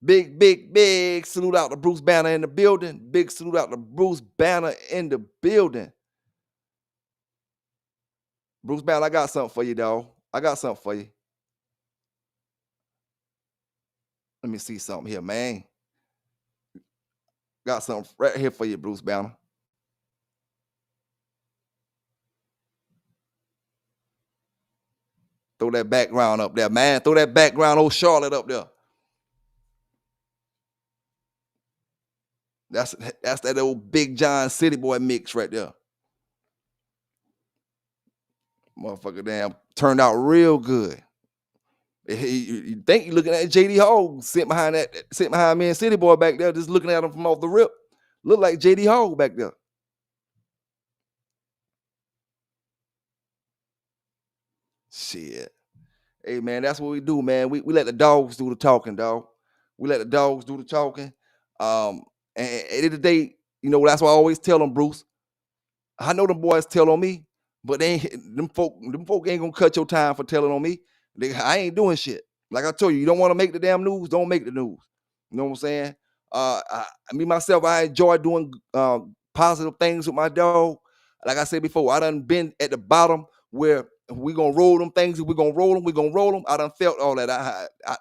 Big salute out to Bruce Banner in the building. Big salute out to Bruce Banner in the building. Bruce Banner, I got something for you, dog. I got something for you. Let me see something here, man. Got something right here for you, Bruce Banner. Throw that background up there, man. Throw that background, old Charlotte up there. That's that old Big John City Boy mix right there. Motherfucker damn turned out real good. You think you're looking at JD Hogg sitting behind me and City Boy back there, just looking at him from off the rip. Look like JD Hogg back there. Shit. Hey man, that's what we do, man. We let the dogs do the talking, dog. We let the dogs do the talking. And at the end of the day, that's why I always tell them, Bruce. I know them boys tell on me, but them folk ain't gonna cut your time for telling on me. I ain't doing shit. Like I told you, you don't want to make the damn news, don't make the news. You know what I'm saying? Me myself, I enjoy doing positive things with my dog. Like I said before, I done been at the bottom where we gonna roll them things. We gonna roll them. We gonna roll them. I done felt all that.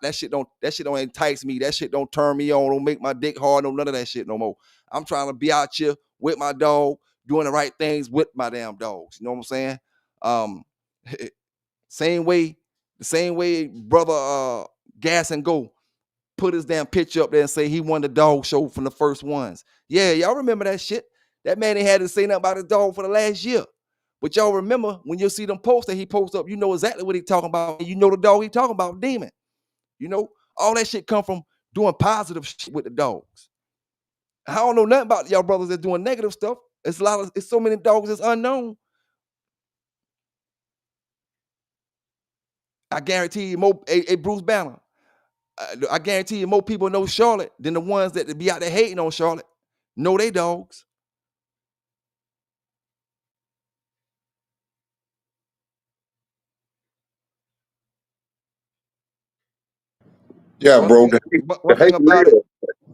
That shit don't entice me. That shit don't turn me on. Don't make my dick hard. No, none of that shit no more. I'm trying to be out here with my dog, doing the right things with my damn dogs. You know what I'm saying? The same way, brother Gas and Go put his damn picture up there and say he won the dog show from the first ones. Yeah, y'all remember that shit? That man ain't had to say nothing about his dog for the last year. But y'all remember when you see them posts that he posts up, you know exactly what he talking about. You know the dog he talking about, Demon. You know, all that shit come from doing positive shit with the dogs. I don't know nothing about y'all brothers that doing negative stuff. It's so many dogs that's unknown. I guarantee you more, Bruce Banner. I guarantee you more people know Charlotte than the ones that be out there hating on Charlotte. Know they dogs. Yeah, One bro. thing, The one thing hate about it, live.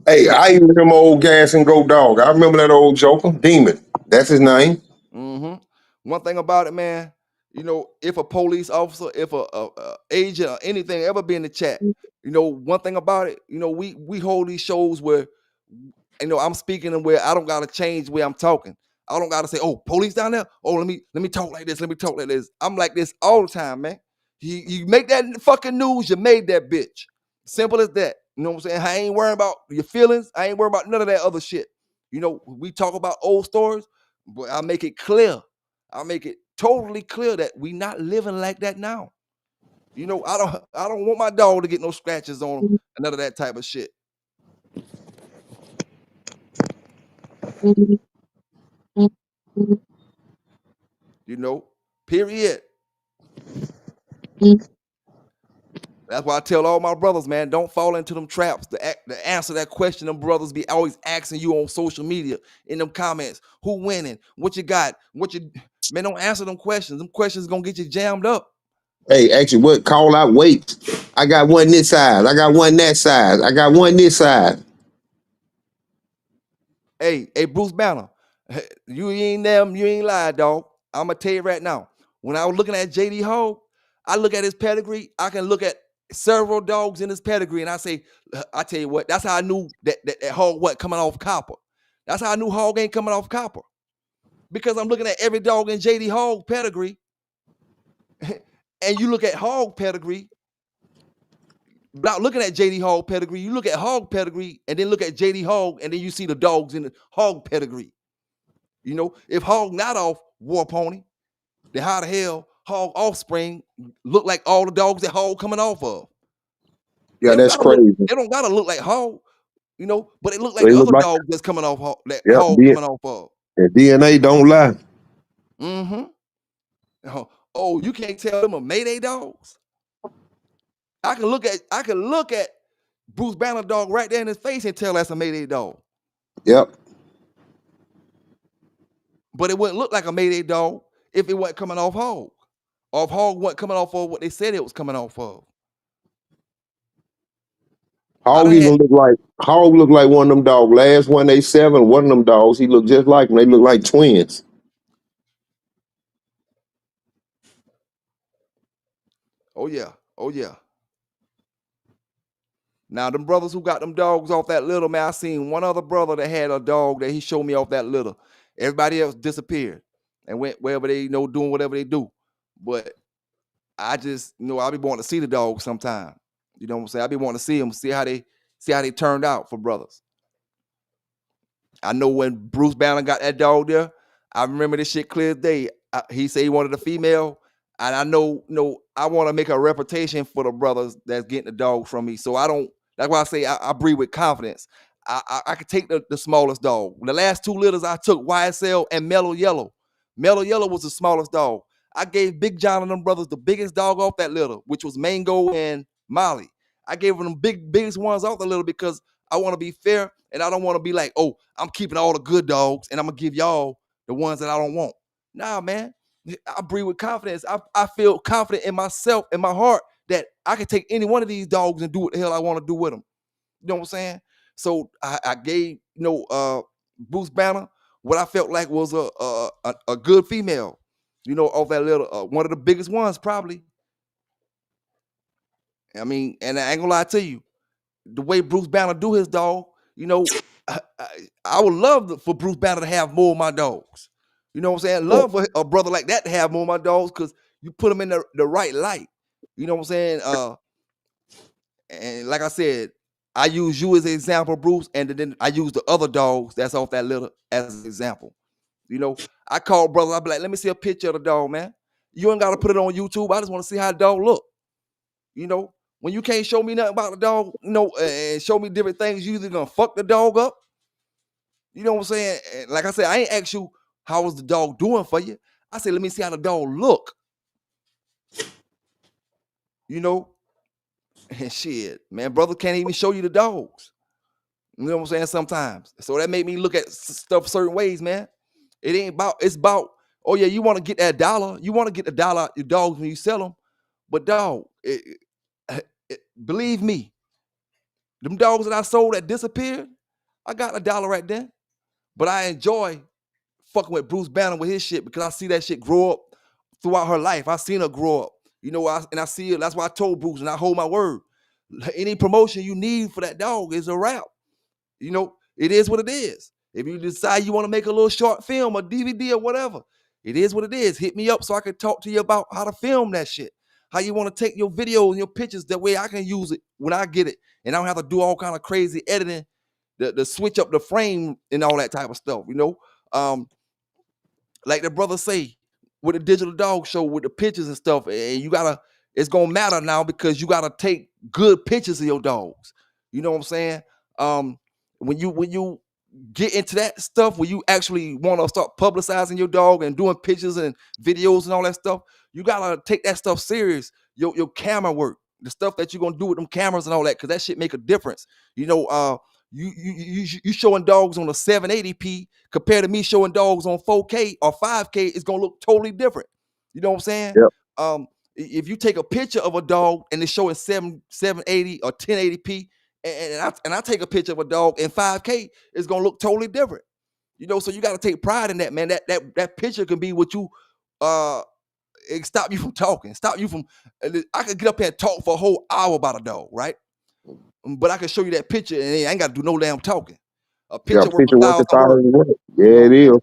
Hey, yeah. I even remember old Gas and Go dog. I remember that old joker, Demon. That's his name. Mm-hmm. One thing about it, man, you know, if a police officer, if a agent or anything ever be in the chat, you know, one thing about it, you know, we hold these shows where, you know, I'm speaking and where I don't gotta change the way I'm talking. I don't gotta say, oh, police down there. Oh, let me talk like this. Let me talk like this. I'm like this all the time, man. You make that fucking news, you made that bitch. Simple as that. You know what I'm saying? I ain't worrying about your feelings. I ain't worrying about none of that other shit. You know, we talk about old stories, but I make it clear. I make it totally clear that we not living like that now. You know, I don't want my dog to get no scratches on him and none of that type of shit. You know, period. That's why I tell all my brothers, man, don't fall into them traps. The answer that question, them brothers be always asking you on social media in them comments, who winning, what you got, man, don't answer them questions. Them questions gonna get you jammed up. Hey, actually, what call out weights? I got one this size. I got one that size. I got one this size. Hey, Bruce Banner, you ain't lied, dog. I'm gonna tell you right now. When I was looking at JD Hogg, I look at his pedigree. I can look at several dogs in his pedigree, and I say, I tell you what, that's how I knew that Hogg wasn't coming off copper. That's how I knew Hogg ain't coming off copper. Because I'm looking at every dog in JD Hogg pedigree, and you look at Hogg pedigree. Without looking at JD Hogg pedigree, you look at Hogg pedigree, and then look at JD Hogg, and then you see the dogs in the Hogg pedigree. You know, if Hogg not off War Pony, then how the hell Hogg offspring look like all the dogs that Hogg coming off of? Yeah, that's crazy. They don't gotta look like Hogg, you know, but it look like They the look other like, dogs that's coming off Hogg, that yep, Hogg coming off of. the DNA don't lie. Mm-hmm. Oh, you can't tell them a Mayday dogs. I can look at Bruce Banner dog right there in his face and tell that's a Mayday dog. Yep. But it wouldn't look like a Mayday dog if it wasn't coming off Hogg. Or if Hogg wasn't coming off of what they said it was coming off of. Hog look like one of them dogs. Last one they 7, one of them dogs, he looked just like them. They look like twins. Oh yeah. Oh yeah. Now them brothers who got them dogs off that litter, man, I seen one other brother that had a dog that he showed me off that litter. Everybody else disappeared and went wherever they doing whatever they do. But I just I be wanting to see the dog sometime. You know what I'm saying? I be wanting to see them, see how they turned out for brothers. I know when Bruce Banner got that dog there, I remember this shit clear as day. He said he wanted a female, and I know, I want to make a reputation for the brothers that's getting the dog from me. So I don't. That's why I say I breathe with confidence. I could take the smallest dog. The last 2 litters I took YSL and Mellow Yellow. Mellow Yellow was the smallest dog. I gave Big John and them brothers the biggest dog off that litter, which was Mango and Molly. I gave them the biggest ones off the litter because I want to be fair, and I don't want to be like, oh, I'm keeping all the good dogs, and I'm gonna give y'all the ones that I don't want. Nah, man. I breathe with confidence. I feel confident in myself, in my heart, that I can take any one of these dogs and do what the hell I want to do with them. You know what I'm saying? So I gave Bruce Banner what I felt like was a good female. You know, off that little one of the biggest ones probably. I mean, and I ain't gonna lie to you, the way Bruce Banner do his dog, you know, I would love for Bruce Banner to have more of my dogs. You know what I'm saying? Love for a brother like that to have more of my dogs because you put them in the right light. You know what I'm saying? And like I said, I use you as an example, Bruce, and then I use the other dogs that's off that litter as an example. You know, I call brother, I be like, let me see a picture of the dog, man. You ain't got to put it on YouTube. I just want to see how the dog look. You know, when you can't show me nothing about the dog, you know, and show me different things, you either gonna fuck the dog up. You know what I'm saying? And like I said, I ain't ask you how was the dog doing for you. I said, let me see how the dog look. You know, and shit, man, brother can't even show you the dogs. You know what I'm saying? Sometimes. So that made me look at stuff certain ways, man. It ain't about, it's about, oh yeah, you want to get that dollar. You want to get the dollar out your dogs when you sell them. But dog, believe me, them dogs that I sold that disappeared, I got $1 right there. But I enjoy fucking with Bruce Banner with his shit because I see that shit grow up throughout her life. I seen her grow up. You know, and I see it. That's why I told Bruce, and I hold my word. Any promotion you need for that dog is a wrap. You know, it is what it is. If you decide you want to make a little short film or DVD or whatever, it is what it is. Hit me up so I can talk to you about how to film that shit. How you want to take your video and your pictures, that way I can use it when I get it. And I don't have to do all kind of crazy editing, the switch up the frame and all that type of stuff, you know. Like the brother say, with the digital dog show, with the pictures and stuff, and you gotta, it's gonna matter now because you gotta take good pictures of your dogs. You know what I'm saying? When you get into that stuff, where you actually want to start publicizing your dog and doing pictures and videos and all that stuff, you gotta take that stuff serious. Your camera work, the stuff that you're gonna do with them cameras and all that, because that shit make a difference. You know, you showing dogs on a 780p compared to me showing dogs on 4K or 5K, it's gonna look totally different. You know what I'm saying? Yep. If you take a picture of a dog and it's showing 780 or 1080p, and I take a picture of a dog in 5K, it's gonna look totally different. You know, so you got to take pride in that, man. That picture can be what you it stop you from talking, stop you from. I could get up here and talk for a whole hour about a dog, right? But I can show you that picture and I ain't got to do no damn talking. A Yeah, picture worth picture worth 1,000 words. 1,000 words. Yeah, You know it what I'm saying?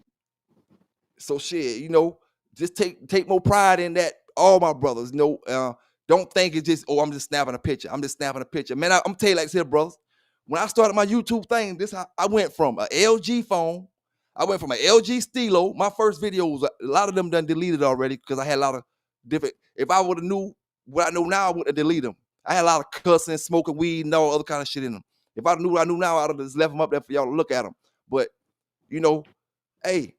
is. So shit, you know, just take more pride in that. All my brothers, you know, don't think it's just, oh, I'm just snapping a picture. I'm just snapping a picture. Man, I'm tell you like this here, brothers. When I started my YouTube thing, this how I went from an LG phone. I went from an LG Stilo. My first videos, a lot of them done deleted already because I had a lot of different. If I would have knew what I know now, I would have deleted them. I had a lot of cussing, smoking weed, and all other kind of shit in them. If I knew what I knew now, I'd have just left them up there for y'all to look at them. But you know, hey,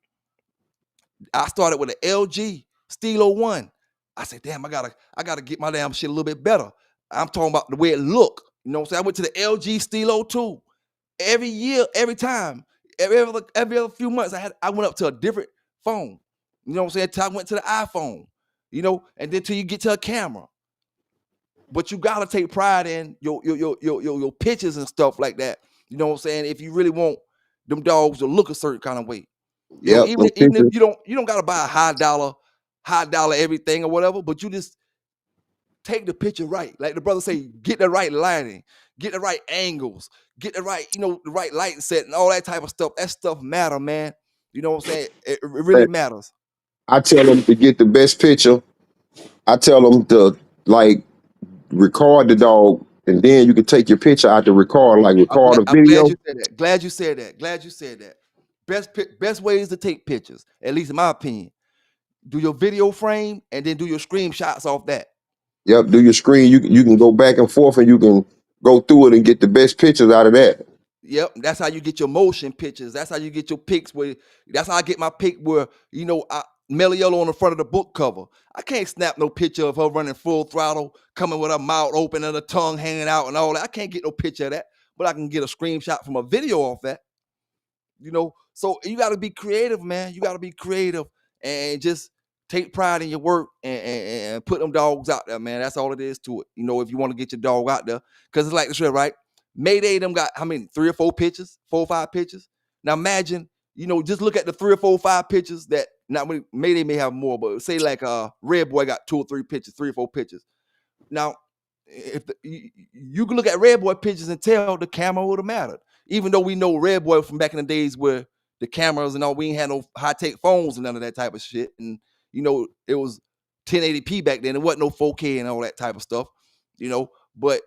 I started with an LG Stilo 1. I said, damn, I gotta get my damn shit a little bit better. I'm talking about the way it look. You know what I'm saying? I went to the LG Stilo 2. Every year, every time, every other few months, I went up to a different phone. You know what I'm saying? Till I went to the iPhone, you know, and then till you get to a camera. But you gotta take pride in your pictures and stuff like that. You know what I'm saying? If you really want them dogs to look a certain kind of way. You know, Yep, them even if pictures. you don't gotta buy a high dollar everything or whatever, but you just take the picture right. Like the brother say, get the right lighting, get the right angles, get the right, you know, the right lighting set and all that type of stuff. That stuff matter, man. You know what I'm saying? It really Hey, matters. I tell them to get the best picture. I tell them to like record the dog, and then you can take your picture out to record, like record a I'm glad video. you said that. Glad you said that. Glad you said that. Best ways to take pictures, at least in my opinion. Do your video frame and then do your screenshots off that. Yep, do your screen. You can go back and forth, and you can go through it and get the best pictures out of that. Yep, that's how you get your motion pictures. That's how you get your pics. That's how I get my pic where, you know, Meliello on the front of the book cover. I can't snap no picture of her running full throttle, coming with her mouth open and her tongue hanging out and all that. I can't get no picture of that, but I can get a screenshot from a video off that. You know, so you got to be creative, man. You got to be creative and just take pride in your work and put them dogs out there, man. That's all it is to it. You know, if you want to get your dog out there, because it's like this, right? Mayday them got how many 4 or 5 pictures. Now imagine, you know, just look at the 3 or 4 or 5 pictures that Now, maybe they may have more, but say like Red Boy got 2 or 3 pictures, 3 or 4 pictures. Now, if you can look at Red Boy pictures and tell the camera would have mattered, even though we know Red Boy from back in the days where the cameras and all, we ain't had no high-tech phones and none of that type of shit, and it was 1080p back then. It wasn't no 4K and all that type of stuff, But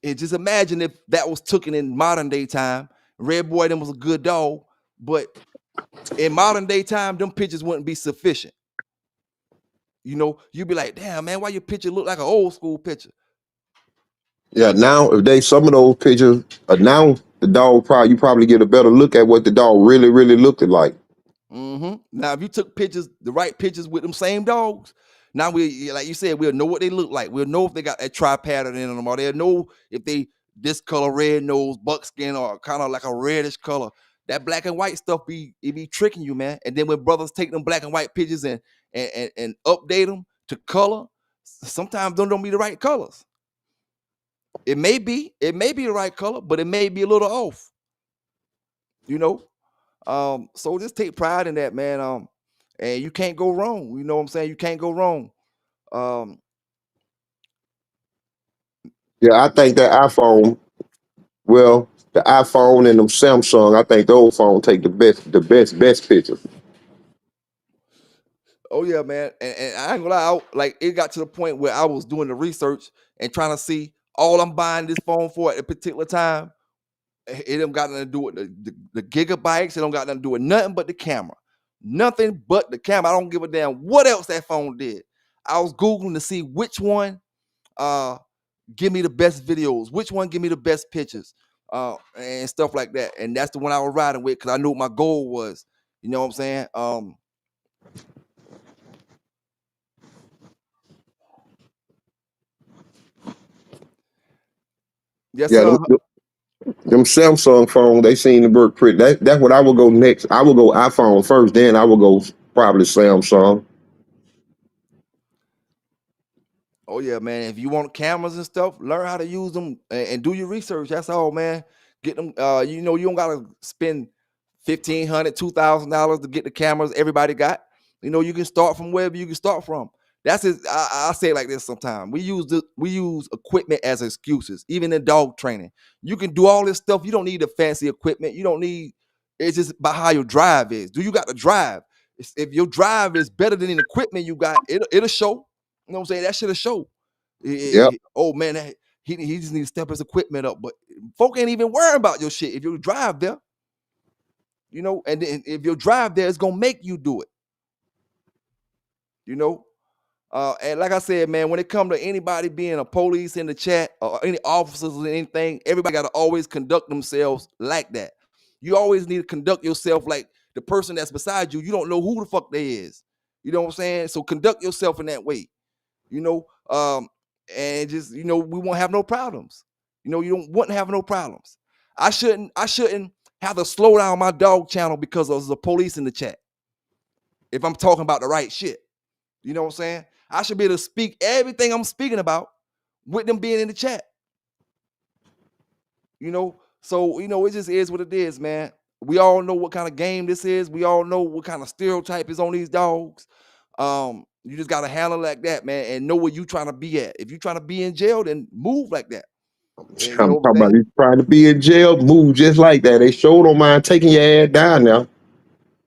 just imagine if that was taken in modern day time. Red Boy then was a good dog, but in modern day time, them pictures wouldn't be sufficient. You'd be like, damn, man, why your picture look like an old school picture? Yeah, now if some of those pictures now the dog you probably get a better look at what the dog really, really looked like. Now, if you took the right pictures with them same dogs, now like you said, we'll know what they look like. We'll know if they got that tri-pattern in them, or they'll know if they this color red nose, buckskin, or kind of like a reddish color. That black and white stuff be tricking you, man. And then when brothers take them black and white pictures and update them to color, sometimes don't be the right colors. It may be the right color, but it may be a little off. So just take pride in that, man. And you can't go wrong. You know what I'm saying? You can't go wrong. Yeah, I think that iPhone, the iPhone and them Samsung, I think those phones take the best pictures. Oh yeah, man. And I ain't gonna lie, it got to the point where I was doing the research and trying to see all I'm buying this phone for at a particular time. It don't got nothing to do with the gigabytes. It don't got nothing to do with nothing but the camera. Nothing but the camera. I don't give a damn what else that phone did. I was Googling to see which one give me the best videos, which one give me the best pictures, and stuff like that. And that's the one I was riding with because I knew what my goal was. You know what I'm saying? Yes, Yeah, sir. them Samsung phones, they seem to work pretty. That's what I would go next. I would go iPhone first, then I would go probably Samsung. Oh yeah, man. If you want cameras and stuff, learn how to use them and do your research. That's all, man. Get them. You don't gotta spend $1,500, $2,000 to get the cameras everybody got. You can start from wherever you can start from. That's it. I say it like this sometimes. We use equipment as excuses, even in dog training. You can do all this stuff. You don't need the fancy equipment. You don't need. It's just about how your drive is. Do you got the drive? If your drive is better than the equipment you got, it'll show. You know what I'm saying? That should have show. Yep. Oh man, he just need to step his equipment up. But folk ain't even worrying about your shit if you drive there. And then if your drive there, it's gonna make you do it. And like I said, man, when it comes to anybody being a police in the chat or any officers or anything, everybody got to always conduct themselves like that. You always need to conduct yourself like the person that's beside you. You don't know who the fuck they is. You know what I'm saying? So conduct yourself in that way. And just we won't have no problems. You don't want to have no problems. I shouldn't have to slow down my dog channel because there's the police in the chat. If I'm talking about the right shit. You know what I'm saying? I should be able to speak everything I'm speaking about with them being in the chat. So it just is what it is, man. We all know what kind of game this is. We all know what kind of stereotype is on these dogs. You just gotta handle like that, man, and know where you trying to be at. If you're trying to be in jail, then move like that. You I'm know what talking I'm about saying? you trying to be in jail, move just like that. They sure don't mind taking your ass down now.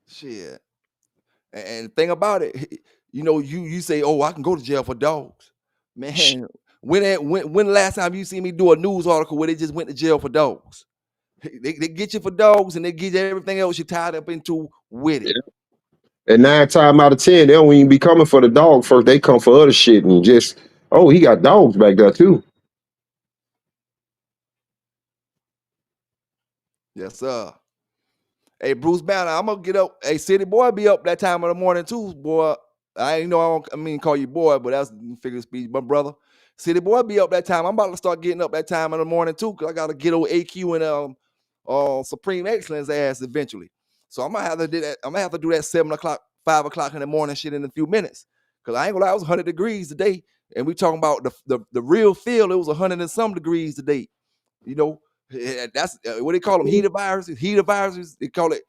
Shit. And the thing about it, you say, "Oh, I can go to jail for dogs." Man, when the last time you see me do a news article where they just went to jail for dogs? They get you for dogs and they get you everything else you're tied up into with it. And 9 times out of 10, they don't even be coming for the dog first. They come for other shit and just, oh, he got dogs back there too. Yes, sir. Hey, Bruce Banner, I'm gonna get up. Hey, City Boy be up that time of the morning too, boy. I don't call you boy, but that's figure of speech, my brother. City Boy be up that time. I'm about to start getting up that time of the morning too, cause I gotta get old AQ and Supreme Excellence ass eventually. So I'm gonna have to do that. I'm gonna have to do that 7 o'clock, 5 o'clock in the morning shit in a few minutes. Cause I ain't gonna lie, it was 100 degrees today, and we talking about the real feel. It was 100 and some degrees today. That's what they call them, heater viruses. Heater viruses. They call it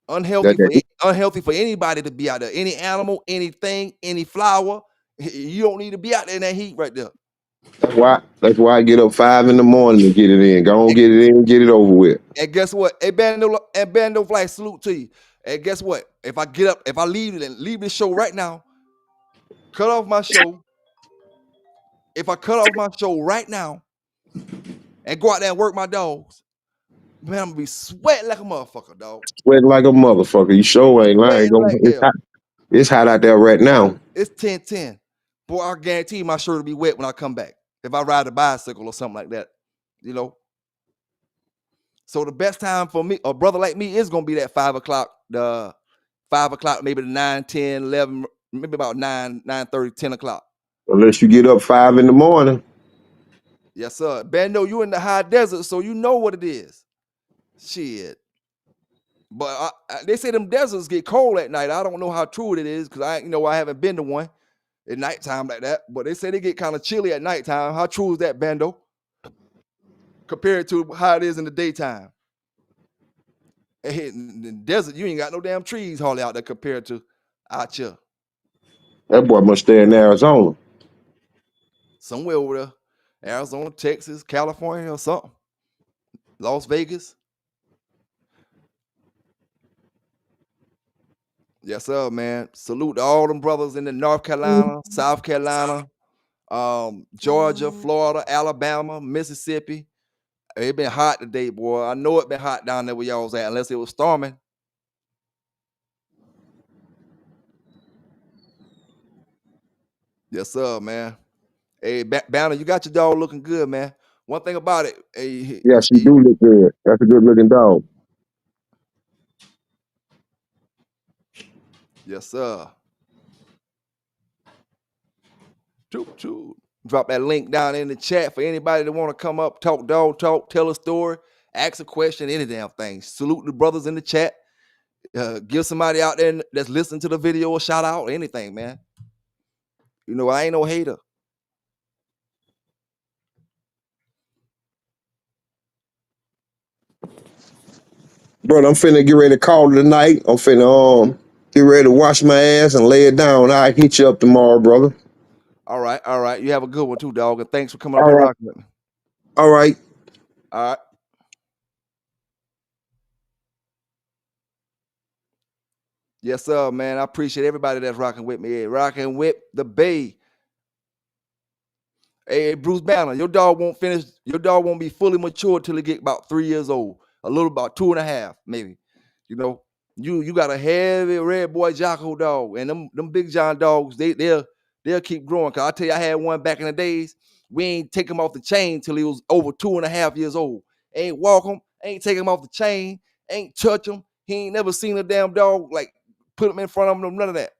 Unhealthy That- unhealthy for anybody to be out there. Any animal, anything, any flower. You don't need to be out there in that heat right there. That's why I get up 5 in the morning to get it in. Go on, get it in, get it over with. And guess what? Hey, Bando Flight, salute to you. And guess what? If I get up, if I leave this show right now, cut off my show. If I cut off my show right now and go out there and work my dogs, man, I'm gonna be sweating like a motherfucker, dog. Sweating like a motherfucker. You sure ain't lying. Sweating like hell. It's hot out there right now. It's 10-10. Boy, I guarantee my shirt will be wet when I come back. If I ride a bicycle or something like that, you know. So the best time for me, a brother like me, is gonna be that 5 o'clock, maybe the 9, 10, 11, maybe about 9, 9:30, 10 o'clock. Unless you get up 5 in the morning. Yes, sir. Bando, you in the high desert, so you know what it is. Shit. But they say them deserts get cold at night. I don't know how true it is because I haven't been to one at nighttime like that. But they say they get kind of chilly at nighttime. How true is that, Bando? Compared to how it is in the daytime. Hey, in the desert, you ain't got no damn trees hardly out there compared to out here. That boy must stay in Arizona. Somewhere over there. Arizona, Texas, California, or something. Las Vegas. Yes, sir, man. Salute to all them brothers in the North Carolina, South Carolina, Georgia, Florida, Alabama, Mississippi. It been hot today, boy. I know it been hot down there where y'all was at, unless it was storming. Yes, sir, man. Hey, Banner, you got your dog looking good, man. One thing about it, hey, Yeah, she do look good. That's a good looking dog. yes, sir. Choo. Drop that link down in the chat for anybody that want to come up, talk dog talk, tell a story, ask a question, any damn thing. Salute the brothers in the chat. Give somebody out there that's listening to the video a shout out or anything, man. You know, I ain't no hater. Brother, I'm finna get ready to call it tonight. I'm finna get ready to wash my ass and lay it down. I'll hit you up tomorrow, brother. All right. You have a good one too, dog. And thanks for coming up All and right. rocking with me. All right. All right. Yes, sir, man. I appreciate everybody that's rocking with me. Hey, rocking with the Bay. Hey, Bruce Banner, your dog won't be fully mature till he get about 3 years old. A little about 2.5, maybe. You know, you got a heavy red boy Jocko dog, and them big John dogs, they'll keep growing. Cause I tell you, I had one back in the days. We ain't take him off the chain till he was over 2.5 years old. Ain't walk him, ain't take him off the chain, ain't touch him. He ain't never seen a damn dog like put him in front of him, none of that.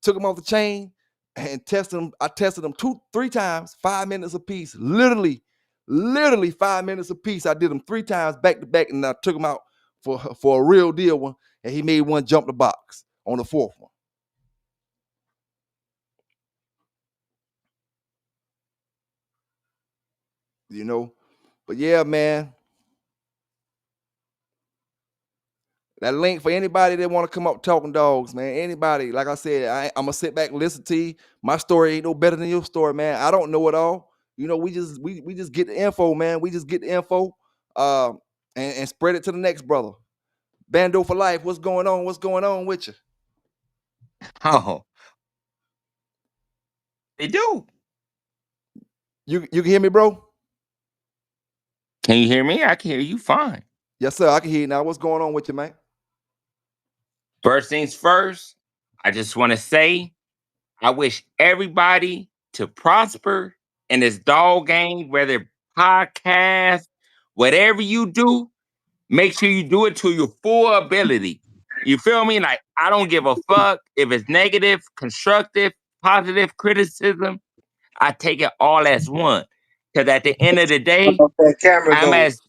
Took him off the chain and tested them. I tested them 2-3 times, 5 minutes apiece. Literally 5 minutes apiece. I did them 3 times back to back, and I took him out for a real deal one. And he made one jump the box on the 4th one. You know, but yeah, man. That link for anybody that want to come up talking dogs, man. Anybody, like I said, I'm gonna sit back and listen to you. My story ain't no better than your story, man. I don't know it all. You know, we just get the info, man. We just get the info, and spread it to the next brother. Bando for life. What's going on? What's going on with you? Oh, they do. You can hear me, bro? Can you hear me? I can hear you fine. Yes, sir. I can hear you now. What's going on with you, man? First things first, I just want to say I wish everybody to prosper in this dog game, whether podcast, whatever you do, make sure you do it to your full ability. You feel me? Like, I don't give a fuck if it's negative, constructive, positive criticism. I take it all as one. Because at the end of the day, I'm as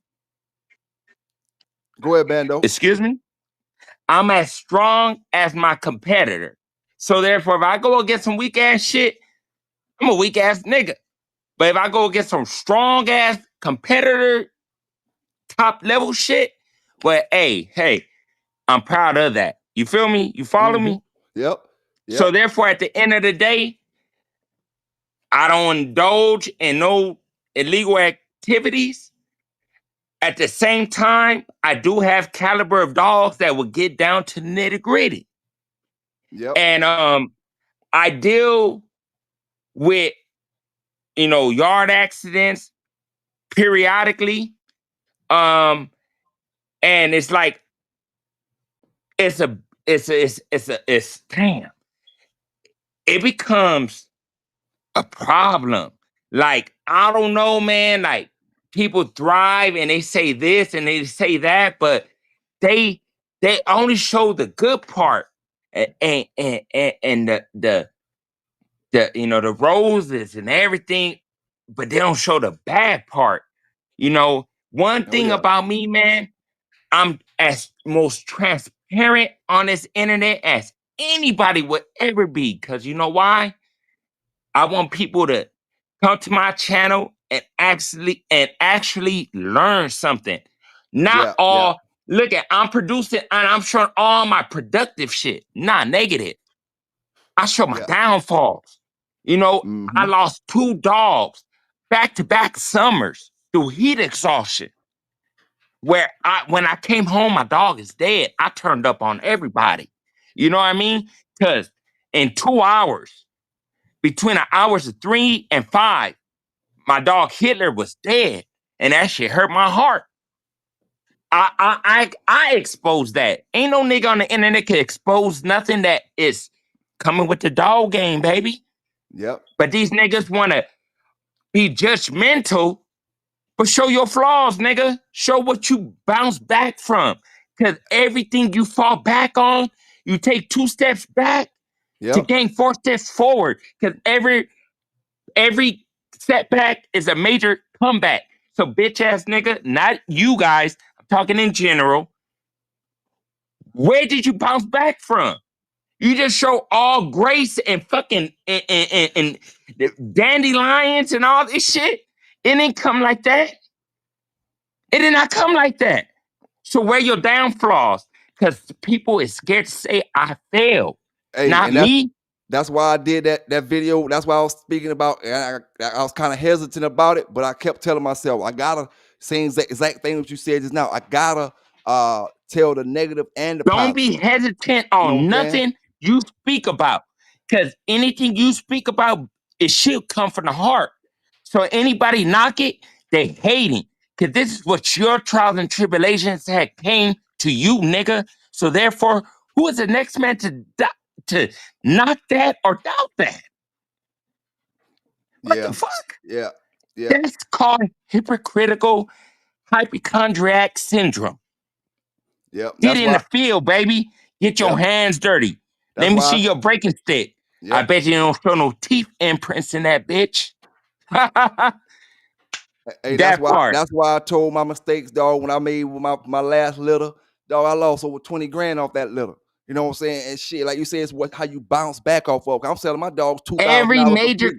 Go ahead, Bando. excuse me? I'm as strong as my competitor. So therefore, if I go against some weak ass shit, I'm a weak ass nigga. But if I go against some strong ass competitor, top level shit, well, hey, I'm proud of that. You feel me? You follow me? Yep. So therefore, at the end of the day, I don't indulge in no illegal activities. At the same time, I do have caliber of dogs that will get down to the nitty gritty. Yep. And I deal with, yard accidents periodically. And it's like, it's damn. It becomes a problem. Like, I don't know, man. Like, people thrive and they say this and they say that, but they only show the good part and the the roses and everything, but they don't show the bad part. One thing about me, man, I'm as most transparent on this internet as anybody would ever be. Because you know why? I want people to come to my channel and actually learn something. Not all look at I'm producing and I'm showing all my productive shit, not negative. I show my downfalls. I lost 2 dogs back-to-back summers through heat exhaustion. Where when I came home, my dog is dead. I turned up on everybody. You know what I mean? Because in 2 hours, between the hours of 3 and 5, my dog Hitler was dead. And that shit hurt my heart. I exposed that. Ain't no nigga on the internet can expose nothing that is coming with the dog game, baby. Yep. But these niggas want to be judgmental, but show your flaws, nigga. Show what you bounce back from. Because everything you fall back on, you take 2 steps back to gain 4 steps forward. Because every setback is a major comeback. So bitch ass nigga, not you guys, I'm talking in general. Where did you bounce back from? You just show all grace and fucking and dandelions and all this shit. It didn't come like that. It did not come like that. So where your downfalls? Because people is scared to say I failed. Hey, not and me. That's why I did that video. That's why I was speaking about. I was kind of hesitant about it, but I kept telling myself I gotta say exact thing that you said just now. I gotta tell the negative and the Don't positive. be hesitant on nothing you speak about, because anything you speak about, it should come from the heart. So anybody knock it, they hating, because this is what your trials and tribulations had came to you, nigga. So therefore, who is the next man to knock that or doubt that? What the fuck? Yeah. That's called hypocritical hypochondriac syndrome. Yep. Get in the field, baby. Get your hands dirty. Let me see your breaking stick. I bet you don't show no teeth imprints in that bitch. Hey, That part. that's why I told my mistakes, dog. When I made my last litter, dog, I lost over 20 grand off that litter. You know what I'm saying? And shit, like you said, it's how you bounce back off of. I'm selling my dogs $2,000. Every major,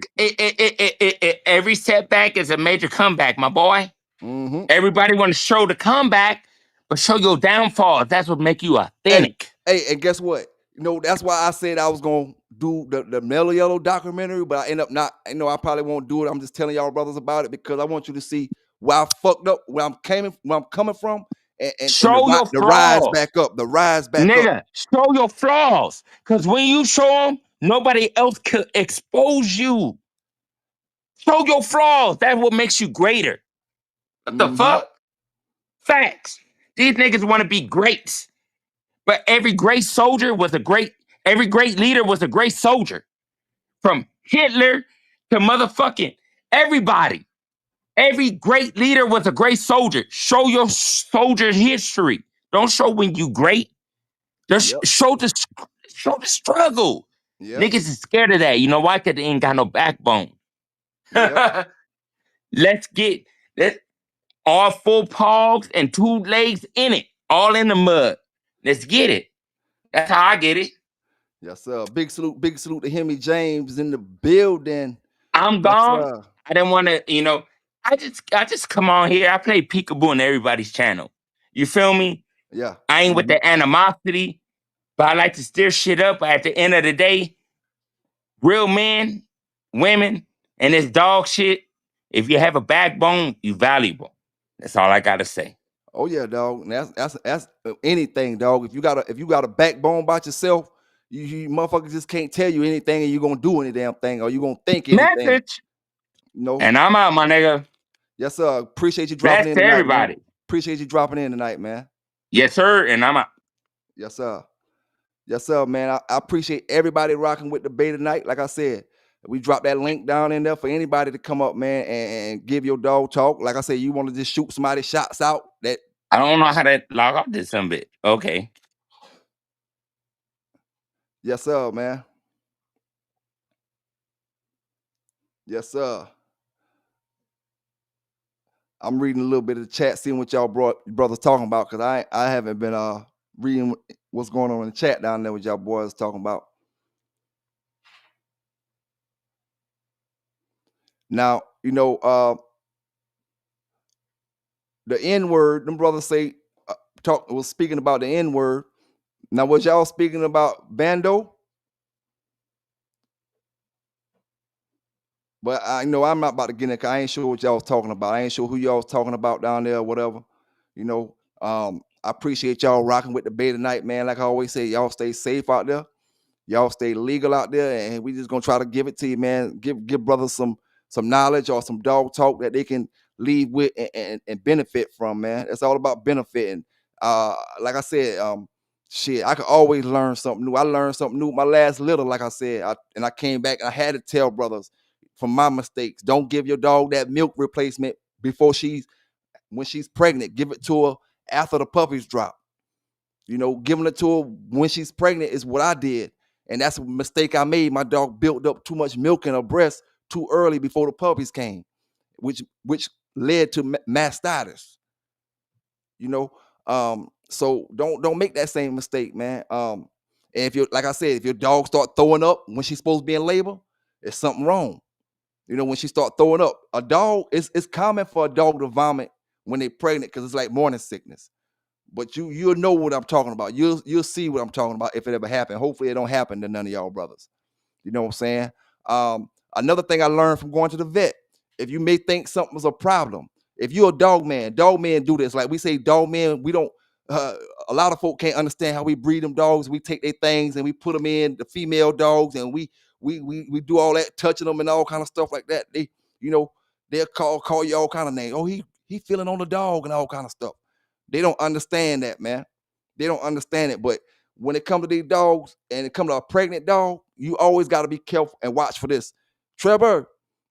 every setback is a major comeback, my boy. Everybody want to show the comeback, but show your downfall. That's what make you authentic. Hey, and guess what? That's why I said I was gonna do the Mellow Yellow documentary, but I end up not. I probably won't do it. I'm just telling y'all brothers about it because I want you to see where I fucked up, where I'm coming from, and show your the flaws. rise back up. The rise back up. Nigga, show your flaws. Because when you show them, nobody else could expose you. Show your flaws. That's what makes you greater. What the fuck? Facts. These niggas want to be greats. But every great leader was a great soldier. From Hitler to motherfucking everybody. Every great leader was a great soldier. Show your soldier history. Don't show when you great. Just show the struggle. Niggas is scared of that. You know why? Because they ain't got no backbone. Let's get all 4 paws and 2 legs in it. All in the mud. Let's get it. That's how I get it. Yes, sir. Big salute to Hemi James in the building. I'm gone. I didn't want to, I just come on here. I play peekaboo on everybody's channel. You feel me? Yeah. I ain't with the animosity, but I like to stir shit up. But at the end of the day, real men, women, and this dog shit, if you have a backbone, you valuable. That's all I gotta say. Oh yeah, dog. And that's anything, dog. If you got a backbone about yourself, you motherfuckers just can't tell you anything, and you gonna do any damn thing, or you gonna think anything. Message. You know. And I'm out, my nigga. Yes, sir. Appreciate you dropping Best in to tonight, man. everybody. Appreciate you dropping in tonight, man. Yes, sir. And I'm out. Yes, sir. Yes, sir, man. I appreciate everybody rocking with the beta tonight. Like I said, we dropped that link down in there for anybody to come up, man, and give your dog talk. Like I said, you want to just shoot somebody shots out. That I don't know how to log off this some bit. Okay. yes, sir, man. Yes, sir. I'm reading a little bit of the chat, seeing what y'all brothers talking about, because I haven't been reading what's going on in the chat down there with y'all boys talking about. Now, you know, the N-word, them brothers say was speaking about the N-word. Now, was y'all speaking about Bando? But I know I'm not about to get in. I ain't sure what y'all was talking about. I ain't sure who y'all was talking about down there or whatever. You know, I appreciate y'all rocking with the beta tonight, man. Like I always say, y'all stay safe out there. Y'all stay legal out there, and we just gonna try to give it to you, man. Give brothers some knowledge or some dog talk that they can leave with and benefit from, man. It's all about benefiting. Like I said, shit, I could always learn something new. I learned something new my last little, like I said, I came back. I had to tell brothers from my mistakes. Don't give your dog that milk replacement when she's pregnant. Give it to her after the puppies drop. You know, giving it to her when she's pregnant is what I did. And that's a mistake I made. My dog built up too much milk in her breast too early before the puppies came, which led to mastitis. You know, so don't make that same mistake, man. And if you like I said, if your dog start throwing up when she's supposed to be in labor, there's something wrong. You know, when she start throwing up, a dog, it's common for a dog to vomit when they're pregnant because it's like morning sickness. But you'll know what I'm talking about. You'll see what I'm talking about if it ever happened. Hopefully it don't happen to none of y'all brothers. You know what I'm saying? Another thing I learned from going to the vet, if you may think something's a problem, if you're a dog man do this. Like we say dog man, we don't, a lot of folk can't understand how we breed them dogs. We take their things and we put them in the female dogs and we do all that, touching them and all kind of stuff like that. They, you know, they'll call you all kind of names. Oh, he feeling on the dog and all kind of stuff. They don't understand that, man. They don't understand it. But when it comes to these dogs and it comes to a pregnant dog, you always got to be careful and watch for this. Trevor,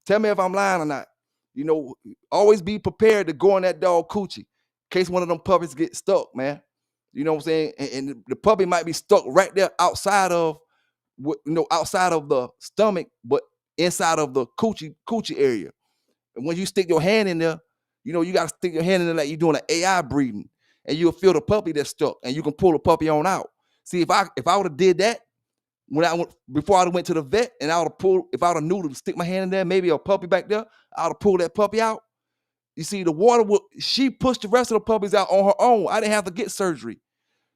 tell me if I'm lying or not. You know, always be prepared to go on that dog coochie in case one of them puppies get stuck, man. You know what I'm saying? And the puppy might be stuck right there outside of, outside of the stomach, but inside of the coochie area. And when you stick your hand in there, you know, you got to stick your hand in there like you're doing an AI breeding, and you'll feel the puppy that's stuck, and you can pull the puppy on out. See, if I would have did that before I went to the vet, and I would have pulled, if I would have knew to stick my hand in there, maybe a puppy back there, I would have pulled that puppy out. You see, the water she pushed the rest of the puppies out on her own. I didn't have to get surgery.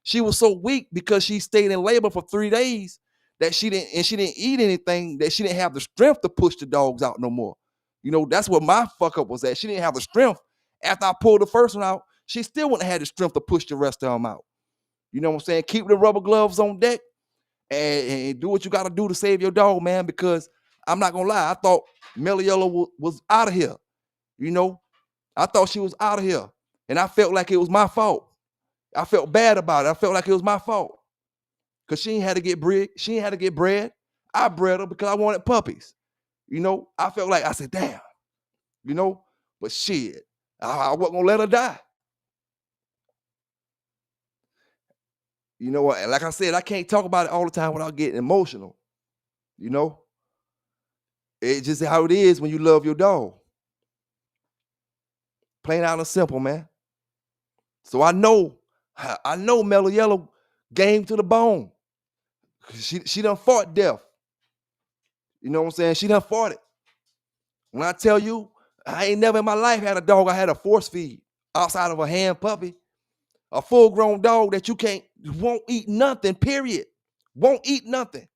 She was so weak because she stayed in labor for 3 days that she didn't eat anything, that she didn't have the strength to push the dogs out no more. You know, that's where my fuck up was at. She didn't have the strength. After I pulled the first one out, she still wouldn't have had the strength to push the rest of them out. You know what I'm saying? Keep the rubber gloves on deck and do what you got to do to save your dog, man, because I'm not going to lie. I thought Meliella was out of here. You know, I thought she was out of here. And I felt like it was my fault. I felt bad about it. I felt like it was my fault. Because she ain't had to get bread. She ain't had to get bread. I bred her because I wanted puppies. You know, I felt like, I said, damn. You know, but shit, I wasn't going to let her die. You know what? And like I said, I can't talk about it all the time without getting emotional. You know? It's just how it is when you love your dog. Plain out and simple, man. So I know Mellow Yellow game to the bone. She done fought death. You know what I'm saying? She done fought it. When I tell you, I ain't never in my life had a dog I had a force feed outside of a hand puppy. A full-grown dog that won't eat nothing, period. Won't eat nothing.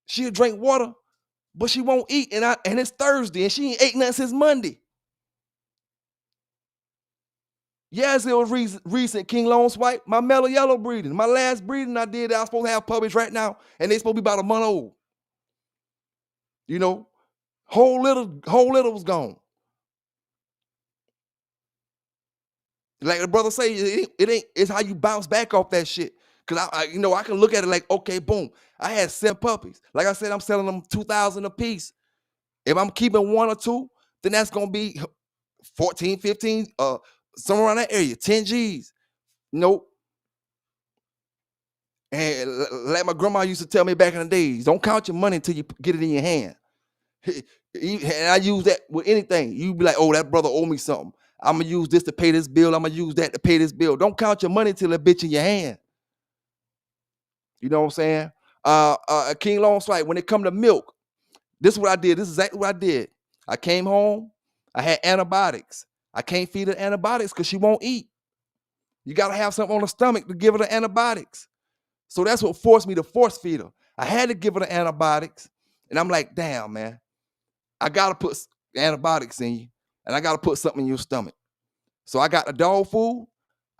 She'll drink water, but she won't eat. And it's Thursday, and she ain't ate nothing since Monday. Yes, it was recent King Long Swipe. My mellow yellow breeding. My last breeding I did, I was supposed to have puppies right now, and they supposed to be about a month old. You know, whole litter was gone. Like the brother say, it's how you bounce back off that shit. Cause I can look at it like, okay, boom, I had 7 puppies. Like I said, I'm selling them $2,000 a piece. If I'm keeping 1 or 2, then that's gonna be 14, 15, somewhere around that area, 10 G's. Nope. And like my grandma used to tell me back in the days, don't count your money until you get it in your hand. And I use that with anything. You be like, oh, that brother owe me something. I'm gonna use this to pay this bill. I'm gonna use that to pay this bill. Don't count your money till that bitch in your hand. You know what I'm saying? King Long Swipe, when it come to milk, this is what I did. This is exactly what I did. I came home, I had antibiotics. I can't feed her antibiotics because she won't eat. You gotta have something on the stomach to give her the antibiotics. So that's what forced me to force feed her. I had to give her the antibiotics. And I'm like, damn, man, I gotta put antibiotics in you, and I gotta put something in your stomach. So I got the dog food.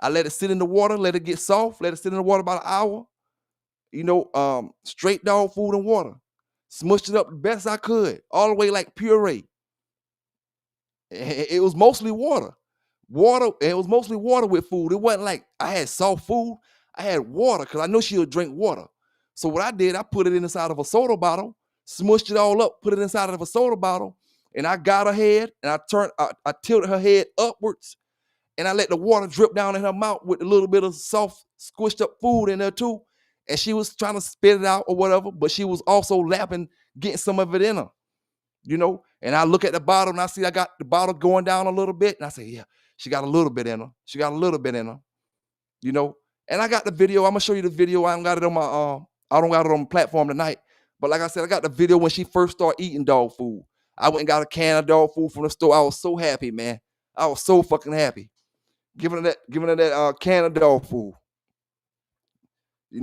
I let it sit in the water, let it get soft, let it sit in the water about an hour. Straight dog food and water. Smushed it up the best I could, all the way like puree. It was mostly water. It was mostly water with food. It wasn't like I had soft food. I had water because I know she'll drink water. So what I did, I put it inside of a soda bottle, smushed it all up, put it inside of a soda bottle, and I got her head and I tilted her head upwards, and I let the water drip down in her mouth with a little bit of soft, squished up food in there too. And she was trying to spit it out or whatever, but she was also lapping, getting some of it in her, And I look at the bottle and I see I got the bottle going down a little bit. And I say, yeah, she got a little bit in her. She got a little bit in her, And I got the video. I'm gonna show you the video. I don't got it on the platform tonight. But like I said, I got the video when she first started eating dog food. I went and got a can of dog food from the store. I was so happy, man. I was so fucking happy. Giving her that can of dog food. It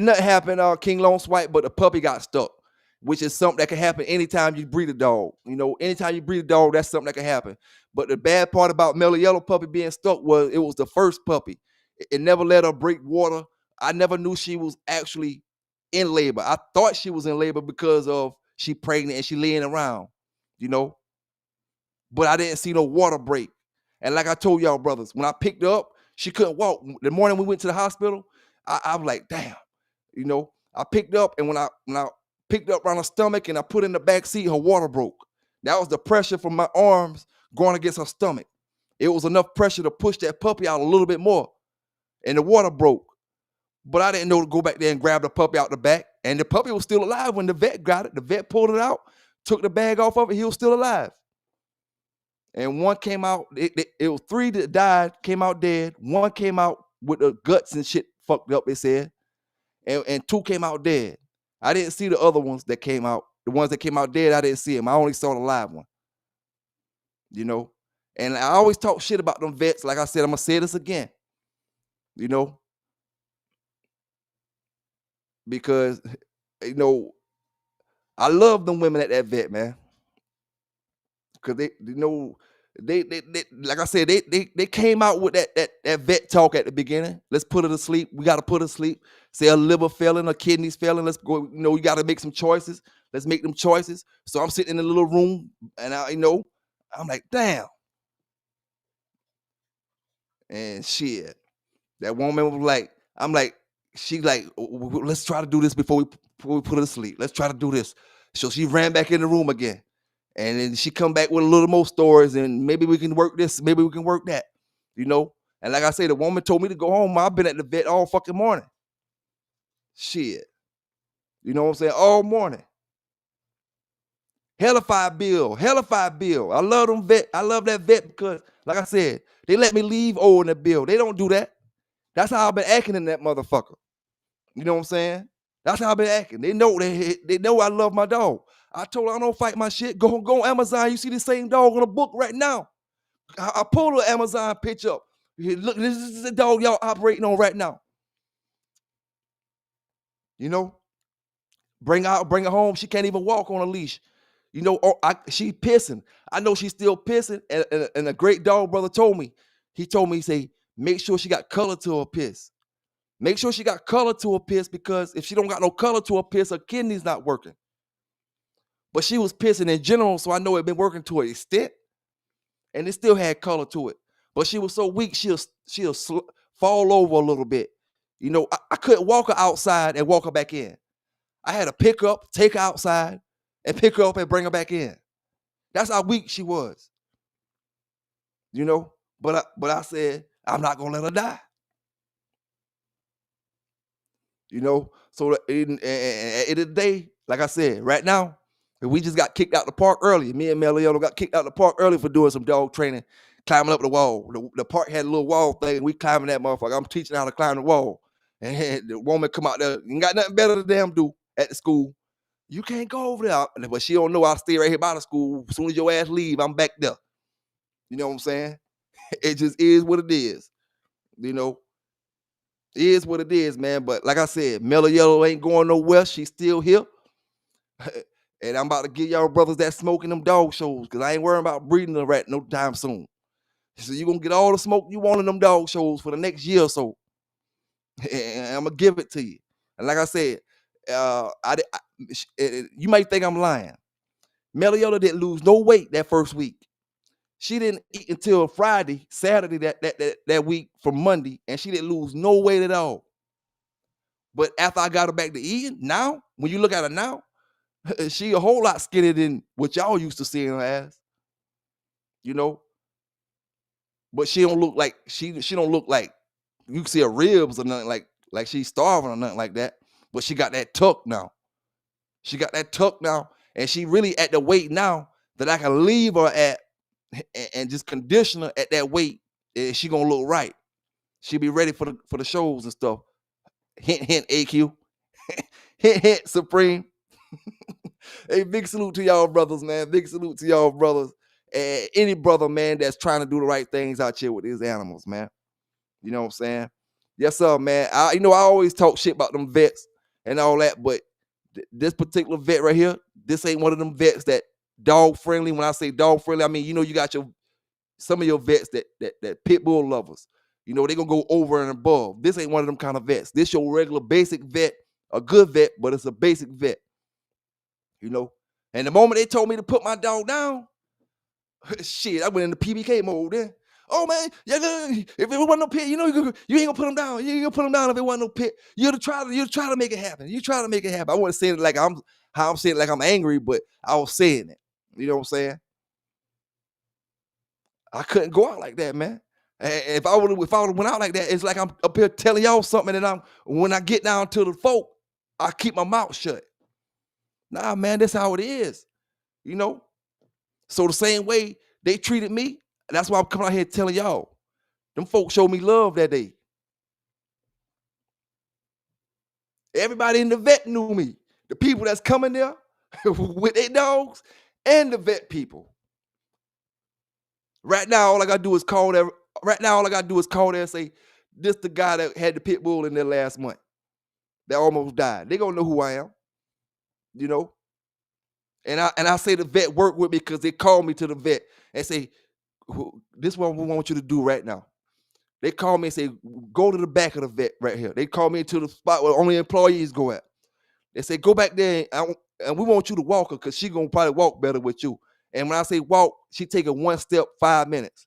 nothing happened, King Long Swipe, but the puppy got stuck, which is something that can happen anytime you breed a dog. Anytime you breed a dog, that's something that can happen. But the bad part about Mellow Yellow puppy being stuck was it was the first puppy. It never let her break water. I never knew she was actually in labor. I thought she was in labor because of she pregnant and she laying around, But I didn't see no water break. And like I told y'all brothers, when I picked her up, she couldn't walk. The morning we went to the hospital, I was like, damn, I picked up, and when I picked up around her stomach and I put in the back seat, her water broke. That was the pressure from my arms going against her stomach. It was enough pressure to push that puppy out a little bit more, and the water broke. But I didn't know to go back there and grab the puppy out the back, and the puppy was still alive when the vet got it. The vet pulled it out, took the bag off of it. He was still alive. And one came out, it was 3 that died, came out dead. One came out with the guts and shit fucked up, they said. And 2 came out dead. I didn't see the other ones that came out. The ones that came out dead, I didn't see them. I only saw the live one. And I always talk shit about them vets. Like I said, I'm going to say this again. Because, I love them women at that vet, man. Because they like I said, they came out with that vet talk at the beginning. Let's put her to sleep. We got to put her to sleep. Say her liver failing, her kidneys failing. Let's go. We got to make some choices. Let's make them choices. So I'm sitting in a little room, and I'm like, damn. And shit, that woman was like, I'm like, she like, let's try to do this before we put her to sleep. Let's try to do this. So she ran back in the room again. And then she come back with a little more stories, and maybe we can work this, maybe we can work that, And like I say, the woman told me to go home. I've been at the vet all fucking morning. Shit. You know what I'm saying? All morning. Hellified bill. I love them vet. I love that vet because, like I said, they let me leave in the bill. They don't do that. That's how I've been acting in that motherfucker. You know what I'm saying? That's how I've been acting. They know I love my dog. I told her I don't fight my shit. Go on Amazon. You see the same dog on a book right now. I pulled the Amazon picture up. Look, this is the dog y'all operating on right now. You know, bring her home. She can't even walk on a leash. You know, she pissing. I know she's still pissing. And a great dog brother told me. He told me, he say, make sure she got color to her piss. Make sure she got color to her piss, because if she don't got no color to her piss, her kidney's not working. But she was pissing in general, so I know it been working to an extent, and it still had color to it. But she was so weak, she'll fall over a little bit. You know, I couldn't walk her outside and walk her back in. I had to pick her up, take her outside, and pick her up and bring her back in. That's how weak she was. You know, but I said, I'm not gonna let her die. You know, so at the end of the day, like I said, right now, we just got kicked out the park early. Me and Meliello got kicked out the park early for doing some dog training, climbing up the wall. The park had a little wall thing, and we climbing that motherfucker. I'm teaching how to climb the wall. And the woman come out there, ain't got nothing better to damn do at the school. You can't go over there. But she don't know I stay right here by the school. As soon as your ass leave, I'm back there. You know what I'm saying? It just is what it is. You know, it is what it is, man. But like I said, Meliello ain't going nowhere. She's still here. And I'm about to give y'all brothers that smoke in them dog shows, because I ain't worrying about breeding a rat no time soon. So you're going to get all the smoke you want in them dog shows for the next year or so. And I'm going to give it to you. And like I said, you might think I'm lying. Meliello didn't lose no weight that first week. She didn't eat until Saturday that week from Monday, and she didn't lose no weight at all. But after I got her back to eating, now, when you look at her now, she a whole lot skinnier than what y'all used to seeing her as. You know? But she don't look like she don't look like you can see her ribs or nothing like she's starving or nothing like that. But she got that tuck now. She got that tuck now, and she really at the weight now that I can leave her at and just condition her at that weight, and she gonna look right. She'll be ready for the shows and stuff. Hint, hint, AQ. Hint, hint, Supreme. Hey, big salute to y'all brothers, man. Big salute to y'all brothers. Any brother, man, that's trying to do the right things out here with these animals, man. You know what I'm saying? Yes, sir, man. I always talk shit about them vets and all that, but this particular vet right here, this ain't one of them vets that dog friendly. When I say dog friendly, I mean, you got some of your vets that pit bull lovers. You know, they gonna go over and above. This ain't one of them kind of vets. This your regular basic vet, a good vet, but it's a basic vet. You know, and the moment they told me to put my dog down, shit, I went into PBK mode then. Oh man, yeah, if it wasn't no pit, you ain't gonna put him down. You ain't gonna put him down if it wasn't no pit. You try to make it happen. You try to make it happen. I wasn't saying it like I'm saying it like I'm angry, but I was saying it. You know what I'm saying? I couldn't go out like that, man. And if I would went out like that, it's like I'm up here telling y'all something, and when I get down to the folk, I keep my mouth shut. Nah, man, that's how it is. You know? So the same way they treated me, that's why I'm coming out here telling y'all. Them folks showed me love that day. Everybody in the vet knew me. The people that's coming there with their dogs and the vet people. Right now, all I gotta do is call there. Right now, all I gotta do is call there and say, this the guy that had the pit bull in there last month that almost died. They gonna know who I am. You know? And I say the vet work with me because they call me to the vet and say, this is what we want you to do right now. They call me and say, go to the back of the vet right here. They call me to the spot where only employees go at. They say, go back there and we want you to walk her because she's going to probably walk better with you. And when I say walk, she taking one step, 5 minutes.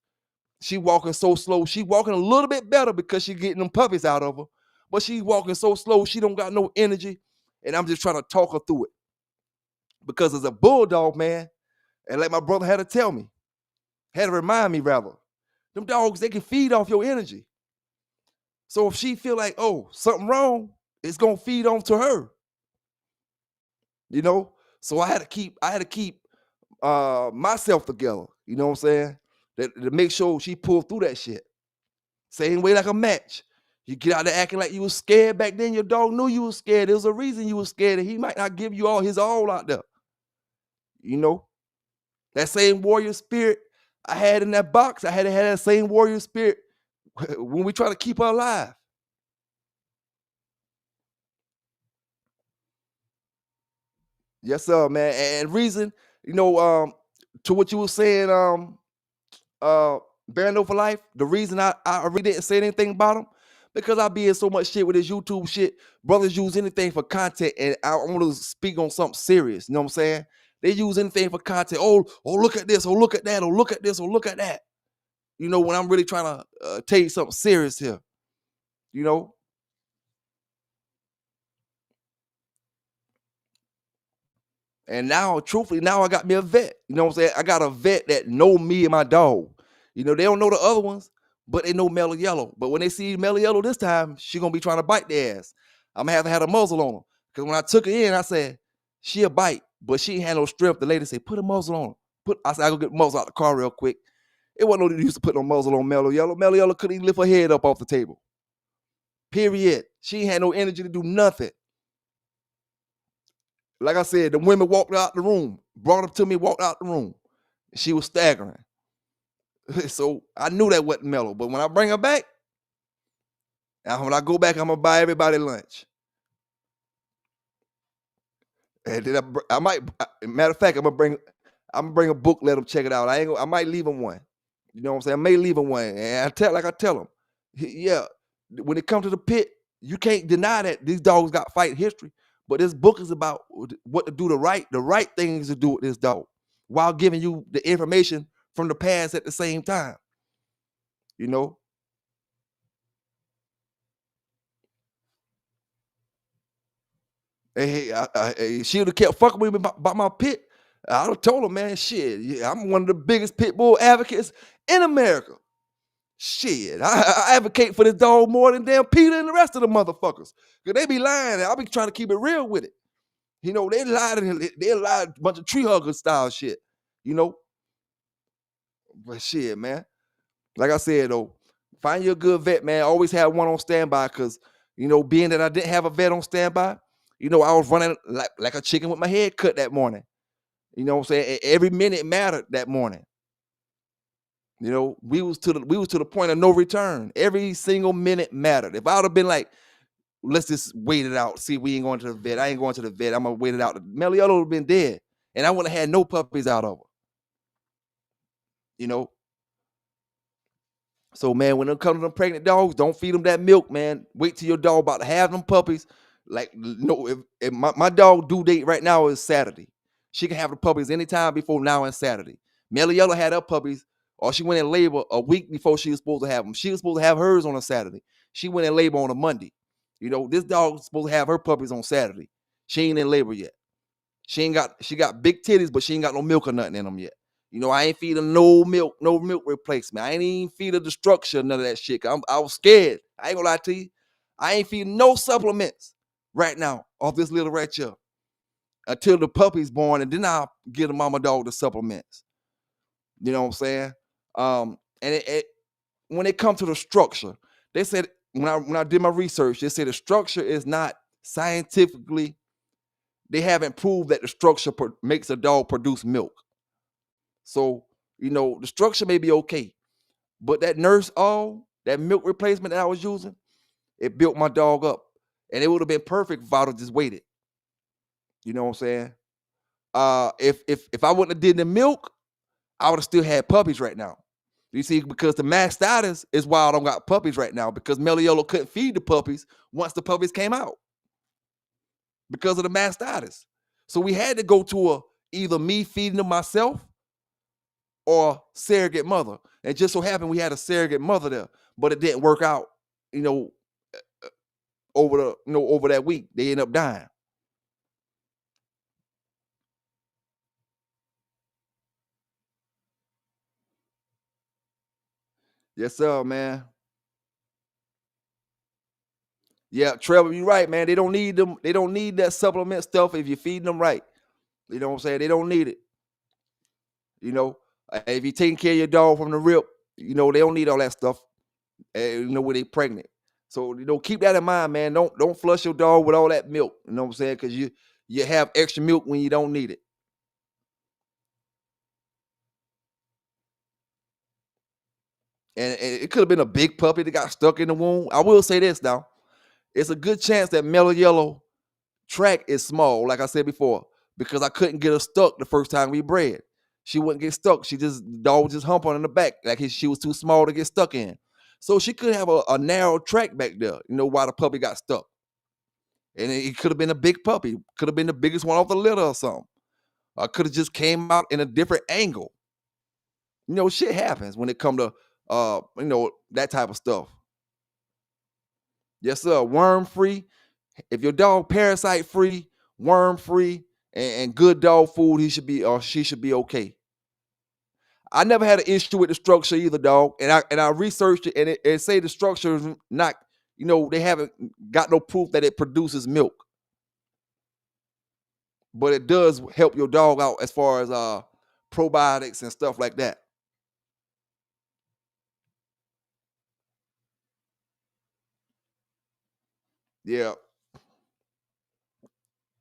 She walking so slow. She walking a little bit better because she getting them puppies out of her. But she's walking so slow, she don't got no energy. And I'm just trying to talk her through it. Because as a bulldog, man, and like my brother had to tell me, had to remind me rather, them dogs, they can feed off your energy. So if she feel like, oh, something wrong, it's gonna feed on to her. You know? So I had to keep myself together, you know what I'm saying? To make sure she pulled through that shit. Same way like a match. You get out there acting like you was scared back then, your dog knew you was scared. There was a reason you was scared, and he might not give you all his all out there. You know? That same warrior spirit, I had in that box. I had to have that same warrior spirit when we try to keep her alive. Yes, sir, man. And reason, to what you were saying, Bando for Life, the reason I really didn't say anything about him, because I be in so much shit with this YouTube shit. Brothers use anything for content, and I want to speak on something serious. You know what I'm saying? They use anything for content. Oh, look at this. Oh, look at that. Oh, look at this. Oh, look at that. When I'm really trying to tell you something serious here. You know, and now, truthfully, now I got me a vet. You know what I'm saying? I got a vet that know me and my dog. They don't know the other ones, but they know Mellow Yellow. But when they see Mellow Yellow this time, she gonna be trying to bite their ass. I'm gonna have to have a muzzle on her. Because when I took her in, I said, she'll bite, but she ain't had no strength. The lady said, put a muzzle on her. I said, I go get the muzzle out the car real quick. It wasn't no use to put no muzzle on Mellow Yellow. Mellow Yellow couldn't even lift her head up off the table. Period. She ain't had no energy to do nothing. Like I said, the women walked out the room, brought her to me, walked out the room. She was staggering. So I knew that wasn't Mellow. But when I bring her back, and when I go back, I'm gonna buy everybody lunch. And then I might, matter of fact, I'm gonna bring a book, let them check it out. I might leave them one. You know what I'm saying? I may leave them one. And I tell them, yeah, when it comes to the pit, you can't deny that these dogs got fight history. But this book is about what to do the right things to do with this dog, while giving you the information from the past at the same time. Hey, she would have kept fucking with me about my pit. I would have told her, man, shit, yeah, I'm one of the biggest pit bull advocates in America. Shit, I advocate for this dog more than damn Peter and the rest of the motherfuckers. Because they be lying. I be trying to keep it real with it. They lied, a bunch of tree hugger style shit. But shit, man. Like I said, though, find you a good vet, man. Always have one on standby, because, being that I didn't have a vet on standby, I was running like a chicken with my head cut that morning. You know what I'm saying? Every minute mattered that morning. We was to the point of no return. Every single minute mattered. If I would have been like, let's just wait it out, see if we ain't going to the vet. I ain't going to the vet. I'm gonna wait it out. Meliodas would have been dead, and I wouldn't have had no puppies out of her. So, man, when it comes to them pregnant dogs, don't feed them that milk, man. Wait till your dog about to have them puppies. Like, no, if my dog due date right now is Saturday. She can have the puppies anytime before now and Saturday. Meliella had her puppies, or she went in labor a week before she was supposed to have them. She was supposed to have hers on a Saturday. She went in labor on a Monday. This dog was supposed to have her puppies on Saturday. She ain't in labor yet. She got big titties, but she ain't got no milk or nothing in them yet. I ain't feeding no milk replacement. I ain't even feeding the structure, none of that shit. I was scared. I ain't gonna lie to you. I ain't feeding no supplements right now off this little rat here until the puppy's born, and then I'll get the mama dog the supplements. You know what I'm saying? And when it comes to the structure, they said when I did my research, they said the structure is not scientifically. They haven't proved that the structure makes a dog produce milk. So, the structure may be okay, but that that milk replacement that I was using, it built my dog up. And it would have been perfect if I would have just waited. You know what I'm saying? If I wouldn't have did the milk, I would have still had puppies right now. You see, because the mastitis is why I don't got puppies right now, because Meliolo couldn't feed the puppies once the puppies came out because of the mastitis. So we had to go to either me feeding them myself or surrogate mother. And just so happened we had a surrogate mother there, but it didn't work out, over that week. They ended up dying. Yes, sir, man. Yeah, Trevor, you're right, man. They don't need them. They don't need that supplement stuff if you're feeding them right. You know what I'm saying? They don't need it. If you're taking care of your dog from the rip, they don't need all that stuff. When they pregnant. So, keep that in mind, man. Don't flush your dog with all that milk. You know what I'm saying? Because you have extra milk when you don't need it. And it could have been a big puppy that got stuck in the wound. I will say this now. It's a good chance that mellow yellow track is small, like I said before, because I couldn't get her stuck the first time we bred. She wouldn't get stuck. Dog would just hump on in the back, like she was too small to get stuck in. So she could have a narrow track back there, while the puppy got stuck. And it could have been a big puppy, could have been the biggest one off the litter or something. Or could have just came out in a different angle. Shit happens when it come to that type of stuff. Yes, sir. Worm free. If your dog parasite free, worm free, and good dog food, he should be or she should be okay. I never had an issue with the structure either, dog. And I researched it, and it say the structure is not, they haven't got no proof that it produces milk. But it does help your dog out as far as probiotics and stuff like that. Yeah.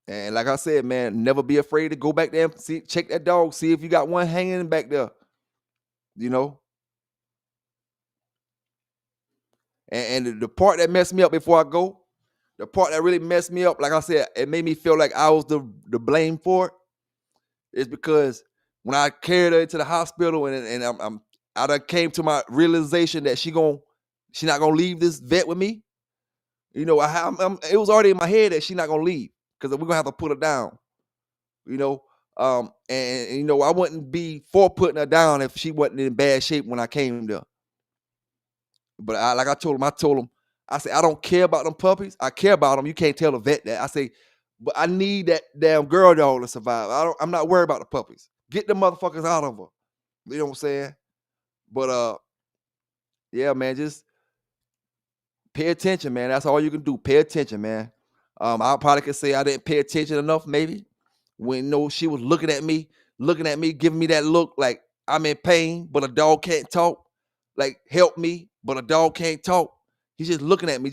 And like I said, man, never be afraid to go back there and check that dog, see if you got one hanging back there. And the part that messed me up before I go, the part that really messed me up, like I said, it made me feel like I was the blame for it, is because when I carried her into the hospital and I done came to my realization that she not gonna leave this vet with me. It was already in my head that she not gonna leave because we're gonna have to put her down. I wouldn't be for putting her down if she wasn't in bad shape when I came there. But I told him, I said, I don't care about them puppies. I care about them. You can't tell the vet that. I say, but I need that damn girl dog to survive. I'm not worried about the puppies. Get the motherfuckers out of her. You know what I'm saying? But yeah, man, just pay attention, man. That's all you can do. Pay attention, man. I probably could say I didn't pay attention enough, maybe. When she was looking at me, giving me that look like I'm in pain, but a dog can't talk. Like, help me, but a dog can't talk. He's just looking at me.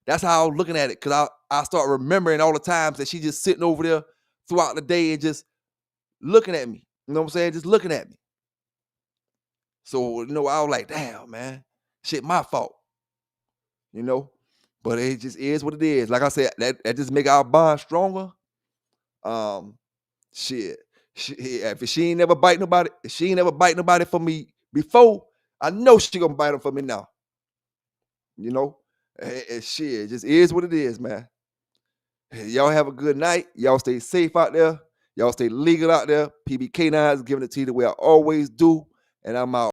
That's how I was looking at it, because I start remembering all the times that she just sitting over there throughout the day and just looking at me. You know what I'm saying? Just looking at me. So, I was like, damn, man, shit, my fault. But it just is what it is. Like I said, that just make our bond stronger. Shit. If she ain't never bite nobody for me before, I know she gonna bite them for me now. Shit, it just is what it is, man. Y'all have a good night. Y'all stay safe out there. Y'all stay legal out there. PBK9 is giving it to you the way I always do. And I'm out.